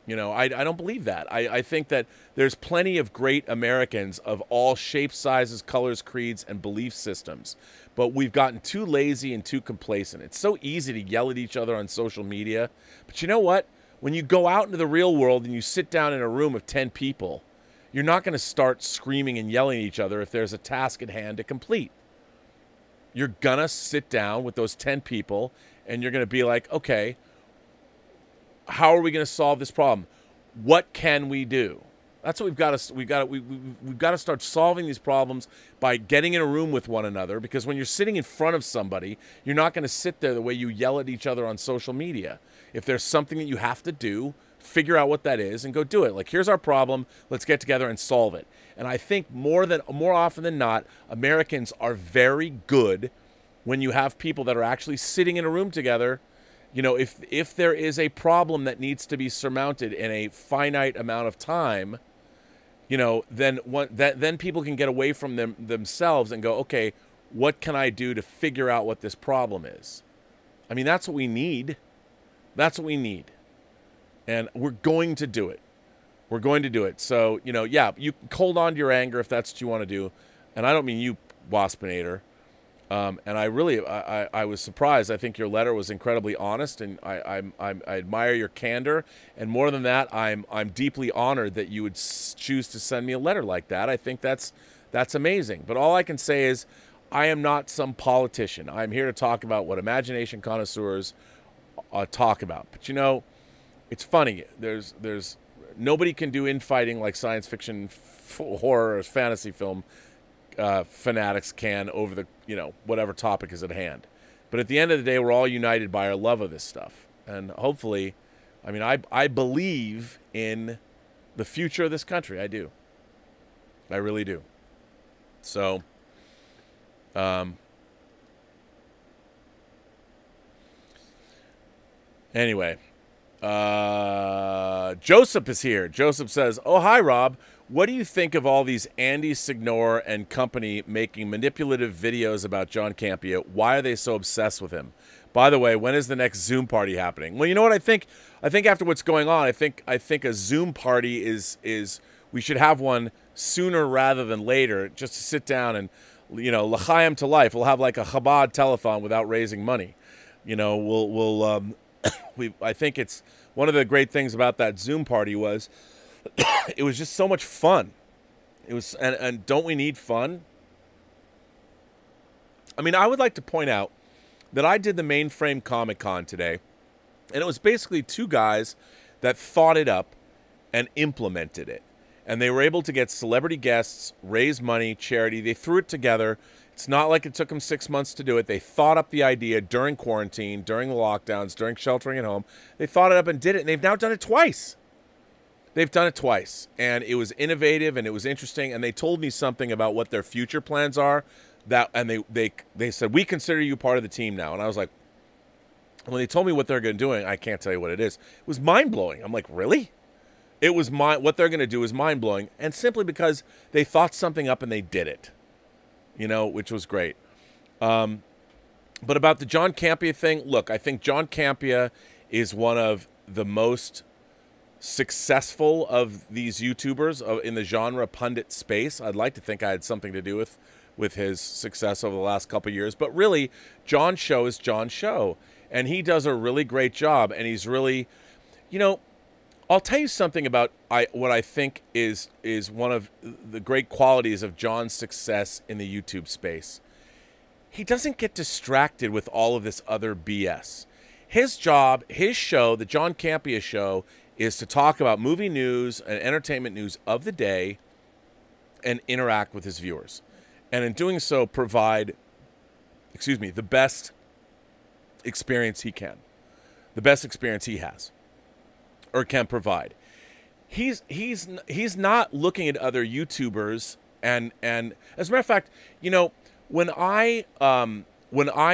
I don't believe that. I think that there's plenty of great Americans of all shapes, sizes, colors, creeds, and belief systems. But we've gotten too lazy and too complacent. It's so easy to yell at each other on social media. But you know what? When you go out into the real world and you sit down in a room of 10 people, you're not going to start screaming and yelling at each other if there's a task at hand to complete. You're going to sit down with those 10 people and you're going to be like, okay, how are we going to solve this problem? What can we do? That's what we've got to start solving these problems by getting in a room with one another, because when you're sitting in front of somebody, you're not going to sit there the way you yell at each other on social media. If there's something that you have to do, figure out what that is and go do it. Like, here's our problem. Let's get together and solve it. And I think more often than not, Americans are very good when you have people that are actually sitting in a room together. If there is a problem that needs to be surmounted in a finite amount of time, then people can get away from themselves and go, okay, what can I do to figure out what this problem is? I mean, that's what we need. That's what we need. And we're going to do it. We're going to do it. So, yeah, you can hold on to your anger if that's what you want to do. And I don't mean you, Waspinator. And I was surprised. I think your letter was incredibly honest, and I admire your candor. And more than that, I'm deeply honored that you would choose to send me a letter like that. I think that's amazing. But all I can say is I am not some politician. I'm here to talk about what imagination connoisseurs talk about. But it's funny. There's nobody can do infighting like science fiction, horror, or fantasy film fanatics can over the whatever topic is at hand. But at the end of the day, we're all united by our love of this stuff, and hopefully, I believe in the future of this country. I do. I really do. So, anyway, Joseph is here. Joseph says, "Oh, hi, Rob. what do you think of all these Andy Signore and company making manipulative videos about John Campea? Why are they so obsessed with him? By the way, when is the next Zoom party happening? Well, you know what I think? I think after what's going on, I think a Zoom party is we should have one sooner rather than later, just to sit down and, you know, l'chaim to life. We'll have like a Chabad telethon without raising money. You know, I think it's one of the great things about that Zoom party was it was just so much fun. It was, and don't we need fun? I mean, I would like to point out that I did the Mainframe Comic Con today, and it was basically two guys that thought it up and implemented it. And they were able to get celebrity guests, raise money, charity. They threw it together. It's not like it took them 6 months to do it. They thought up the idea during quarantine, during the lockdowns, during sheltering at home. They thought it up and did it, and they've now done it twice. They've done it twice, and it was innovative, and it was interesting, and they told me something about what their future plans are. And they said, we consider you part of the team now. And I was like, when they told me what they're going to do, I can't tell you what it is. It was mind-blowing. I'm like, really? It was what they're going to do is mind-blowing, and simply because they thought something up and they did it, you know, which was great. But about the John Campea thing, look, I think John Campea is one of the most successful of these YouTubers in the genre pundit space. I'd like to think I had something to do with his success over the last couple of years, but really, John's show is John's show, and he does a really great job, and he's really, you know, I'll tell you something about what I think is one of the great qualities of John's success in the YouTube space. He doesn't get distracted with all of this other BS. His job, his show, the John Campea show, is to talk about movie news and entertainment news of the day and interact with his viewers. And in doing so, provide, the best experience he can. The best experience he has. Or can provide. He's not looking at other YouTubers, and as a matter of fact, you know, when I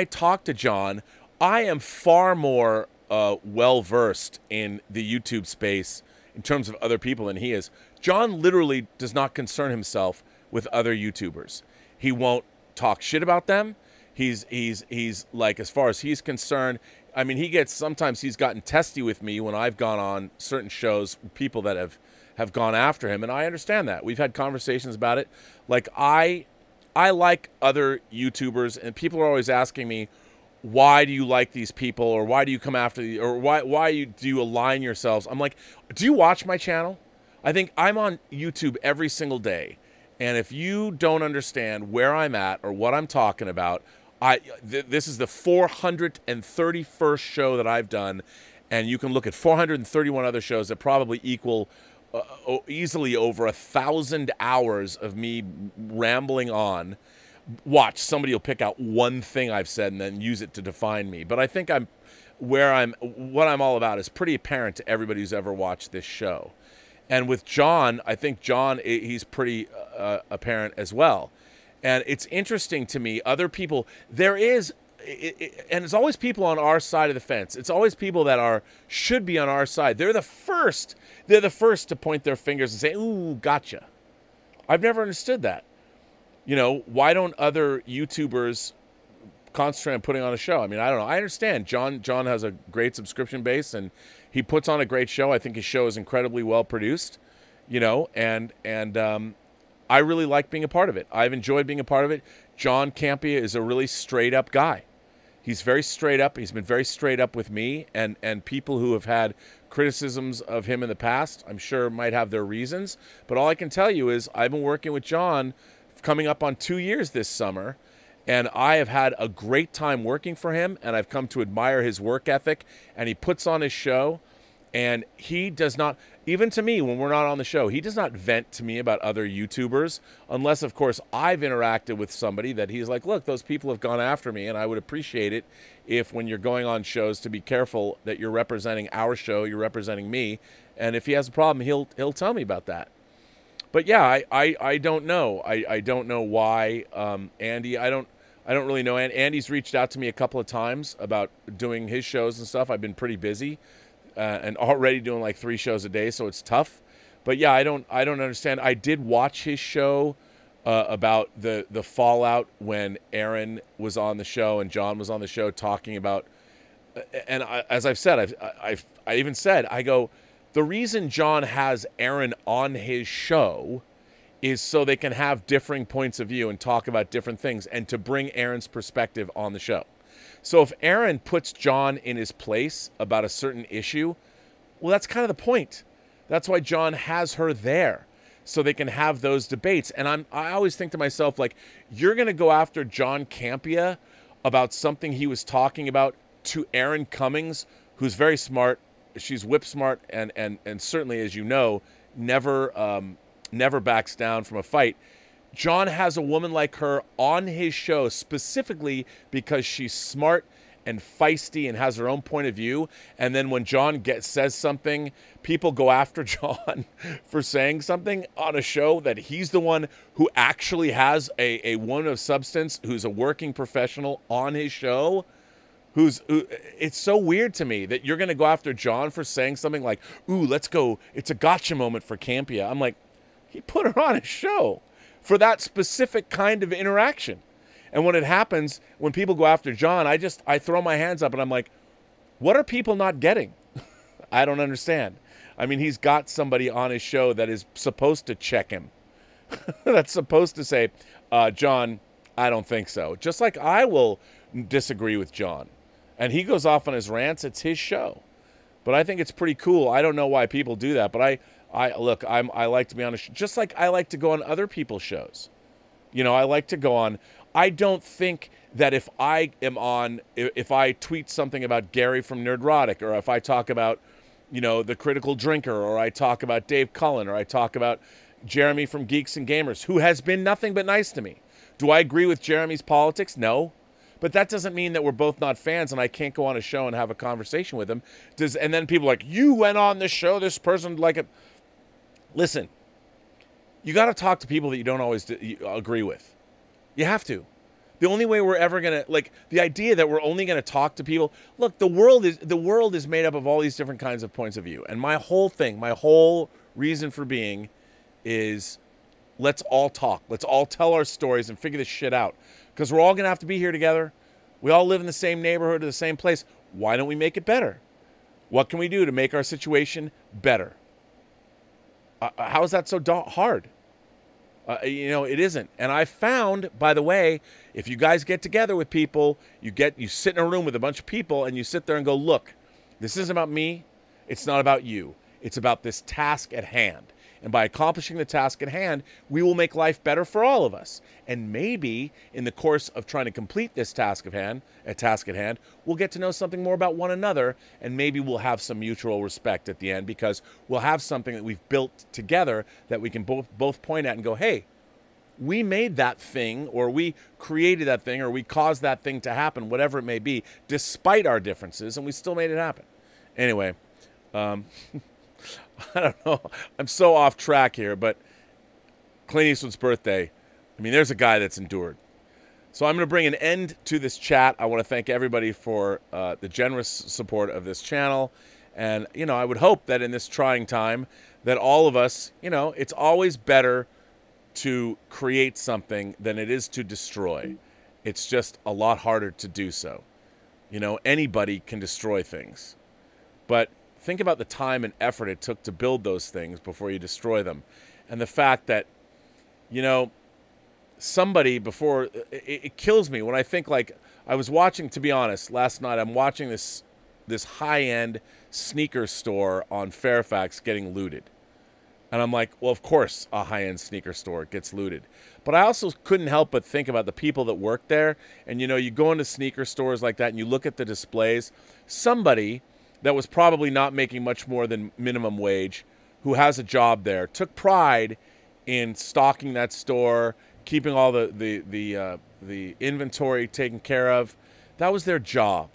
talk to John, I am far more well versed in the YouTube space in terms of other people than he is. John literally does not concern himself with other YouTubers. He won't talk shit about them. He's like, as far as he's concerned, I mean, sometimes he's gotten testy with me when I've gone on certain shows, people that have gone after him, and I understand that. We've had conversations about it. Like, I like other YouTubers, and people are always asking me, why do you like these people, or why do you come after these, or why do you align yourselves? I'm like, do you watch my channel? I think I'm on YouTube every single day, and if you don't understand where I'm at or what I'm talking about, this is the 431st show that I've done, and you can look at 431 other shows that probably equal easily over 1,000 hours of me rambling on. Watch, somebody will pick out one thing I've said and then use it to define me. But I think what I'm all about is pretty apparent to everybody who's ever watched this show. And with John, I think John, he's pretty apparent as well. And it's interesting to me, other people, and it's always people on our side of the fence. It's always people that should be on our side. They're the first to point their fingers and say, ooh, gotcha. I've never understood that. You know, why don't other YouTubers concentrate on putting on a show? I mean, I don't know. I understand. John has a great subscription base, and he puts on a great show. I think his show is incredibly well produced, you know, and I really like being a part of it. I've enjoyed being a part of it. John Campea is a really straight-up guy. He's very straight up. He's been very straight up with me, and people who have had criticisms of him in the past, I'm sure might have their reasons. But all I can tell you is I've been working with John coming up on 2 years this summer, and I have had a great time working for him, and I've come to admire his work ethic, and he puts on his show, and he does not, even to me when we're not on the show, he does not vent to me about other YouTubers, unless, of course, I've interacted with somebody that he's like, look, those people have gone after me, and I would appreciate it if, when you're going on shows, to be careful that you're representing our show, you're representing me, and if he has a problem, he'll tell me about that. But yeah, I don't know. I don't know why Andy. I don't really know. Andy's reached out to me a couple of times about doing his shows and stuff. I've been pretty busy and already doing like 3 shows a day, so it's tough. But yeah, I don't understand. I did watch his show about the fallout when Aaron was on the show and John was on the show talking about, and as I've said, I even said, I go, the reason John has Aaron on his show is so they can have differing points of view and talk about different things and to bring Aaron's perspective on the show. So if Aaron puts John in his place about a certain issue, well, that's kind of the point. That's why John has her there, so they can have those debates. And I always think to myself, like, you're going to go after John Campea about something he was talking about to Aaron Cummings, who's very smart. She's whip smart and certainly, as you know, never backs down from a fight. John has a woman like her on his show specifically because she's smart and feisty and has her own point of view. And then when John says something, people go after John for saying something on a show that he's the one who actually has a woman of substance who's a working professional on his show. It's so weird to me that you're going to go after John for saying something like, ooh, let's go. It's a gotcha moment for Campea. I'm like, he put her on his show for that specific kind of interaction. And when it happens, when people go after John, I throw my hands up and I'm like, what are people not getting? I don't understand. I mean, he's got somebody on his show that is supposed to check him. That's supposed to say, John, I don't think so. Just like I will disagree with John. And he goes off on his rants. It's his show. But I think it's pretty cool. I don't know why people do that. But I like to be on a show. Just like I like to go on other people's shows. You know, I like to go on. I don't think that if I tweet something about Gary from Nerdrotic, or if I talk about, you know, The Critical Drinker, or I talk about Dave Cullen, or I talk about Jeremy from Geeks and Gamers, who has been nothing but nice to me. Do I agree with Jeremy's politics? No. But that doesn't mean that we're both not fans and I can't go on a show and have a conversation with him. And then people are like, you went on this show, this person like it. Listen, you got to talk to people that you don't always agree with. You have to. The only way we're ever going to, like, the idea that we're only going to talk to people. Look, the world is made up of all these different kinds of points of view. And my whole reason for being is let's all talk. Let's all tell our stories and figure this shit out. Because we're all going to have to be here together. We all live in the same neighborhood or the same place. Why don't we make it better? What can we do to make our situation better? How is that so hard? You know, it isn't. And I found, by the way, if you guys get together with people, you sit in a room with a bunch of people and you sit there and go, look, this isn't about me. It's not about you. It's about this task at hand. And by accomplishing the task at hand, we will make life better for all of us. And maybe in the course of trying to complete this task at hand, we'll get to know something more about one another, and maybe we'll have some mutual respect at the end because we'll have something that we've built together that we can both point at and go, hey, we made that thing, or we created that thing, or we caused that thing to happen, whatever it may be, despite our differences, and we still made it happen. Anyway, I don't know. I'm so off track here, but Clint Eastwood's birthday, I mean, there's a guy that's endured. So I'm going to bring an end to this chat. I want to thank everybody for the generous support of this channel. And, you know, I would hope that in this trying time that all of us, you know, it's always better to create something than it is to destroy. It's just a lot harder to do so. You know, anybody can destroy things. But think about the time and effort it took to build those things before you destroy them. And the fact that, you know, somebody before, it kills me when I think, like, I was watching, to be honest, last night, I'm watching this high-end sneaker store on Fairfax getting looted. And I'm like, well, of course a high-end sneaker store gets looted. But I also couldn't help but think about the people that work there. And, you know, you go into sneaker stores like that and you look at the displays. Somebody that was probably not making much more than minimum wage, who has a job there, took pride in stocking that store, keeping all the inventory taken care of. That was their job.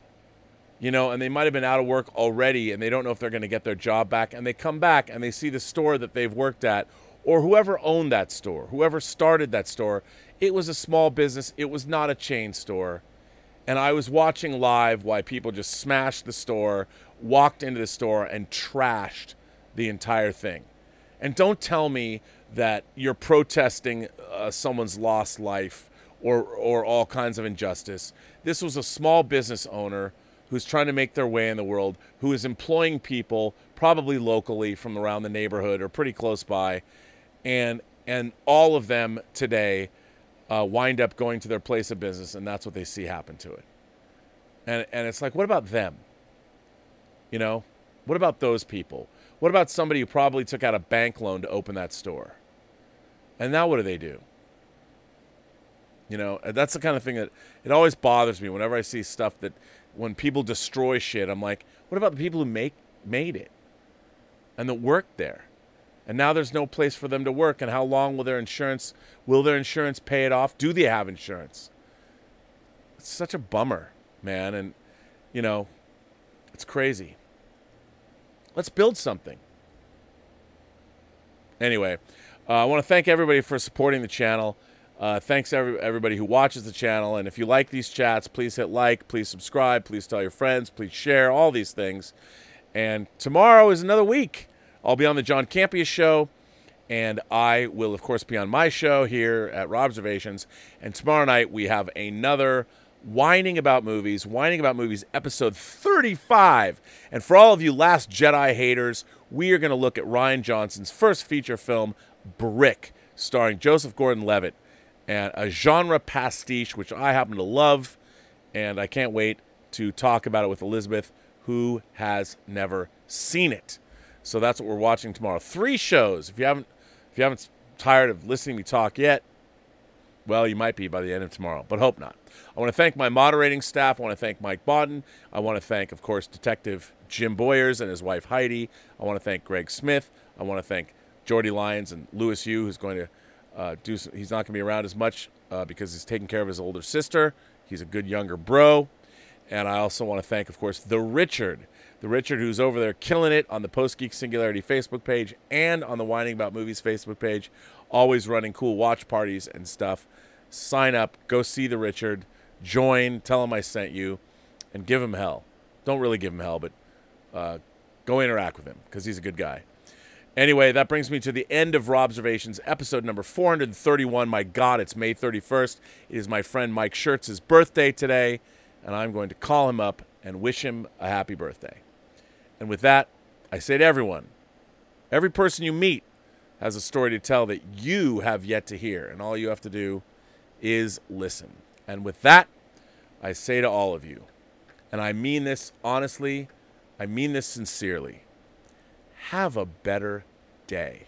You know, and they might have been out of work already and they don't know if they're going to get their job back. And they come back and they see the store that they've worked at, or whoever owned that store, whoever started that store. It was a small business. It was not a chain store. And I was watching live why people just smashed the store, walked into the store and trashed the entire thing. And don't tell me that you're protesting someone's lost life or all kinds of injustice. This was a small business owner who's trying to make their way in the world, who is employing people probably locally from around the neighborhood or pretty close by, and all of them today wind up going to their place of business, and that's what they see happen to it. And it's like, what about them? You know, what about those people? What about somebody who probably took out a bank loan to open that store? And now what do? You know, that's the kind of thing that it always bothers me whenever I see stuff that when people destroy shit, I'm like, what about the people who made it and that worked there? And now there's no place for them to work. And how long will their insurance pay it off? Do they have insurance? It's such a bummer, man. And, you know, it's crazy. Let's build something. Anyway, I want to thank everybody for supporting the channel. Thanks everybody who watches the channel. And if you like these chats, please hit like, please subscribe, please tell your friends, please share, all these things. And tomorrow is another week. I'll be on the John Campea show, and I will, of course, be on my show here at Robservations. And tomorrow night we have another Whining About Movies episode 35. And for all of you Last Jedi haters, we are going to look at Rian Johnson's first feature film, Brick, starring Joseph Gordon-Levitt, and a genre pastiche, which I happen to love, and I can't wait to talk about it with Elizabeth, who has never seen it. So that's what we're watching tomorrow. 3 shows. If you haven't tired of listening to me talk yet, well, you might be by the end of tomorrow, but hope not. I want to thank my moderating staff. I want to thank Mike Bodden. I want to thank, of course, Detective Jim Boyers and his wife Heidi. I want to thank Greg Smith. I want to thank Jordy Lyons and Louis Yu, who's going to he's not going to be around as much because he's taking care of his older sister. He's a good younger bro. And I also want to thank, of course, the Richard who's over there killing it on the Post-Geek Singularity Facebook page and on the Whining About Movies Facebook page, always running cool watch parties and stuff. Sign up, go see the Richard, join, tell him I sent you, and give him hell. Don't really give him hell, but go interact with him because he's a good guy. Anyway, that brings me to the end of Robservations, episode number 431. My God, it's May 31st. It is my friend Mike Schertz's birthday today, and I'm going to call him up and wish him a happy birthday. And with that, I say to everyone, every person you meet has a story to tell that you have yet to hear, and all you have to do is listen. And with that, I say to all of you, and I mean this honestly, I mean this sincerely, have a better day.